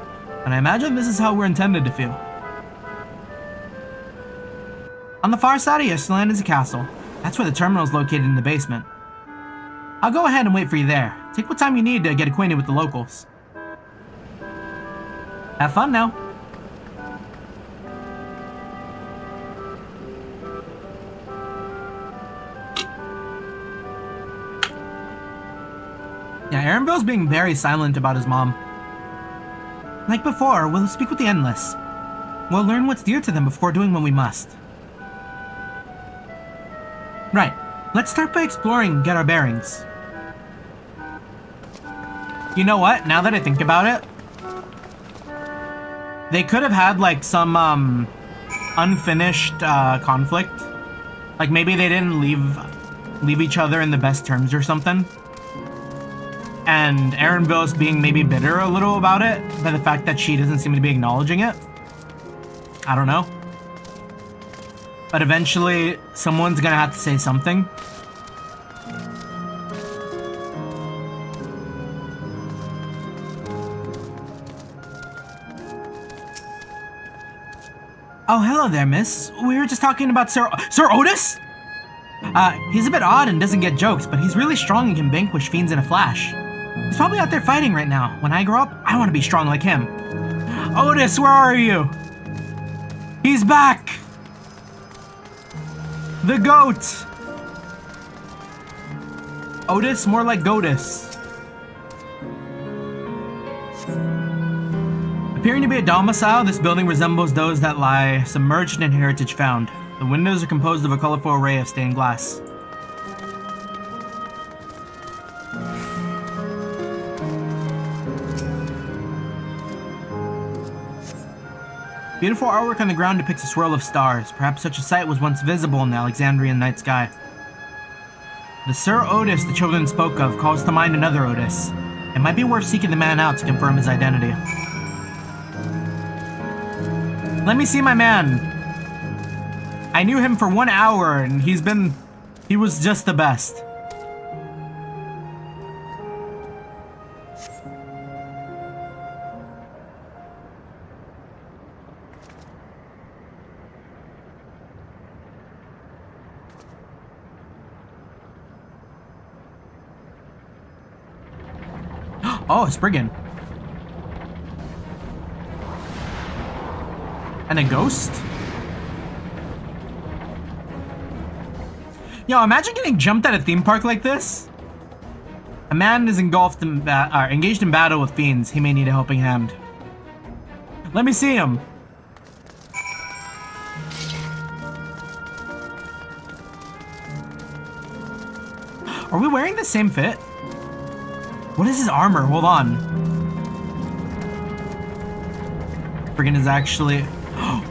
And I imagine this is how we're intended to feel. On the far side of Yesterland is a castle. That's where the terminal is located in the basement. I'll go ahead and wait for you there. Take what time you need to get acquainted with the locals. Have fun now. Yeah, Aaronville's being very silent about his mom. Like before, we'll speak with the Endless. We'll learn what's dear to them before doing what we must. Right. Let's start by exploring and get our bearings. You know what? Now that I think about it, they could have had like some unfinished conflict. Like maybe they didn't leave each other in the best terms or something. And Aaronville's being maybe bitter a little about it, by the fact that she doesn't seem to be acknowledging it. I don't know. But eventually, someone's gonna have to say something. Oh, hello there, miss. We were just talking about Sir Otis? He's a bit odd and doesn't get jokes, but he's really strong and can vanquish fiends in a flash. He's probably out there fighting right now. When I grow up, I want to be strong like him. Otis, where are you? He's back! The goat! Otis, more like Goatus. Appearing to be a domicile, this building resembles those that lie submerged in heritage found. The windows are composed of a colorful array of stained glass. Beautiful artwork on the ground depicts a swirl of stars. Perhaps such a sight was once visible in the Alexandrian night sky. The Sir Otis the children spoke of calls to mind another Otis. It might be worth seeking the man out to confirm his identity. Let me see my man. I knew him for 1 hour and he was just the best. Oh, a Spriggan. And a ghost? Yo, imagine getting jumped at a theme park like this. A man is engaged in battle with fiends. He may need a helping hand. Let me see him. Are we wearing the same fit? What is his armor? Hold on. Spriggan is actually...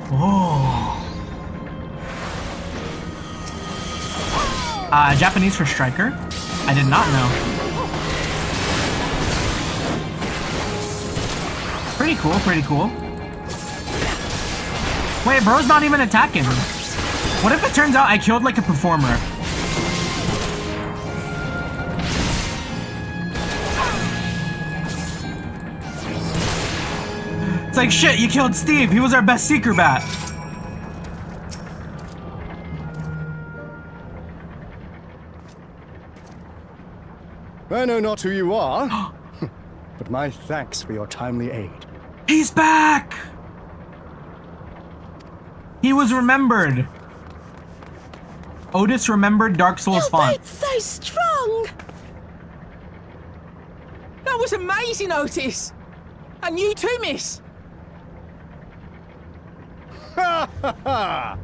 Oh. Japanese for striker? I did not know. Pretty cool, pretty cool. Wait, bro's not even attacking. What if it turns out I killed like a performer? It's like, shit, you killed Steve. He was our best seeker bat. I know not who you are, but my thanks for your timely aid. He's back! He was remembered. Otis remembered Dark Souls font. So strong! That was amazing, Otis! And you too, miss! Ha ha ha!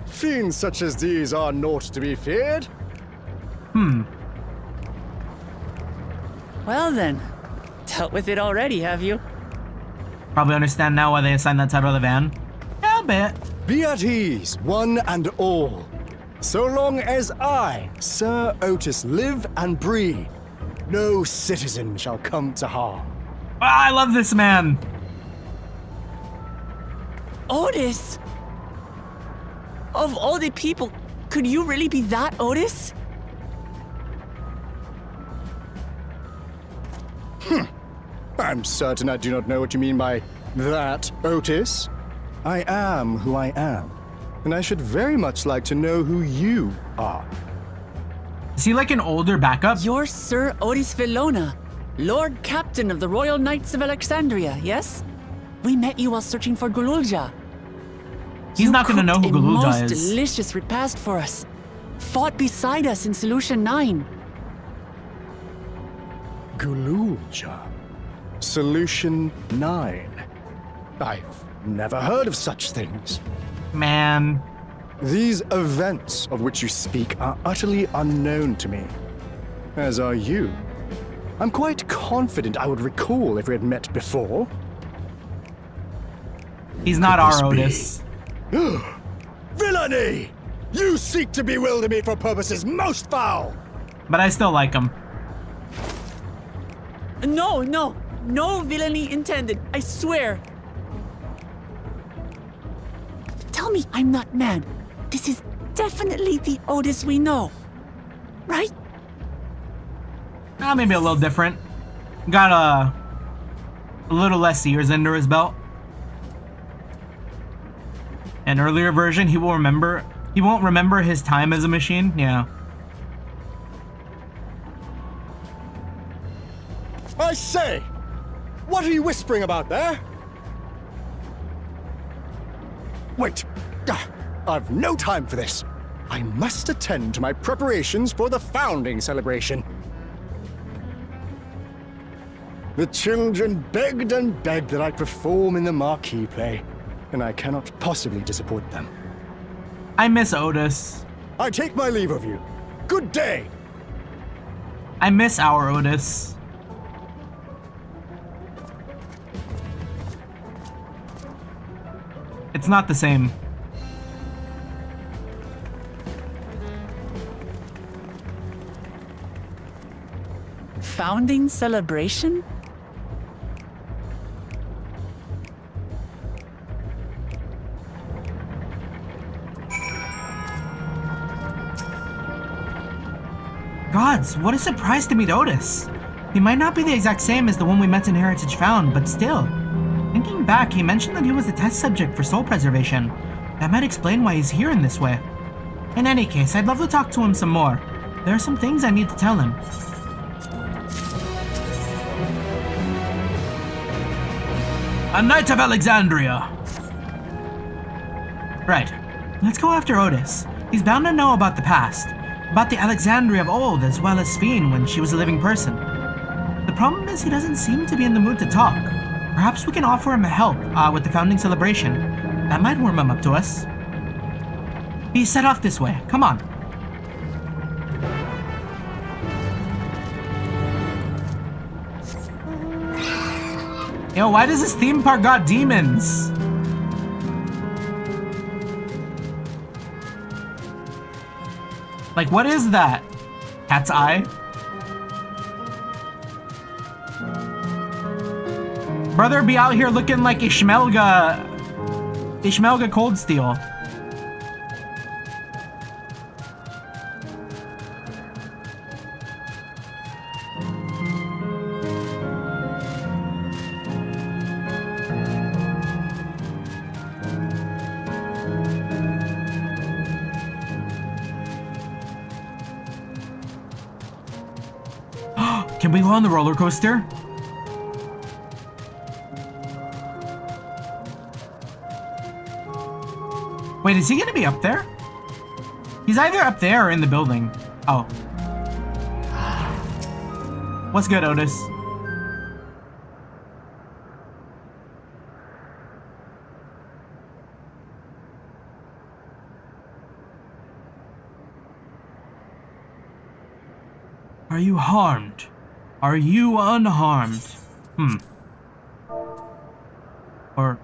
Fiends such as these are naught to be feared. Well then, dealt with it already, have you? Probably understand now why they assigned that title to the van. Yeah, a bit. Be at ease, one and all. So long as I, Sir Otis, live and breathe, no citizen shall come to harm. I love this man. Otis! Of all the people, could you really be that Otis? I'm certain I do not know what you mean by that, Otis. I am who I am, and I should very much like to know who you are. Is he like an older backup? You're Sir Otis Villona, Lord Captain of the Royal Knights of Alexandria, yes? We met you while searching for Gululja. He's not gonna know who Gululja is. Most delicious repast for us. Fought beside us in Solution 9. Gululja. Solution 9. I've never heard of such things. Man. These events of which you speak are utterly unknown to me. As are you. I'm quite confident I would recall if we had met before. He's not our Otis. Villainy! You seek to bewilder me for purposes most foul! But I still like him. No villainy intended, I swear. Tell me I'm not mad. This is definitely the Otis we know, right? Maybe a little different. Got a little less years under his belt. An earlier version, he won't remember his time as a machine. Yeah. I say! What are you whispering about there? Wait! I've no time for this. I must attend to my preparations for the founding celebration. The children begged and begged that I perform in the marquee play, and I cannot possibly disappoint them. I miss Otis. I take my leave of you. Good day! I miss our Otis. It's not the same. Founding celebration? Gods, what a surprise to meet Otis. He might not be the exact same as the one we met in Heritage Found, but still. Thinking back, he mentioned that he was a test subject for soul preservation. That might explain why he's here in this way. In any case, I'd love to talk to him some more. There are some things I need to tell him. A Knight of Alexandria! Right. Let's go after Otis. He's bound to know about the past. About the Alexandria of old, as well as Sphene when she was a living person. The problem is he doesn't seem to be in the mood to talk. Perhaps we can offer him help with the founding celebration. That might warm him up to us. Be set off this way. Come on. Yo, why does this theme park got demons? Like, what is that? Cat's eye? Brother be out here looking like Ishmelga Cold Steel. Can we go on the roller coaster? Wait, is he gonna be up there? He's either up there or in the building. Oh. What's good, Otis? Are you harmed? Are you unharmed? Or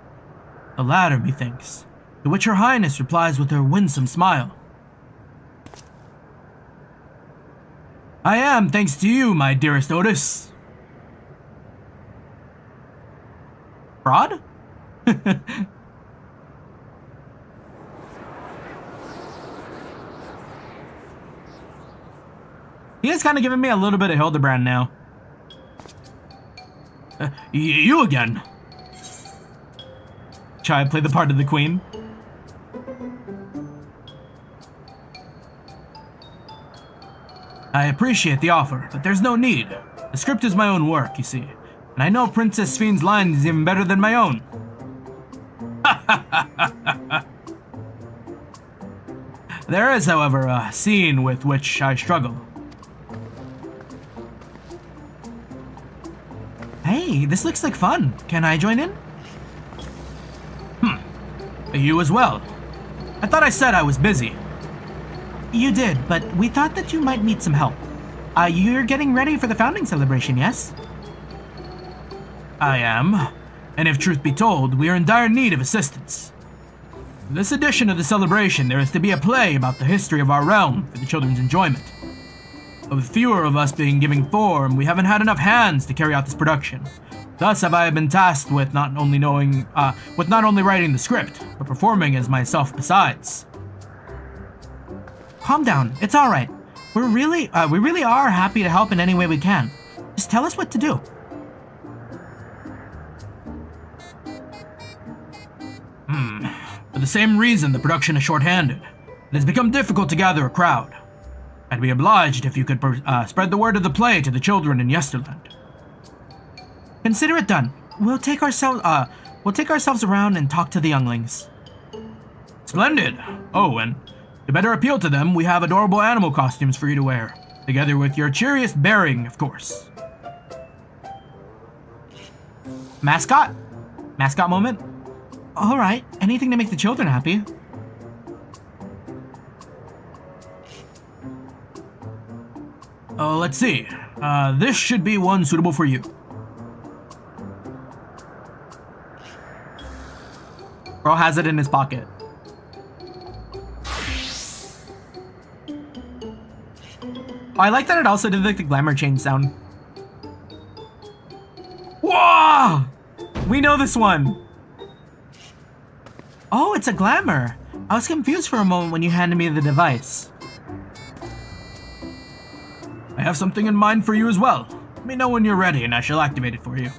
the latter, methinks. To which Her Highness replies with her winsome smile. I am, thanks to you, my dearest Otis. Fraud? He is kind of giving me a little bit of Hildebrand now. You again? Try to play the part of the queen. I appreciate the offer, but there's no need. The script is my own work, you see. And I know Princess Sphène's line is even better than my own. There is, however, a scene with which I struggle. Hey, this looks like fun. Can I join in? You as well. I thought I said I was busy. You did, but we thought that you might need some help. You're getting ready for the founding celebration, yes? I am. And if truth be told, we are in dire need of assistance. For this edition of the celebration, there is to be a play about the history of our realm for the children's enjoyment. But with fewer of us being giving form, we haven't had enough hands to carry out this production. Thus have I been tasked with not only writing the script, but performing as myself besides. Calm down, it's all right. We really are happy to help in any way we can. Just tell us what to do. For the same reason the production is short-handed. It has become difficult to gather a crowd. I'd be obliged if you could spread the word of the play to the children in Yesterland. Consider it done. We'll take ourselves around and talk to the younglings. Splendid. Oh, and to better appeal to them, we have adorable animal costumes for you to wear, together with your cheeriest bearing, of course. Mascot? Mascot moment? All right. Anything to make the children happy. Let's see. This should be one suitable for you. Bro has it in his pocket. Oh, I like that it also did like the glamour change sound. Whoa! We know this one. Oh, it's a glamour. I was confused for a moment when you handed me the device. I have something in mind for you as well. Let me know when you're ready and I shall activate it for you.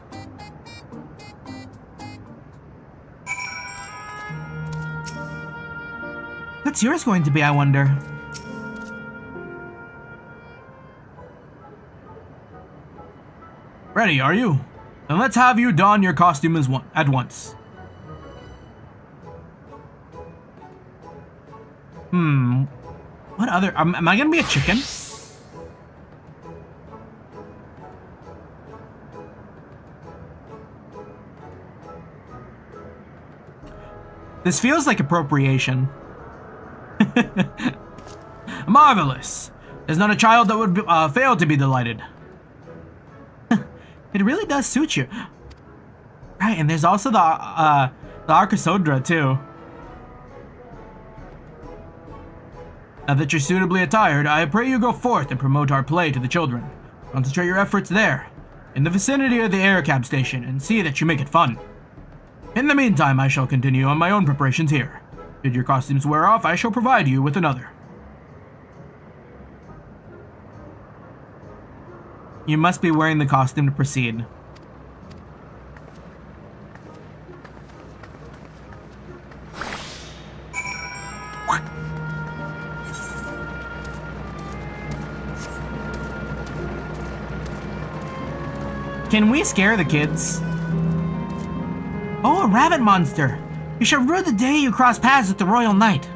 What's yours going to be, I wonder? Ready, are you? Then let's have you don your costume at once. What other... Am I gonna be a chicken? This feels like appropriation. Marvelous. There's not a child that would fail to be delighted. It really does suit you. Right, and there's also the Arcasodra too. Now that you're suitably attired, I pray you go forth and promote our play to the children. Concentrate your efforts there, in the vicinity of the air cab station, and see that you make it fun. In the meantime, I shall continue on my own preparations here. Should your costumes wear off, I shall provide you with another. You must be wearing the costume to proceed. Can we scare the kids? Oh, a rabbit monster! You should rue the day you cross paths with the Royal Knight.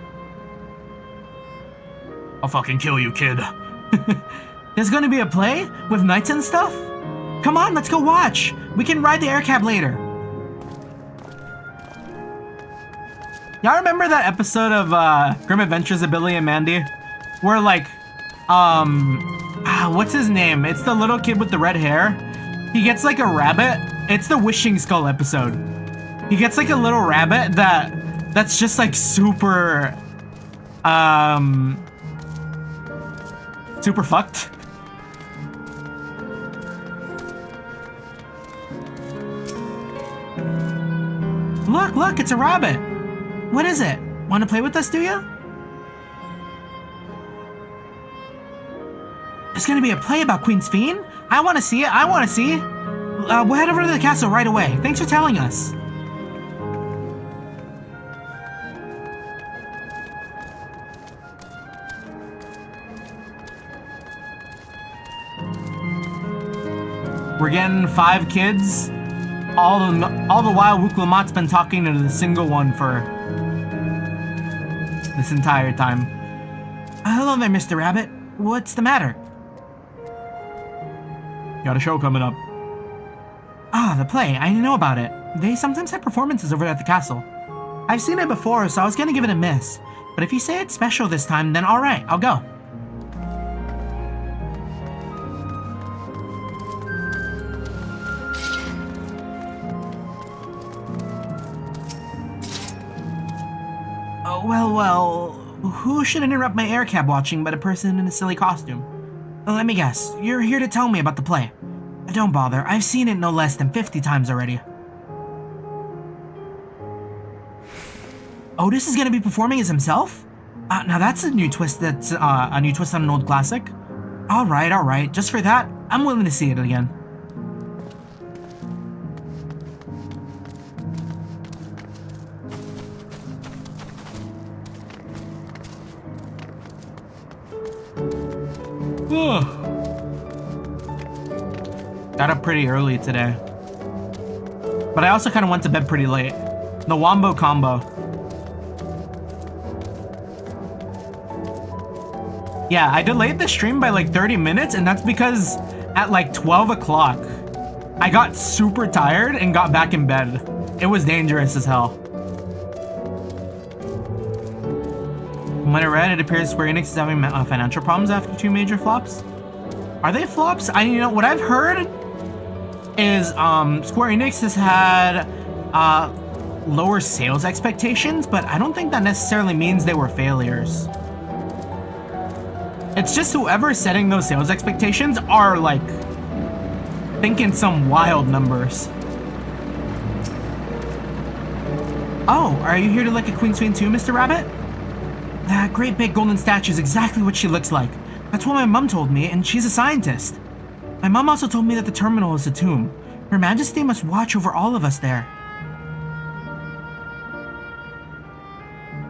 I'll fucking kill you, kid. There's gonna be a play? With knights and stuff? Come on, let's go watch! We can ride the air cab later. Y'all remember that episode of Grim Adventures of Billy and Mandy? Where like, what's his name? It's the little kid with the red hair. He gets like a rabbit. It's the Wishing Skull episode. He gets like a little rabbit that's just like super super fucked. Look, it's a rabbit. What is it? Want to play with us, do you? There's gonna be a play about Queen's Fiend? I want to see it. I want to see. We'll head over to the castle right away. Thanks for telling us. We're getting 5 kids. All the while, Wuklamat's been talking to the single one for this entire time. Hello there, Mr. Rabbit. What's the matter? Got a show coming up. Ah, the play. I know about it. They sometimes have performances over at the castle. I've seen it before, so I was gonna give it a miss. But if you say it's special this time, then alright, I'll go. Well, who should interrupt my air cab watching but a person in a silly costume? Let me guess, you're here to tell me about the play. Don't bother, I've seen it no less than 50 times already. Otis is gonna be performing as himself? Now that's a new twist on an old classic. Alright, just for that, I'm willing to see it again. Got up pretty early today. But I also kind of went to bed pretty late. The Wombo combo. Yeah, I delayed the stream by like 30 minutes, and that's because at like 12 o'clock, I got super tired and got back in bed. It was dangerous as hell. When I read, it appears Square Enix is having financial problems after 2 major flops. Are they flops? What I've heard is Square Enix has had lower sales expectations, but I don't think that necessarily means they were failures. It's just whoever's setting those sales expectations are like thinking some wild numbers. Oh, are you here to look at Queen's Fiend too, Mr. Rabbit? That great big golden statue is exactly what she looks like. That's what my mom told me, and she's a scientist. My mom also told me that the terminal is a tomb. Her Majesty must watch over all of us there.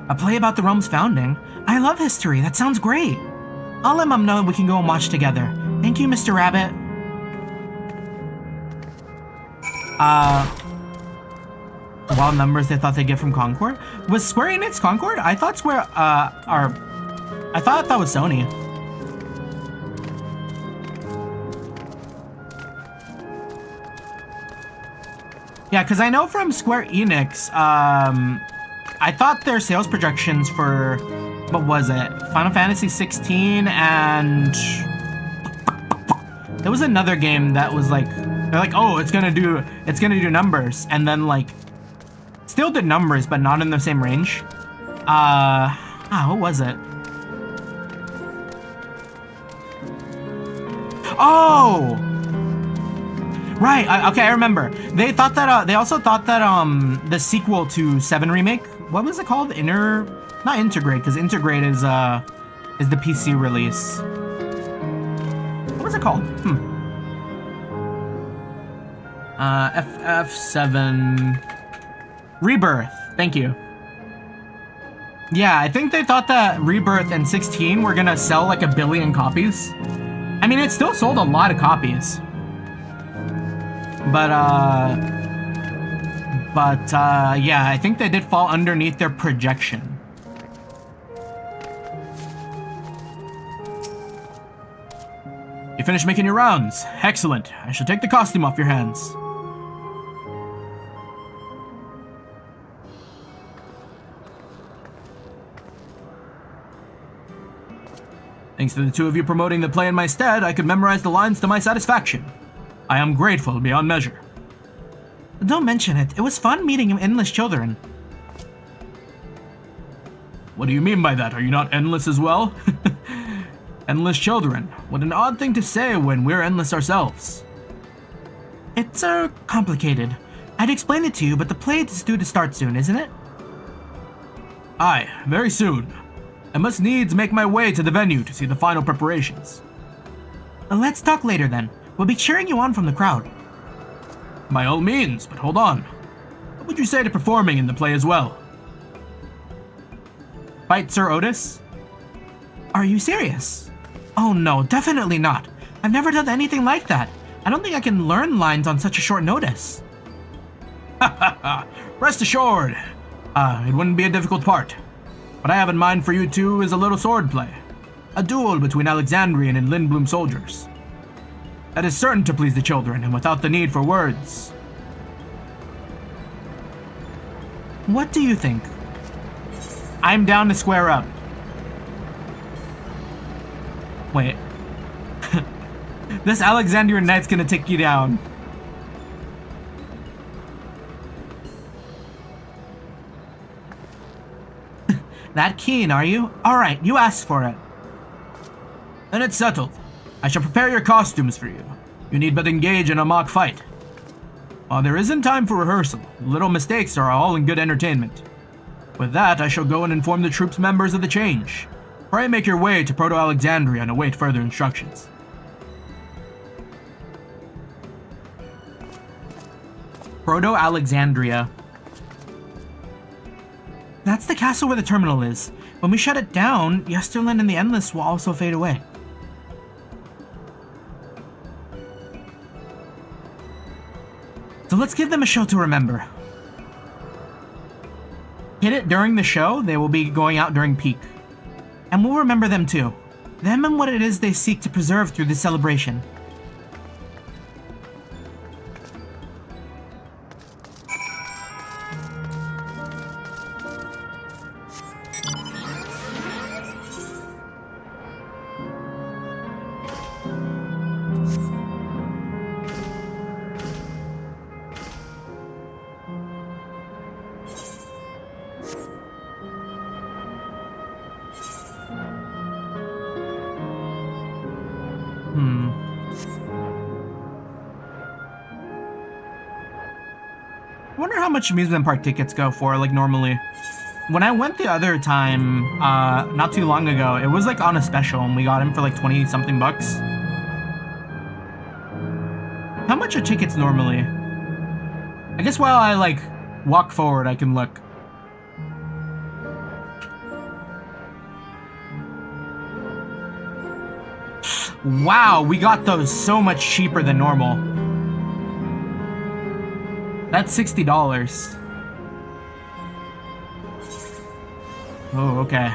A play about the realm's founding? I love history, that sounds great. I'll let Mom know we can go and watch together. Thank you, Mr. Rabbit. Wild numbers they thought they'd get from Concord? Was Square Enix Concord? I thought I thought that was Sony. Yeah, because I know from Square Enix, I thought their sales projections for, what was it? Final Fantasy XIV, and there was another game that was like, they're like, oh, it's gonna do numbers, and then like, still did numbers, but not in the same range. What was it? Oh! Right, okay, I remember. They thought that, they also thought that, the sequel to 7 Remake, what was it called? Not Integrate, because Integrate is the PC release. What was it called? FF7 Rebirth. Thank you. Yeah, I think they thought that Rebirth and 16 were gonna sell like 1 billion copies. I mean, it still sold a lot of copies. But yeah, I think they did fall underneath their projection. You finished making your rounds. Excellent. I shall take the costume off your hands. Thanks to the two of you promoting the play in my stead, I could memorize the lines to my satisfaction. I am grateful beyond measure. Don't mention it. It was fun meeting endless children. What do you mean by that? Are you not endless as well? Endless children. What an odd thing to say when we're endless ourselves. It's, complicated. I'd explain it to you, but the play is due to start soon, isn't it? Aye, very soon. I must needs make my way to the venue to see the final preparations. Let's talk later then. We'll be cheering you on from the crowd. By all means, but hold on. What would you say to performing in the play as well? Fight Sir Otis? Are you serious? Oh no, definitely not. I've never done anything like that. I don't think I can learn lines on such a short notice. Ha ha ha! Rest assured! It wouldn't be a difficult part. What I have in mind for you two is a little swordplay. A duel between Alexandrian and Lindblum soldiers. That is certain to please the children, and without the need for words. What do you think? I'm down to square up. Wait. This Alexandrian knight's gonna take you down. That keen, are you? Alright, you asked for it. Then it's settled. I shall prepare your costumes for you. You need but engage in a mock fight. While there isn't time for rehearsal, little mistakes are all in good entertainment. With that, I shall go and inform the troops members of the change. Pray make your way to Proto-Alexandria and await further instructions. Proto-Alexandria. That's the castle where the terminal is. When we shut it down, Yesterland and the Endless will also fade away. So let's give them a show to remember. Hit it during the show, they will be going out during peak. And we'll remember them too. Them and what it is they seek to preserve through this celebration. I wonder how much amusement park tickets go for, like, normally. When I went the other time, not too long ago, it was, like, on a special, and we got him for, like, 20-something bucks. How much are tickets normally? I guess while I, like, walk forward, I can look. Wow, we got those so much cheaper than normal. That's $60. Oh, okay.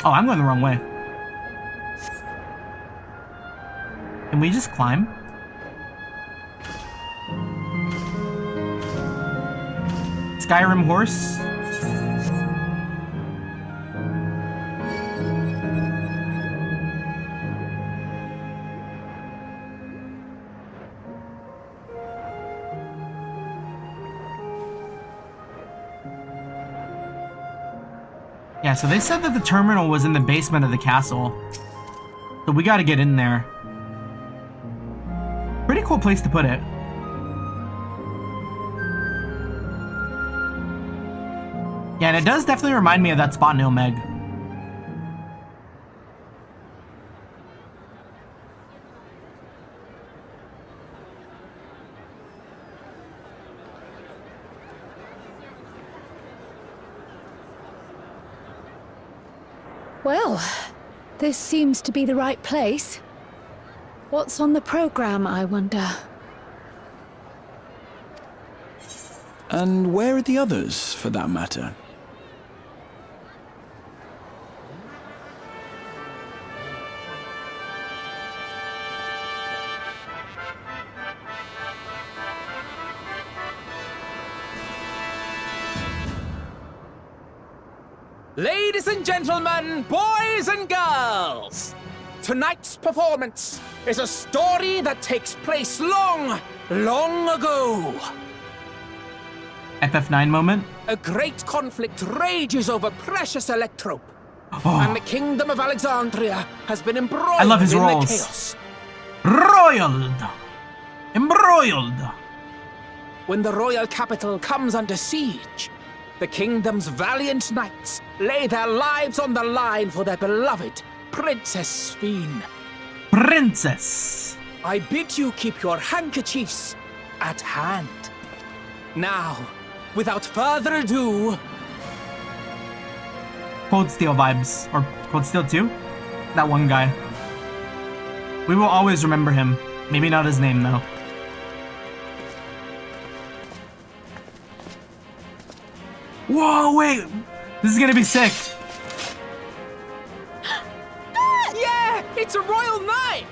Oh, I'm going the wrong way. Can we just climb? Skyrim horse? Yeah, so they said that the terminal was in the basement of the castle. So we gotta get in there. Pretty cool place to put it. Yeah, and it does definitely remind me of that spot in Ilmeg. Well, this seems to be the right place. What's on the program, I wonder? And where are the others, for that matter? Ladies and gentlemen, boys and girls, tonight's performance is a story that takes place long, long ago. FF9 moment. A great conflict rages over precious electrope, and the kingdom of Alexandria has been embroiled I love his in roles. the chaos. Roiled! Embroiled! When the royal capital comes under siege, the kingdom's valiant knights lay their lives on the line for their beloved Princess Sphene. Princess! I bid you keep your handkerchiefs at hand. Now, without further ado... Cold Steel vibes. Or Cold Steel 2? That one guy. We will always remember him. Maybe not his name, though. Whoa, wait! This is gonna be sick! Yeah! It's a royal knight!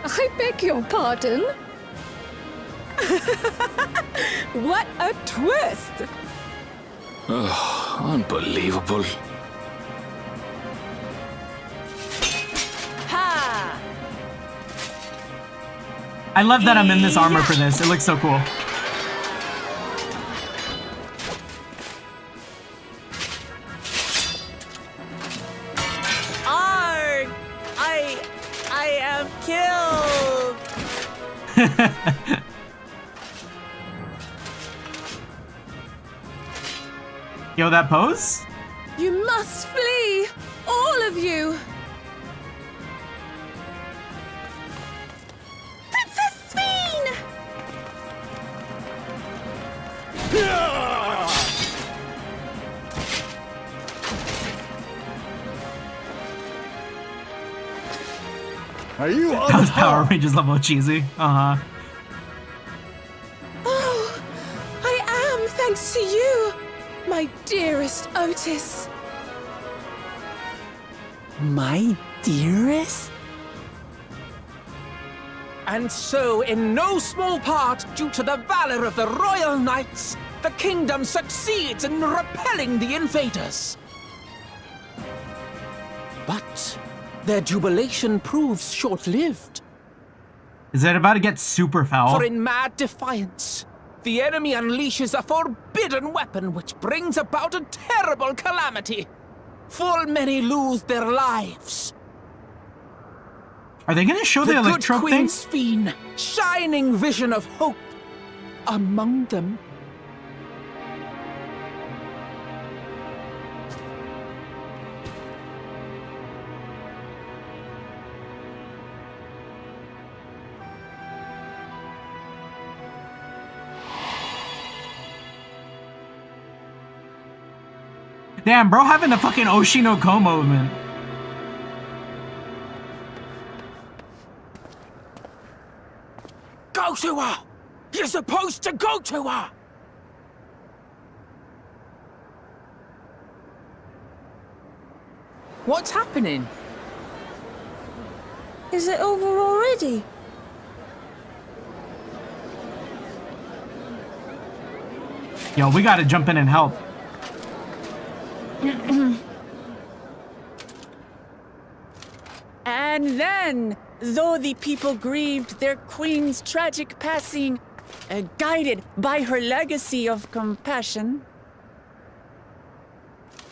I beg your pardon? What a twist! Oh, unbelievable. Ha! I love that I'm in this armor for this. It looks so cool. Arg! I am killed! Yo, that pose? You must flee! All of you! Princess Sphene! Are you on That was Power Rangers level cheesy. Uh-huh. Oh, I am, thanks to you, my dearest Otis. My dearest? And so, in no small part due to the valor of the royal knights, the kingdom succeeds in repelling the invaders. But their jubilation proves short-lived. Is it about to get super foul? For in mad defiance, the enemy unleashes a forbidden weapon which brings about a terrible calamity. Full many lose their lives. Are they gonna show the electro good thing? Queen Sphene, shining vision of hope, among them. Damn, bro, having the fucking Oshinoko movement. Go to her! You're supposed to go to her! What's happening? Is it over already? Yo, we gotta jump in and help. And then though the people grieved their queen's tragic passing, guided by her legacy of compassion.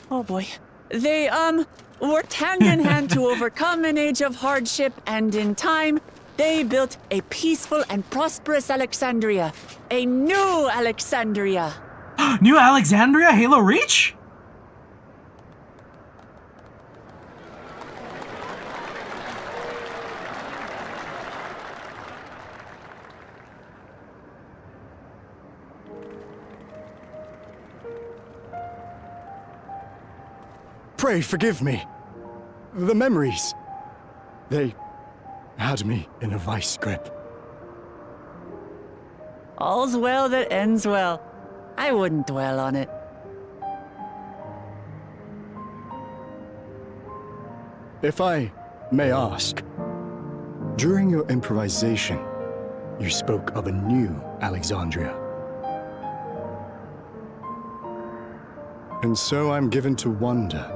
Oh boy. They, worked hand in hand to overcome an age of hardship, and in time, they built a peaceful and prosperous Alexandria. A new Alexandria. New Alexandria? Halo Reach? Pray forgive me. The memories. They had me in a vice grip. All's well that ends well. I wouldn't dwell on it. If I may ask, during your improvisation, you spoke of a new Alexandria. And so I'm given to wonder,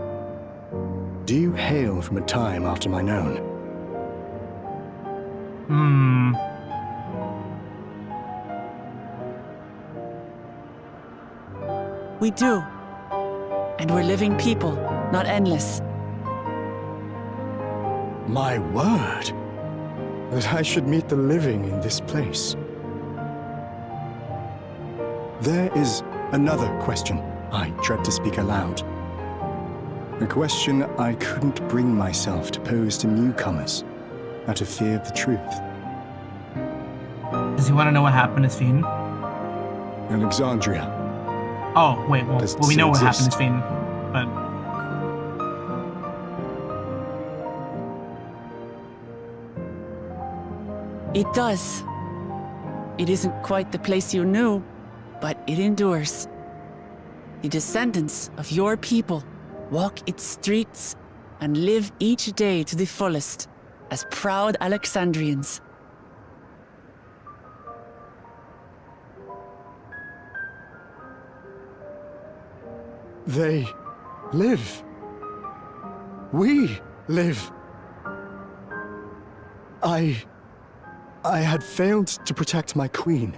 do you hail from a time after mine own? We do. And we're living people, not endless. My word! That I should meet the living in this place. There is another question I dread to speak aloud. A question I couldn't bring myself to pose to newcomers, out of fear of the truth. Does he want to know what happened to Sphene? Alexandria. Oh, wait, well we know what happened to Sphene, but... It does. It isn't quite the place you knew, but it endures. The descendants of your people walk its streets and live each day to the fullest as proud Alexandrians. They live. We live. I had failed to protect my queen,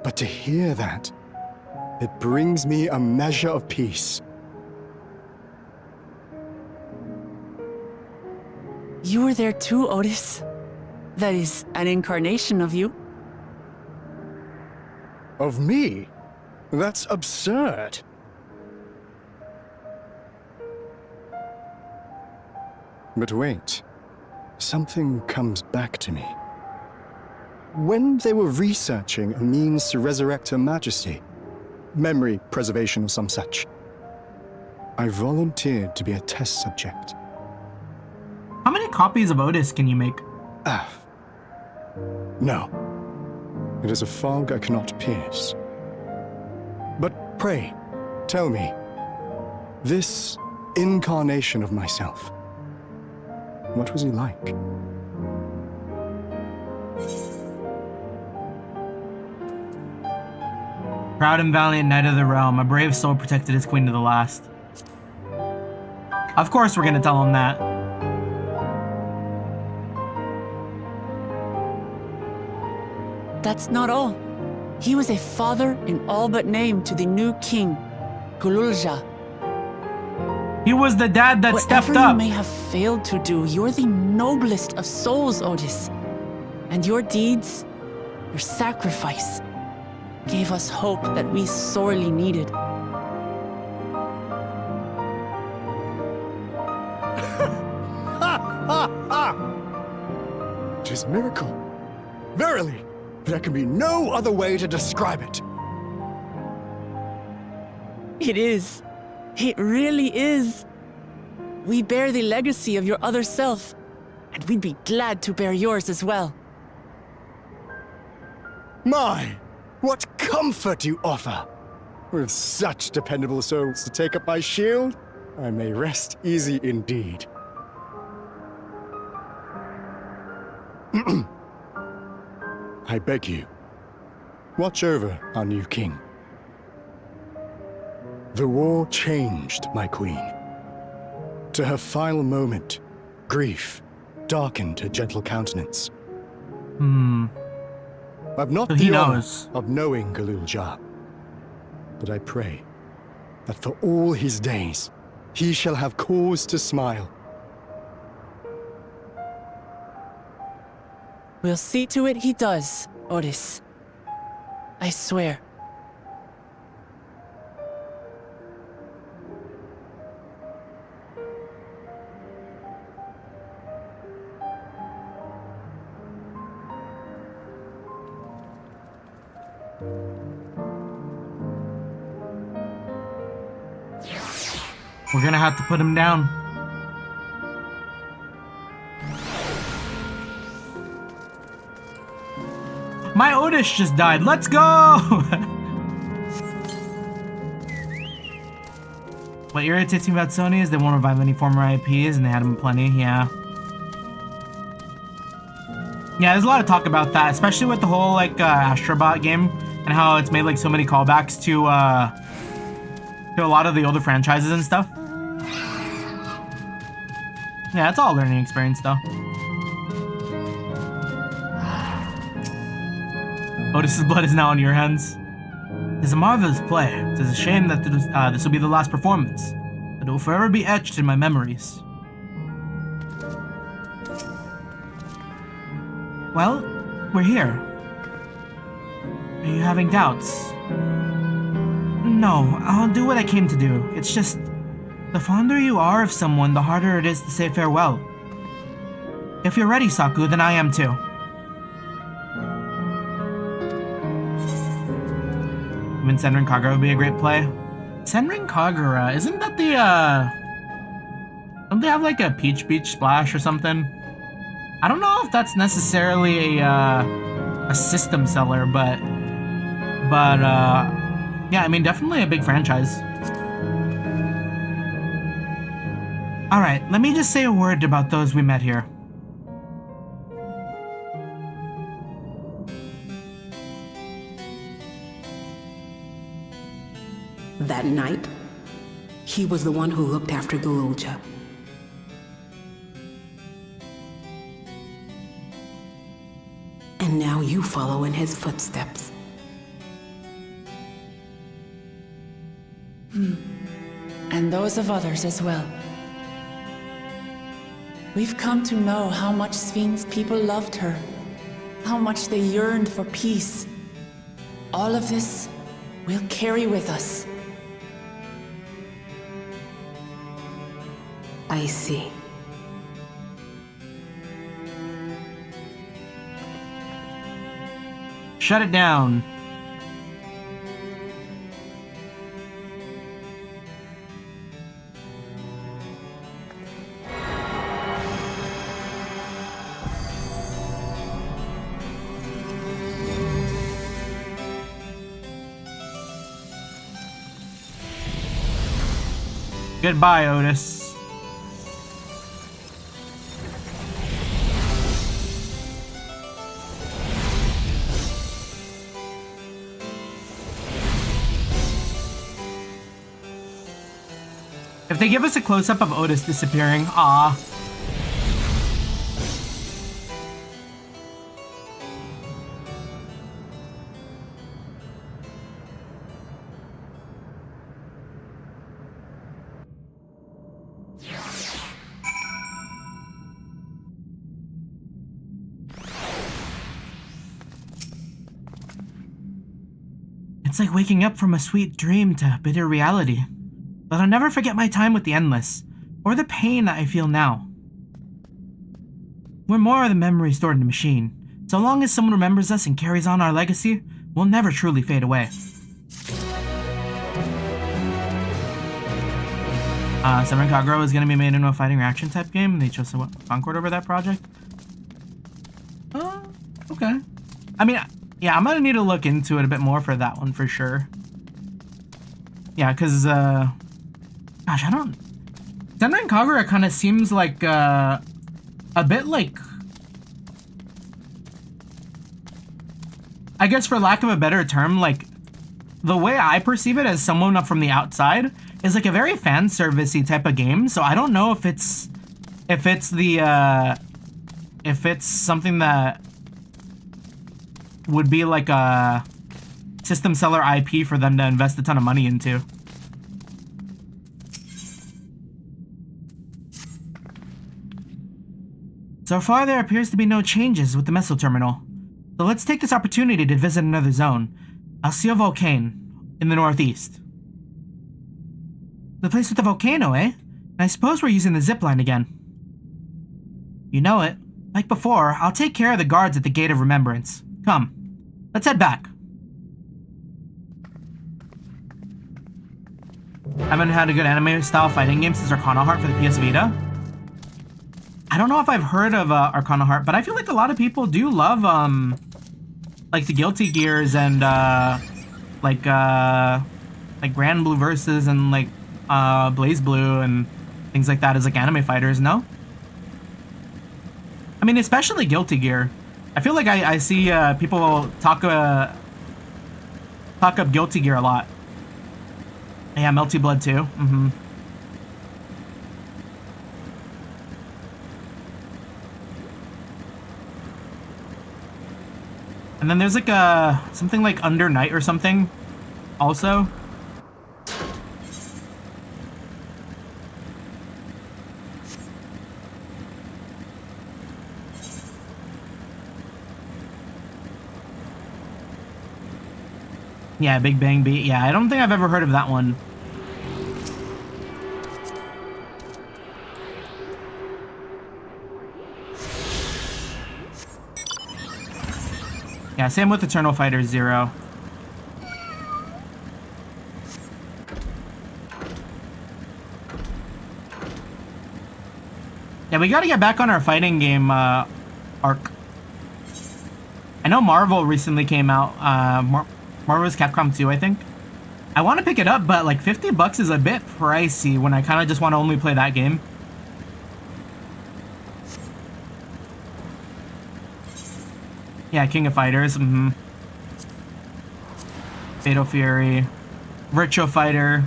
but to hear that, it brings me a measure of peace. You were there too, Otis. That is, an incarnation of you. Of me? That's absurd. But wait, something comes back to me. When they were researching a means to resurrect Her Majesty, memory preservation or some such, I volunteered to be a test subject. How many copies of Otis can you make? No. It is a fog I cannot pierce. But pray, tell me, this incarnation of myself, what was he like? Proud and valiant knight of the realm, a brave soul protected his queen to the last. Of course we're gonna tell him that. That's not all. He was a father in all but name to the new king, Gululja. He was the dad that stepped up. Whatever you may have failed to do, you're the noblest of souls, Otis. And your deeds, your sacrifice, gave us hope that we sorely needed. Tis a miracle. Verily, there can be no other way to describe it. It is. It really is. We bear the legacy of your other self, and we'd be glad to bear yours as well. My, what comfort you offer! With such dependable souls to take up my shield, I may rest easy indeed. I beg you, watch over our new king. The war changed my queen. To her final moment, grief darkened her gentle countenance. I've not So he the honor knows. of knowing Galul Jah, but I pray that for all his days, he shall have cause to smile. We'll see to it he does, Otis. I swear. We're gonna have to put him down. My Otis just died. Let's go! What irritates me about Sony is they won't revive any former IPs, and they had them plenty, yeah. Yeah, there's a lot of talk about that, especially with the whole, like, Astrobot game, and how it's made, like, so many callbacks to a lot of the older franchises and stuff. Yeah, it's all a learning experience, though. Otis's blood is now on your hands. It's a marvelous play. It is a shame that this will be the last performance, but it will forever be etched in my memories. Well, we're here. Are you having doubts? No, I'll do what I came to do. It's just, the fonder you are of someone, the harder it is to say farewell. If you're ready, Saku, then I am too. Even Senran Kagura would be a great play. Senran Kagura, isn't that the, don't they have like a Peach Beach Splash or something? I don't know if that's necessarily a system seller, but yeah, I mean, definitely a big franchise. Alright, let me just say a word about those we met here. That night, he was the one who looked after Galul Jah. And now you follow in his footsteps. And those of others as well. We've come to know how much Sphyn's people loved her, how much they yearned for peace. All of this we'll carry with us. I see. Shut it down. Goodbye, Otis. If they give us a close-up of Otis disappearing, ah. It's like waking up from a sweet dream to bitter reality. But I'll never forget my time with the Endless, or the pain that I feel now. We're more than memories stored in the machine. So long as someone remembers us and carries on our legacy, we'll never truly fade away. Senran Kagura is going to be made into a fighting reaction type game, and they chose Concord over that project. Okay. I mean, yeah, I'm going to need to look into it a bit more for that one for sure. Yeah, because, gosh, I don't... Senran Kagura kind of seems like, a bit like... I guess for lack of a better term, like, the way I perceive it as someone up from the outside is like a very fan servicey type of game, so I don't know if it's the, if it's something that would be like a system seller IP for them to invest a ton of money into. So far, there appears to be no changes with the missile terminal. So let's take this opportunity to visit another zone, Alceo Volcane, in the northeast. The place with the volcano, eh? I suppose we're using the zipline again. You know it. Like before, I'll take care of the guards at the Gate of Remembrance. Come, let's head back. I haven't had a good anime-style fighting game since Arcana Heart for the PS Vita. I don't know if I've heard of Arcana Heart, but I feel like a lot of people do love, like the Guilty Gears and, like Grand Blue Versus and, like, Blaze Blue and things like that as, like, anime fighters, no? I mean, especially Guilty Gear. I feel like I see, people talk up Guilty Gear a lot. Yeah, Melty Blood too. Mm-hmm. And then there's like something like Under Night or something also. Yeah, Big Bang Beat. Yeah, I don't think I've ever heard of that one. Yeah, same with Eternal Fighter 0. Yeah, we gotta get back on our fighting game arc. I know Marvel recently came out. Marvel's Capcom 2, I think. I want to pick it up, but like $50 is a bit pricey when I kind of just want to only play that game. Yeah, King of Fighters. Mm-hmm. Fatal Fury. Virtua Fighter.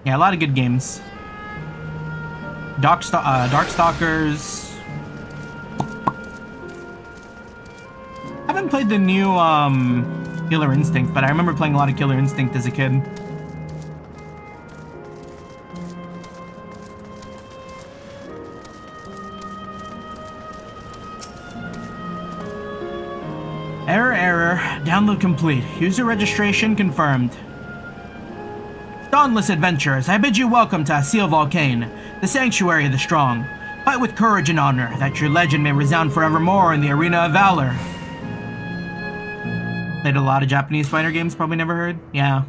Yeah, a lot of good games. Darkstalkers. I haven't played the new Killer Instinct, but I remember playing a lot of Killer Instinct as a kid. Error. Download complete. User registration confirmed. Dauntless adventurers, I bid you welcome to Alceo Volcane, the sanctuary of the strong. Fight with courage and honor, that your legend may resound forevermore in the arena of valor. Played a lot of Japanese fighter games, probably never heard. Yeah.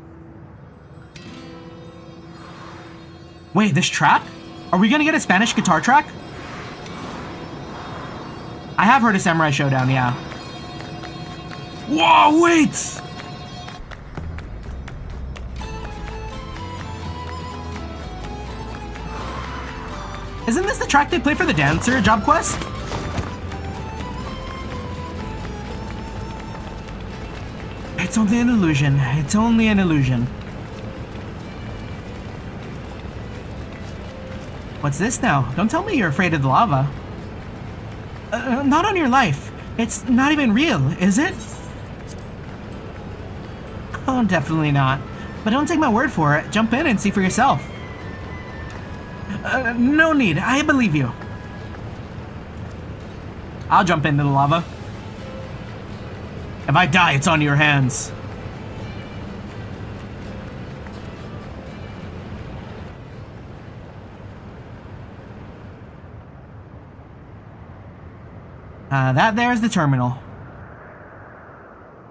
Wait, this track? Are we gonna get a Spanish guitar track? I have heard of Samurai Showdown, yeah. Whoa, wait! Isn't this the track they play for the Dancer job quest? It's only an illusion. It's only an illusion. What's this now? Don't tell me you're afraid of the lava. Not on your life. It's not even real, is it? Oh, definitely not. But don't take my word for it. Jump in and see for yourself. No need. I believe you. I'll jump into the lava. If I die, it's on your hands. That there's the terminal.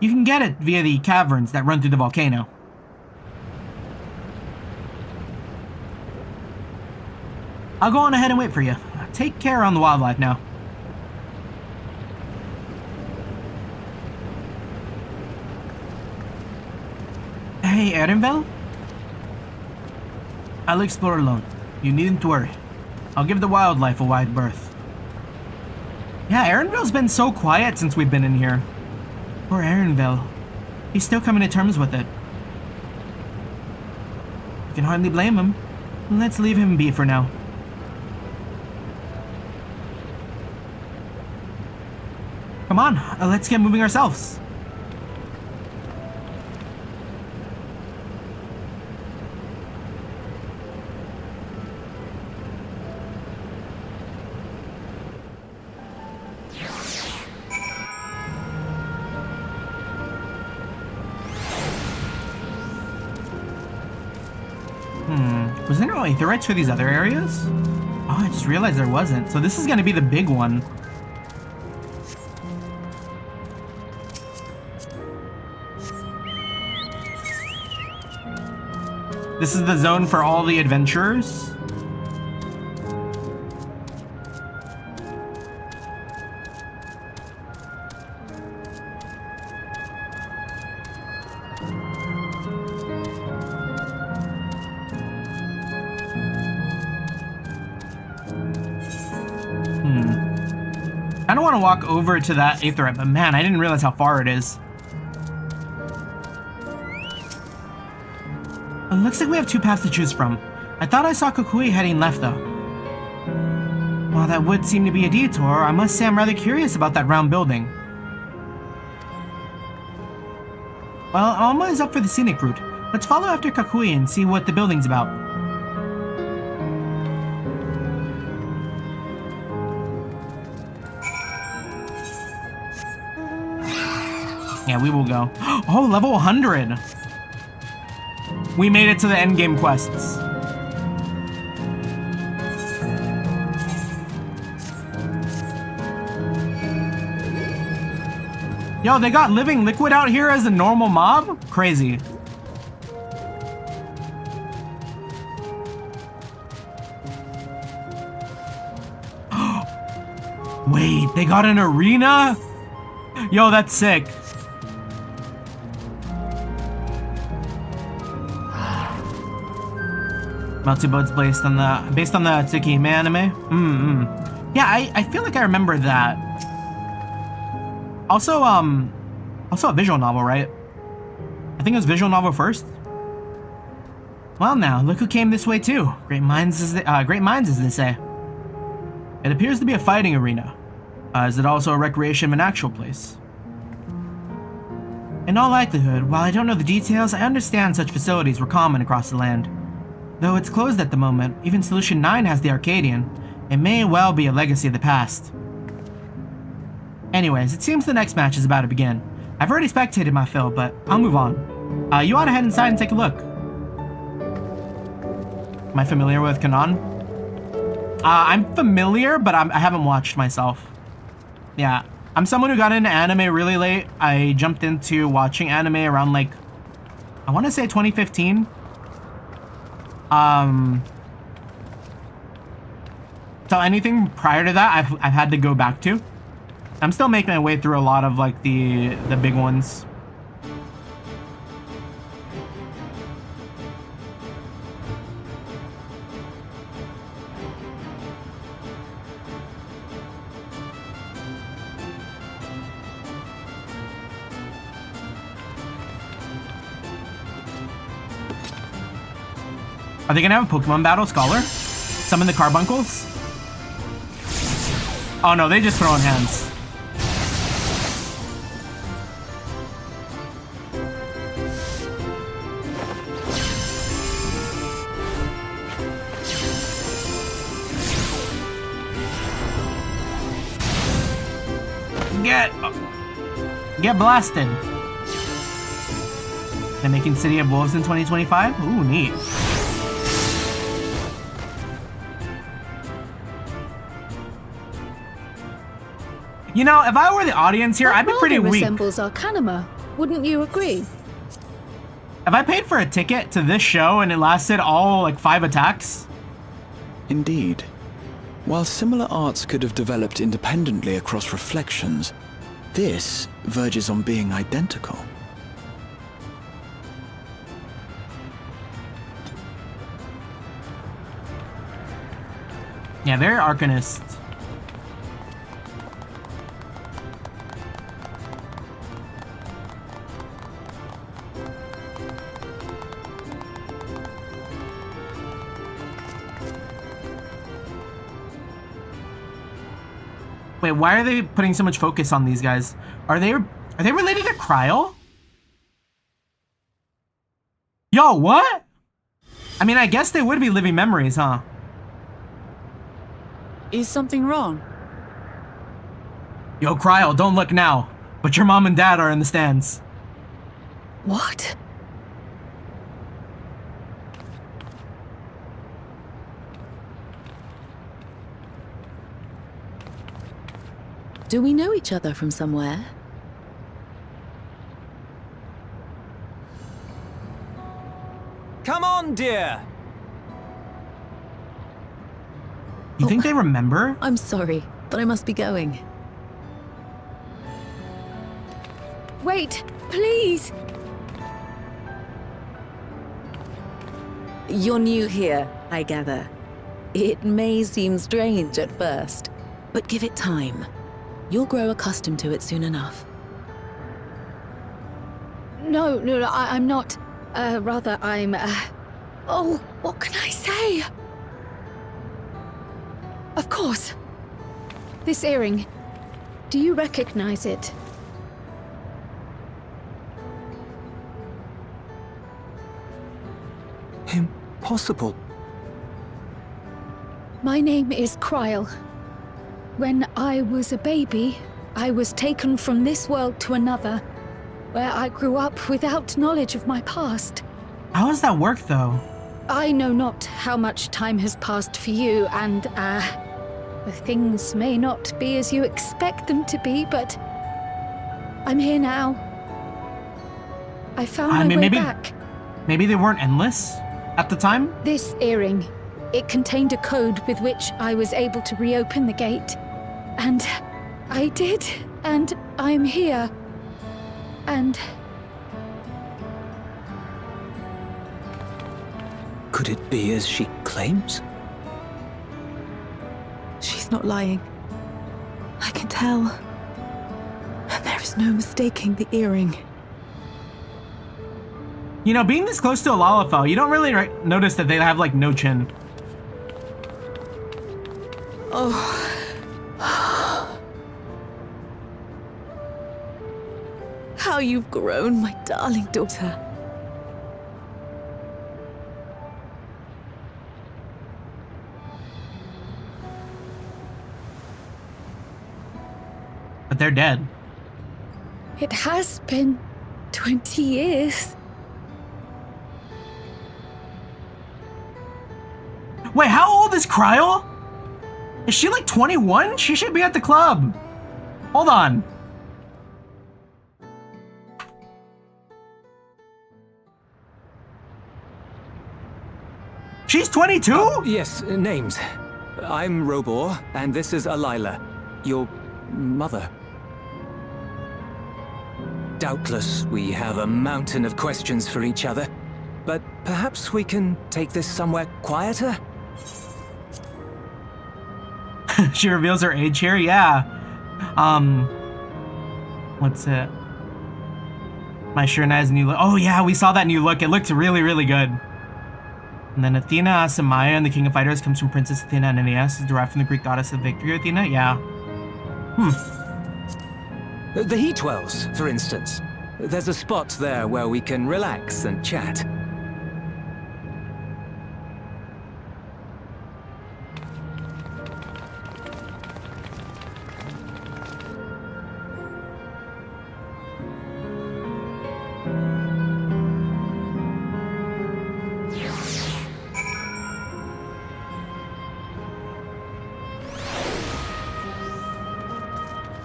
You can get it via the caverns that run through the volcano. I'll go on ahead and wait for you. Take care on the wildlife now. Hey, Erenvel? I'll explore alone. You needn't worry. I'll give the wildlife a wide berth. Yeah, Erenvel's been so quiet since we've been in here. Poor Erenvel. He's still coming to terms with it. You can hardly blame him. Let's leave him be for now. Come on, let's get moving ourselves. Was there no aetherytes for these other areas? Oh, I just realized there wasn't. So this is gonna be the big one. This is the zone for all the adventurers. I don't want to walk over to that aetheryte, but man, I didn't realize how far it is. It looks like we have two paths to choose from. I thought I saw Kukui heading left, though. While that would seem to be a detour, I must say I'm rather curious about that round building. Well, Alma is up for the scenic route. Let's follow after Kukui and see what the building's about. Yeah, we will go. Oh, level 100! We made it to the endgame quests. Yo, they got living liquid out here as a normal mob? Crazy. Wait, they got an arena? Yo, that's sick. Melty-Boat's based on the Tsukihime anime? Yeah, I feel like I remember that. Also a visual novel, right? I think it was visual novel first. Well now, look who came this way too. Great minds as they say. It appears to be a fighting arena. Is it also a recreation and actual place? In all likelihood, while I don't know the details, I understand such facilities were common across the land. Though it's closed at the moment, even Solution 9 has the Arcadian. It may well be a legacy of the past. Anyways, it seems the next match is about to begin. I've already spectated my fill, but I'll move on. You ought to head inside and take a look. Am I familiar with Kanon? I'm familiar, but I haven't watched myself. Yeah, I'm someone who got into anime really late. I jumped into watching anime around like, I want to say 2015. So anything prior to that, I've had to go back to. I'm still making my way through a lot of like the big ones. Are they gonna have a Pokemon battle, Scholar? Summon the Carbuncles? Oh no, they just throw in hands. Get blasted. They're making City of Wolves in 2025? Ooh, neat. You know, if I were the audience here, I'd be pretty weak. Resembles Arcanima, wouldn't you agree? If I paid for a ticket to this show and it lasted all like 5 attacks? Indeed. While similar arts could have developed independently across reflections, this verges on being identical. Yeah, very Arcanist. Wait, why are they putting so much focus on these guys? Are they related to Cryle? Yo, what? I mean, I guess they would be living memories, huh? Is something wrong? Yo, Cryle, don't look now. But your mom and dad are in the stands. What? Do we know each other from somewhere? Come on, dear! You think they remember? I'm sorry, but I must be going. Wait, please! You're new here, I gather. It may seem strange at first, but give it time. You'll grow accustomed to it soon enough. No, I'm not. Rather, I'm, Oh, what can I say? Of course. This earring. Do you recognize it? Impossible. My name is Cryle. When I was a baby, I was taken from this world to another, where I grew up without knowledge of my past. How does that work, though? I know not how much time has passed for you, and, things may not be as you expect them to be, but I'm here now. I found my way back. Maybe they weren't endless at the time? This earring, it contained a code with which I was able to reopen the gate. And I did, and I'm here. And... Could it be as she claims? She's not lying. I can tell. And there is no mistaking the earring. You know, being this close to a Lalafell, you don't really notice that they have, like, no chin. Oh. How you've grown, my darling daughter. But they're dead. it has been 20 years. Wait, how old is Cryle? Is she like 21? She should be at the club. Hold on. She's 22? Yes, names. I'm Robor, and this is Alila, your mother. Doubtless, we have a mountain of questions for each other, but perhaps we can take this somewhere quieter? She reveals her age here? Yeah. What's it? My Shirna's new look. Oh yeah, we saw that new look. It looked really, really good. And then Athena, Asamaya, and the King of Fighters comes from Princess Athena and Aeneas, is derived from the Greek goddess of victory, Athena? Yeah. The Heat Wells, for instance. There's a spot there where we can relax and chat.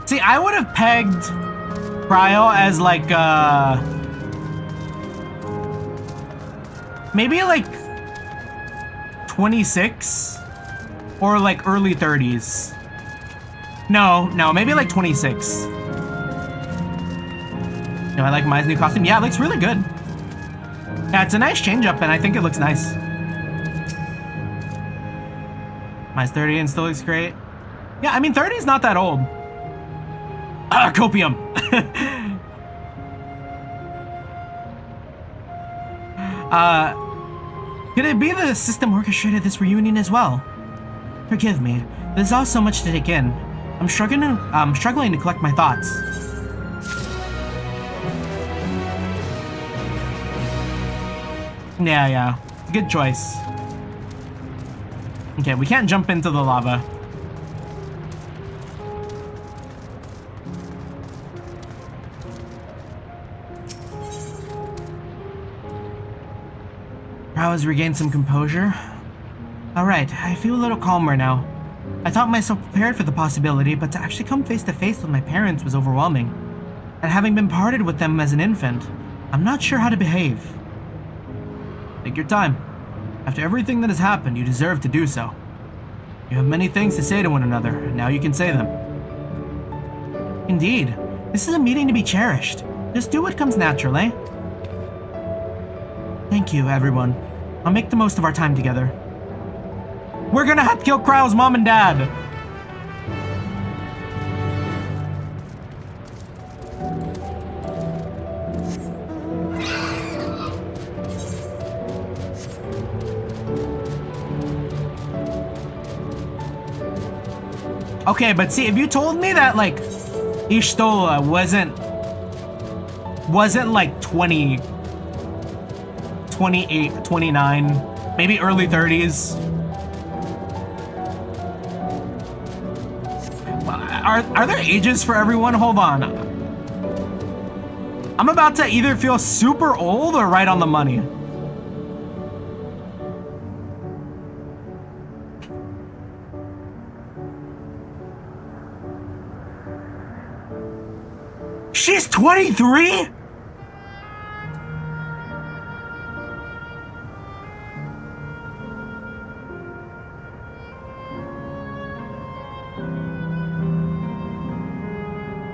See, I would have pegged Cryo as like, maybe like 26 or like early 30s. No, maybe like 26. You know, I like Mai's new costume. Yeah, it looks really good. Yeah, it's a nice change up and I think it looks nice. Mai's 30 and still looks great. Yeah, I mean, 30 is not that old. Copium. Could it be the system orchestrated this reunion as well? Forgive me, there's all so much to take in. I'm struggling to collect my thoughts. Yeah. Good choice. Okay, we can't jump into the lava. Brow has regained some composure. Alright, I feel a little calmer now. I thought myself prepared for the possibility, but to actually come face to face with my parents was overwhelming. And having been parted with them as an infant, I'm not sure how to behave. Take your time. After everything that has happened, you deserve to do so. You have many things to say to one another, and now you can say them. Indeed, this is a meeting to be cherished. Just do what comes natural, eh? Thank you, everyone. I'll make the most of our time together. We're gonna have to kill Kryle's mom and dad! Okay, but see, if you told me that, like, Y'shtola wasn't like 20, 28, 29, maybe early 30s. Are there ages for everyone? Hold on. I'm about to either feel super old or right on the money. She's 23?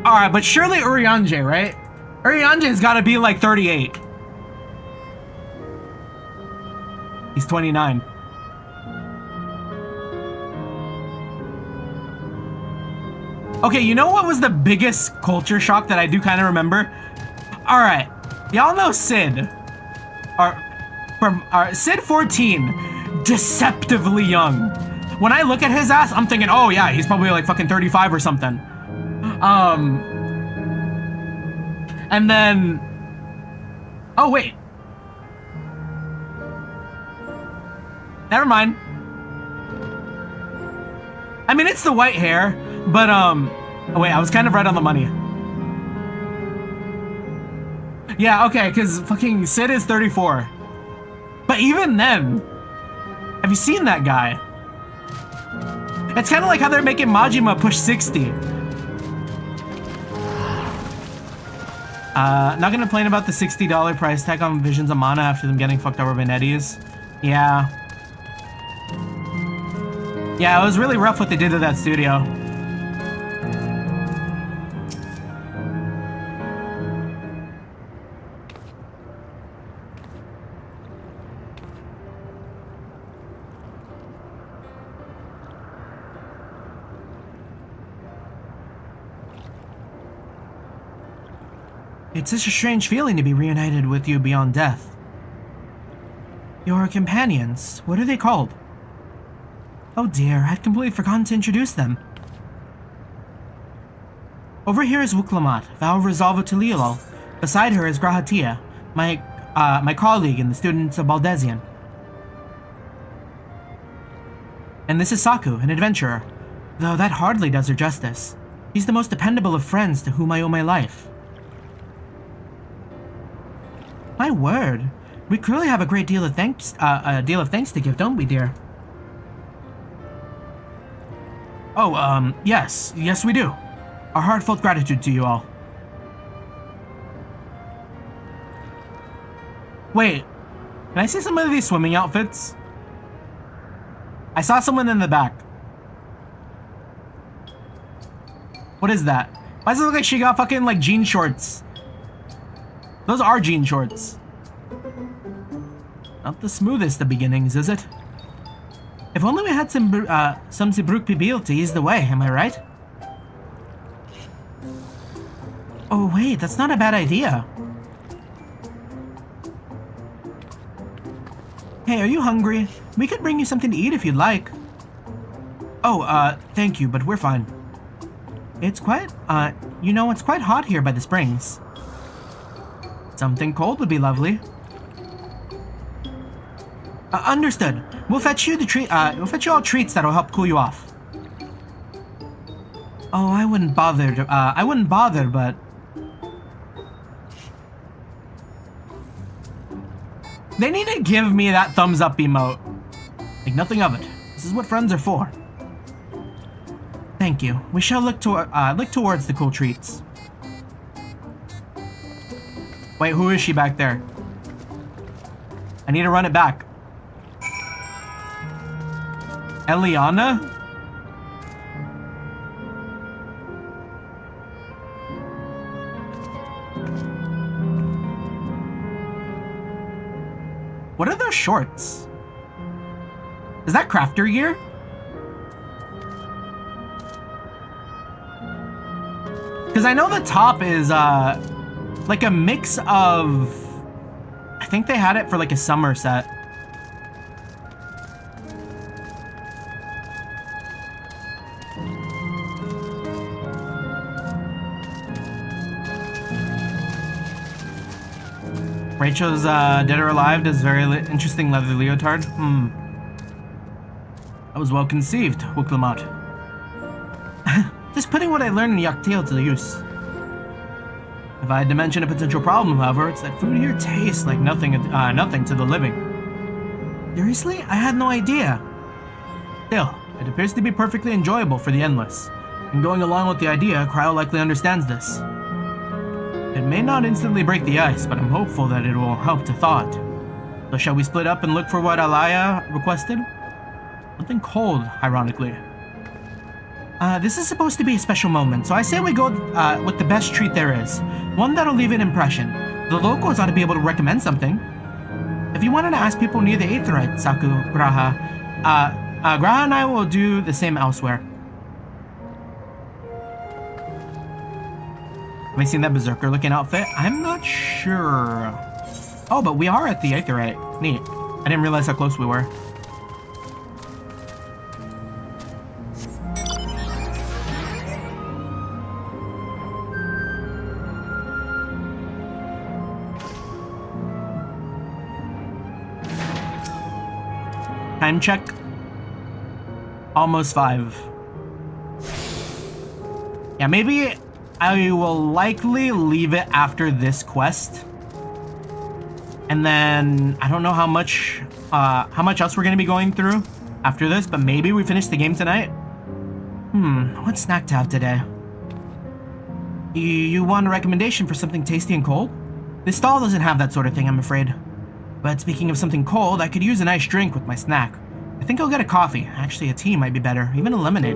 Alright, but surely Urianger, right? Urianger's gotta be like 38. He's 29. Okay, you know what was the biggest culture shock that I do kind of remember? Alright, y'all know Sid. Sid 14, deceptively young. When I look at his ass, I'm thinking, oh yeah, he's probably like fucking 35 or something. And then, oh wait, never mind. I mean, it's the white hair, but oh wait, I was kind of right on the money. Yeah, okay, because fucking Sid is 34. But even then, have you seen that guy? It's kind of like how they're making Majima push 60. Not gonna complain about the $60 price tag on Visions of Mana after them getting fucked over by Netties. Yeah. Yeah, it was really rough what they did to that studio. It's such a strange feeling to be reunited with you beyond death. Your companions, what are they called? Oh dear, I'd completely forgotten to introduce them. Over here is Wuklamat, Vow of Resolve to Leolol. Beside her is Grahatia, my colleague and the students of Baldesion. And this is Saku, an adventurer, though that hardly does her justice. He's the most dependable of friends to whom I owe my life. My word, we clearly have a great deal of thanks to give, don't we, dear? Oh, yes we do. Our heartfelt gratitude to you all. Wait, can I see some of these swimming outfits? I saw someone in the back. What is that? Why does it look like she got fucking like jean shorts? Those are jean shorts. Not the smoothest of beginnings, is it? If only we had some Zibruk Pibil to ease the way, am I right? Oh wait, that's not a bad idea. Hey, are you hungry? We could bring you something to eat if you'd like. Oh, thank you, but we're fine. It's quite, it's quite hot here by the springs. Something cold would be lovely. Understood. We'll fetch you we'll fetch you all treats that'll help cool you off. Oh, I wouldn't bother, but... They need to give me that thumbs up emote. Think nothing of it. This is what friends are for. Thank you. We shall look towards the cool treats. Wait, who is she back there? I need to run it back. Eliana? What are those shorts? Is that crafter gear? Because I know the top is like a mix of... I think they had it for like a summer set. Rachel's Dead or Alive does very interesting leather leotard. That was well conceived, Wuklamot. Just putting what I learned in Yaktail to use. If I had to mention a potential problem, however, it's that food here tastes like nothing to the living. Seriously? I had no idea. Still, it appears to be perfectly enjoyable for the endless. And going along with the idea, Cryo likely understands this. It may not instantly break the ice, but I'm hopeful that it will help to thaw it. So shall we split up and look for what Alaya requested? Something cold, ironically. This is supposed to be a special moment, so I say we go with the best treat there is. One that'll leave an impression. The locals ought to be able to recommend something. If you wanted to ask people near the Aetherite, Saku, Graha, Graha and I will do the same elsewhere. Have I seen that Berserker looking outfit? I'm not sure. Oh, but we are at the Aetherite. Neat. I didn't realize how close we were. Time check. Almost 5. Yeah, maybe I will likely leave it after this quest. And then I don't know how much else we're gonna be going through after this, but maybe we finish the game tonight. What snack to have today? You want a recommendation for something tasty and cold? This stall doesn't have that sort of thing, I'm afraid. But speaking of something cold, I could use a nice drink with my snack. I think I'll get a coffee. Actually, a tea might be better, even a lemonade.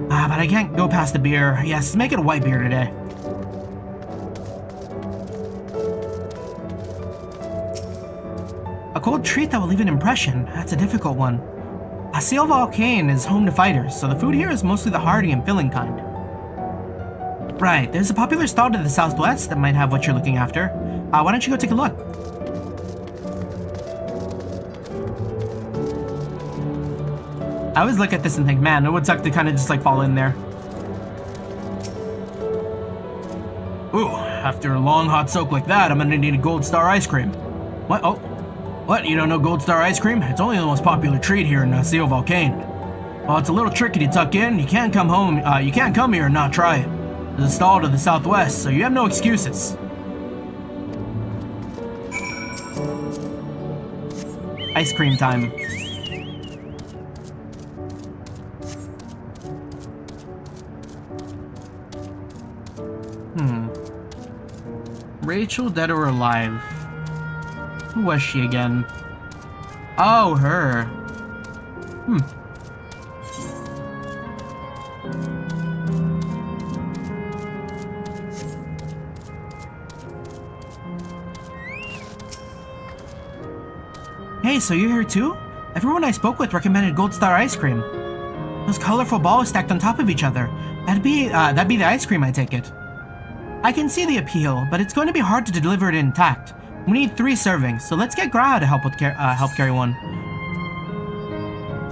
But I can't go past the beer. Yes, make it a white beer today. A cold treat that will leave an impression. That's a difficult one. Seal Volcane is home to fighters, so the food here is mostly the hearty and filling kind. Right, there's a popular stall to the southwest that might have what you're looking after. Why don't you go take a look? I always look at this and think, man, it would suck to kind of just like fall in there. Ooh, after a long hot soak like that, I'm gonna need a Gold Star ice cream. What? Oh, what? You don't know Gold Star ice cream? It's only the most popular treat here in Seal Volcane. Well, it's a little tricky to tuck in. You can't come home. You can't come here and not try it. There's a stall to the southwest, so you have no excuses. Ice cream time. Rachel, dead or alive? Who was she again? Oh, her. Hey, so you're here too? Everyone I spoke with recommended Gold Star ice cream. Those colorful balls stacked on top of each other. That'd be the ice cream, I take it. I can see the appeal, but it's going to be hard to deliver it intact. We need 3 servings, so let's get Graha to help carry one.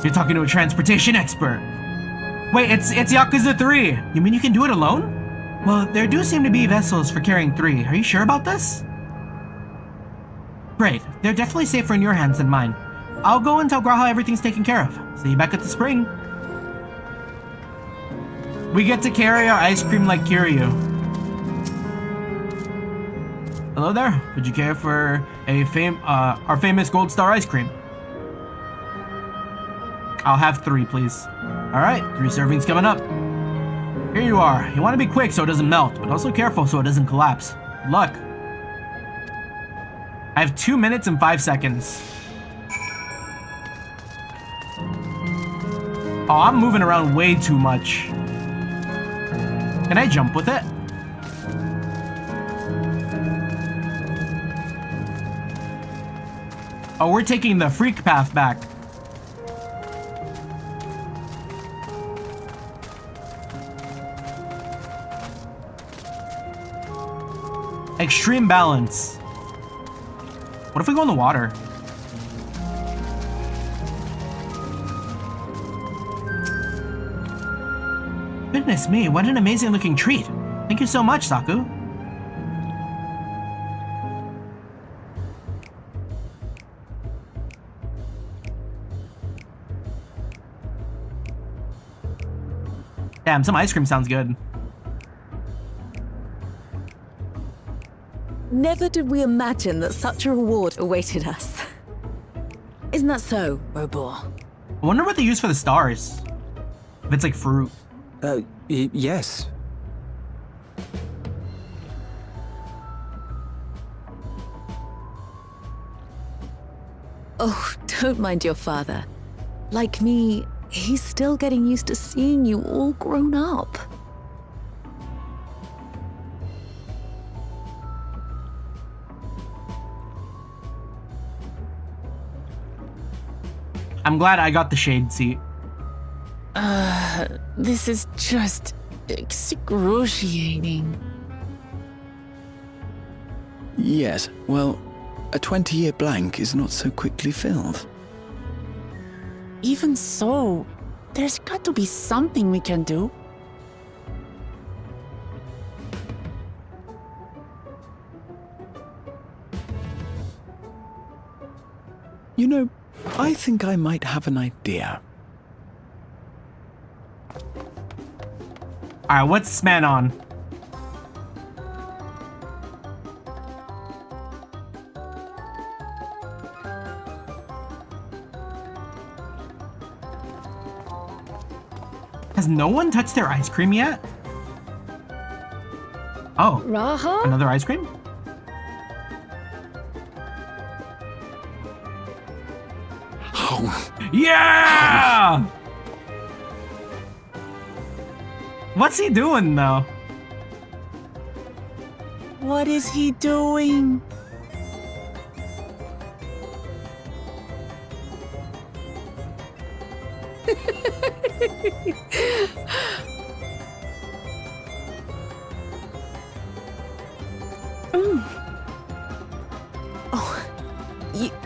You're talking to a transportation expert. Wait, it's Yakuza 3. You mean you can do it alone? Well, there do seem to be vessels for carrying 3. Are you sure about this? Great. They're definitely safer in your hands than mine. I'll go and tell Graha everything's taken care of. See you back at the spring. We get to carry our ice cream like Kiryu. Hello there. Would you care for our famous Gold Star ice cream? I'll have 3, please. Alright, 3 servings coming up. Here you are. You want to be quick so it doesn't melt, but also careful so it doesn't collapse. Good luck. I have 2 minutes and 5 seconds. Oh, I'm moving around way too much. Can I jump with it? Oh, we're taking the freak path back. Extreme balance. What if we go in the water? Goodness me, what an amazing looking treat. Thank you so much, Saku. Damn, some ice cream sounds good. Never did we imagine that such a reward awaited us. Isn't that so, Robor? I wonder what they use for the stars. If it's like fruit. Yes. Oh, don't mind your father. Like me, he's still getting used to seeing you all grown up. I'm glad I got the shade seat. This is just excruciating. Yes, well, a 20-year blank is not so quickly filled. Even so, there's got to be something we can do. You know, I think I might have an idea. Alright, what's this man on? Has no one touched their ice cream yet? Oh, Raha? Another ice cream? Yeah! What's he doing though? What is he doing? Oh,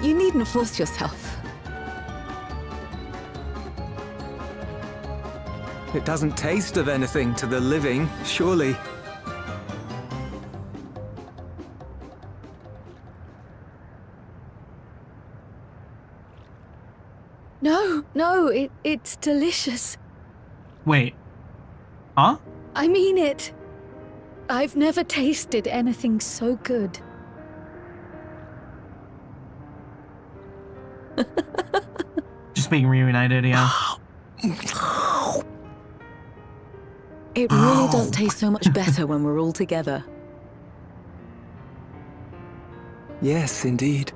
you needn't force yourself. It doesn't taste of anything to the living, surely. No, it's delicious. Wait. Huh? I mean it. I've never tasted anything so good. Just being reunited, yeah. It really does taste so much better when we're all together. Yes, indeed.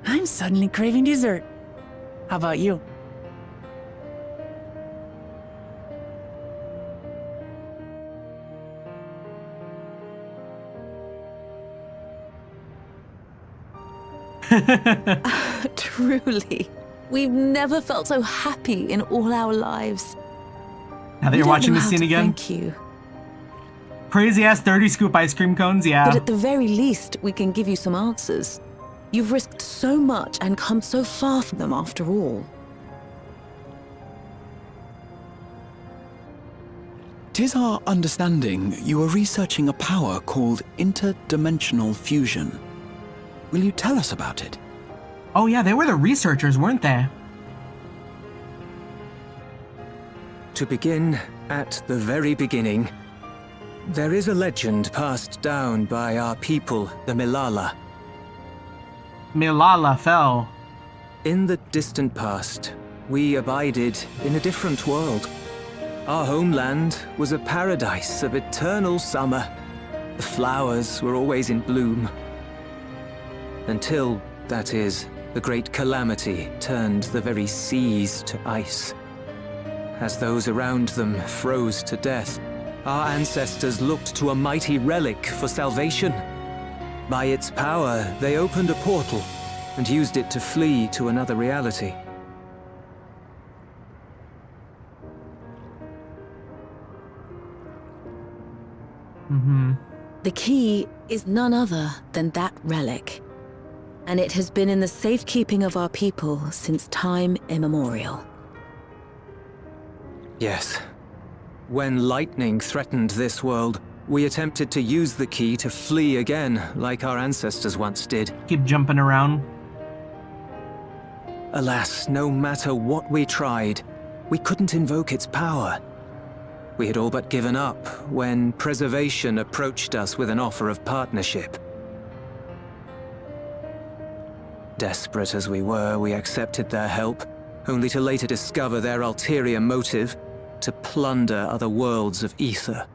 I'm suddenly craving dessert. How about you? Truly, we've never felt so happy in all our lives. Now that you're watching this scene again? Thank you. Crazy ass 30 scoop ice cream cones, yeah. But at the very least, we can give you some answers. You've risked so much and come so far from them after all. 'Tis our understanding you are researching a power called interdimensional fusion. Will you tell us about it? Oh yeah, they were the researchers, weren't they? To begin at the very beginning, there is a legend passed down by our people, the Milala. Milala fell. In the distant past, we abided in a different world. Our homeland was a paradise of eternal summer. The flowers were always in bloom. Until, that is, the great calamity turned the very seas to ice. As those around them froze to death, our ancestors looked to a mighty relic for salvation. By its power, they opened a portal and used it to flee to another reality. The key is none other than that relic, and it has been in the safekeeping of our people since time immemorial. Yes. When lightning threatened this world, we attempted to use the key to flee again, like our ancestors once did. Keep jumping around. Alas, no matter what we tried, we couldn't invoke its power. We had all but given up when Preservation approached us with an offer of partnership. Desperate as we were, we accepted their help, only to later discover their ulterior motive, to plunder other worlds of ether.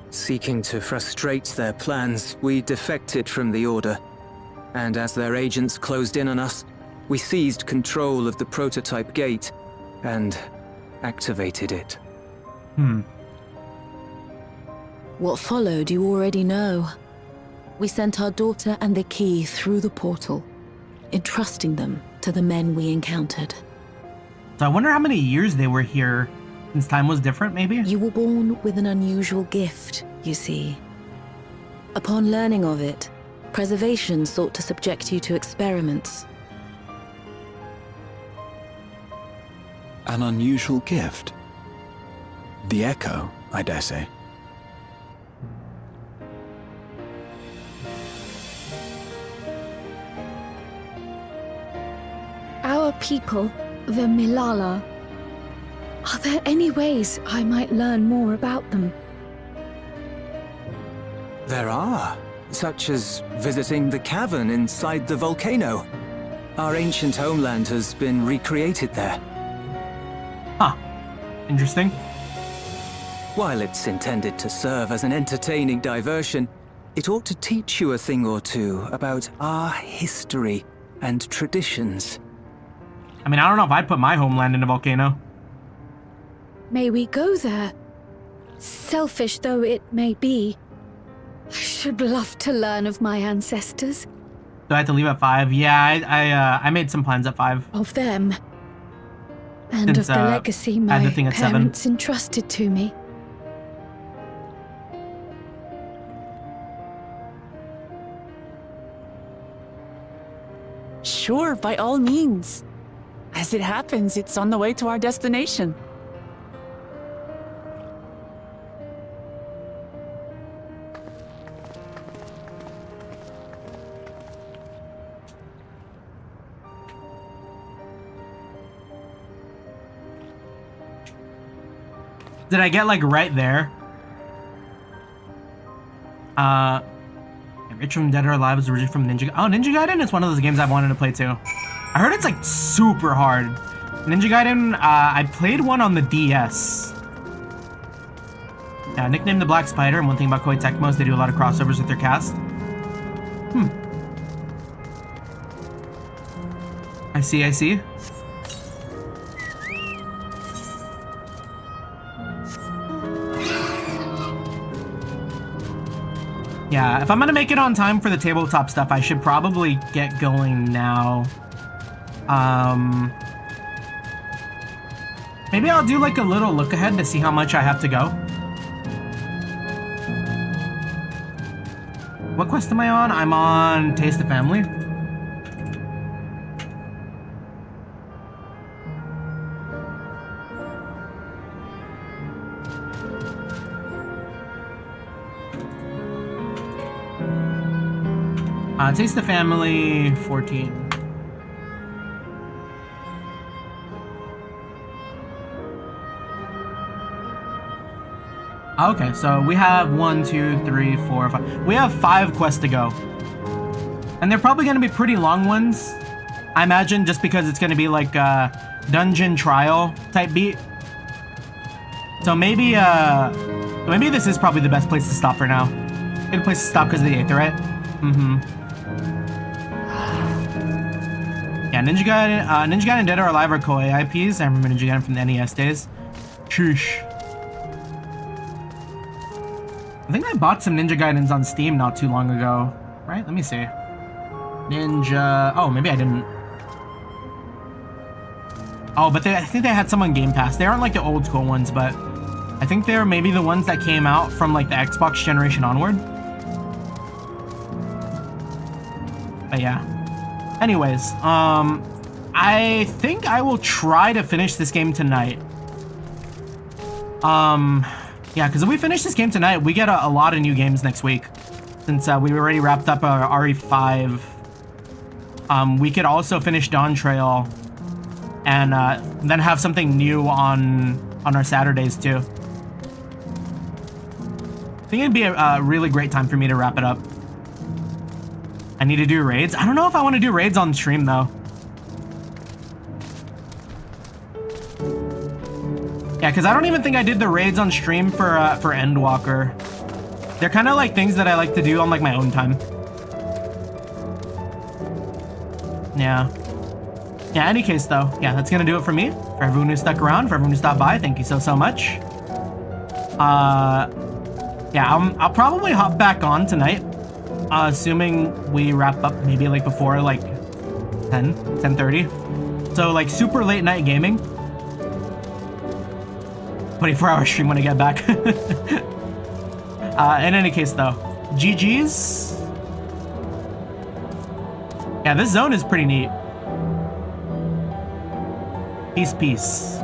Seeking to frustrate their plans, we defected from the Order, and as their agents closed in on us, we seized control of the prototype gate and activated it. What followed you already know. We sent our daughter and the key through the portal, entrusting them to the men we encountered. So I wonder how many years they were here, since time was different, maybe? You were born with an unusual gift, you see. Upon learning of it, Preservation sought to subject you to experiments. An unusual gift? The echo, I dare say. Our people, the Milala. Are there any ways I might learn more about them? There are, such as visiting the cavern inside the volcano. Our ancient homeland has been recreated there. Huh. Interesting. While it's intended to serve as an entertaining diversion, it ought to teach you a thing or two about our history and traditions. I mean, I don't know if I'd put my homeland in a volcano. May we go there? Selfish though it may be, I should love to learn of my ancestors. Do I have to leave at 5? Yeah, I made some plans at 5. Of them. And Since, of the legacy I had my the thing at 7. parents entrusted to me. Sure, by all means. As it happens, it's on the way to our destination. Did I get like right there? Rich from Dead or Alive is originally from Ninja. Oh, Ninja Gaiden is one of those games I've wanted to play too. I heard it's like super hard. Ninja Gaiden, I played one on the DS. Yeah, nicknamed the Black Spider, and one thing about Koei Tecmo is they do a lot of crossovers with their cast. I see. Yeah, if I'm gonna make it on time for the tabletop stuff, I should probably get going now. Maybe I'll do like a little look ahead to see how much I have to go. What quest am I on? I'm on Taste the Family. Taste the Family, 14. Okay, so we have 1, 2, 3, 4, 5. We have 5 quests to go. And they're probably going to be pretty long ones. I imagine just because it's going to be like a dungeon trial type beat. So maybe this is probably the best place to stop for now. Good place to stop because of the Aether, right? Mm-hmm. Yeah, Ninja Gaiden and Dead or Alive are Koei IPs. I remember Ninja Gaiden from the NES days. Sheesh. I think I bought some Ninja Gaidens on Steam not too long ago. Right? Let me see. Ninja... Oh, maybe I didn't. Oh, but I think they had some on Game Pass. They aren't like the old school ones, but I think they're maybe the ones that came out from like the Xbox generation onward. But yeah. Anyways, I think I will try to finish this game tonight. Yeah, because if we finish this game tonight, we get a lot of new games next week. Since we already wrapped up our RE5. We could also finish Dawntrail and then have something new on our Saturdays too. I think it'd be a really great time for me to wrap it up. I need to do raids. I don't know if I want to do raids on stream though. Yeah, because I don't even think I did the raids on stream for Endwalker. They're kind of like things that I like to do on like my own time. Yeah. Yeah, any case though. Yeah, that's gonna do it for me. For everyone who stuck around, for everyone who stopped by, thank you so much. Yeah, I'll probably hop back on tonight. Assuming we wrap up maybe like before like 10:30. So like super late night gaming. 24-hour stream when I get back. In any case though, GG's. Yeah, this zone is pretty neat. Peace, peace.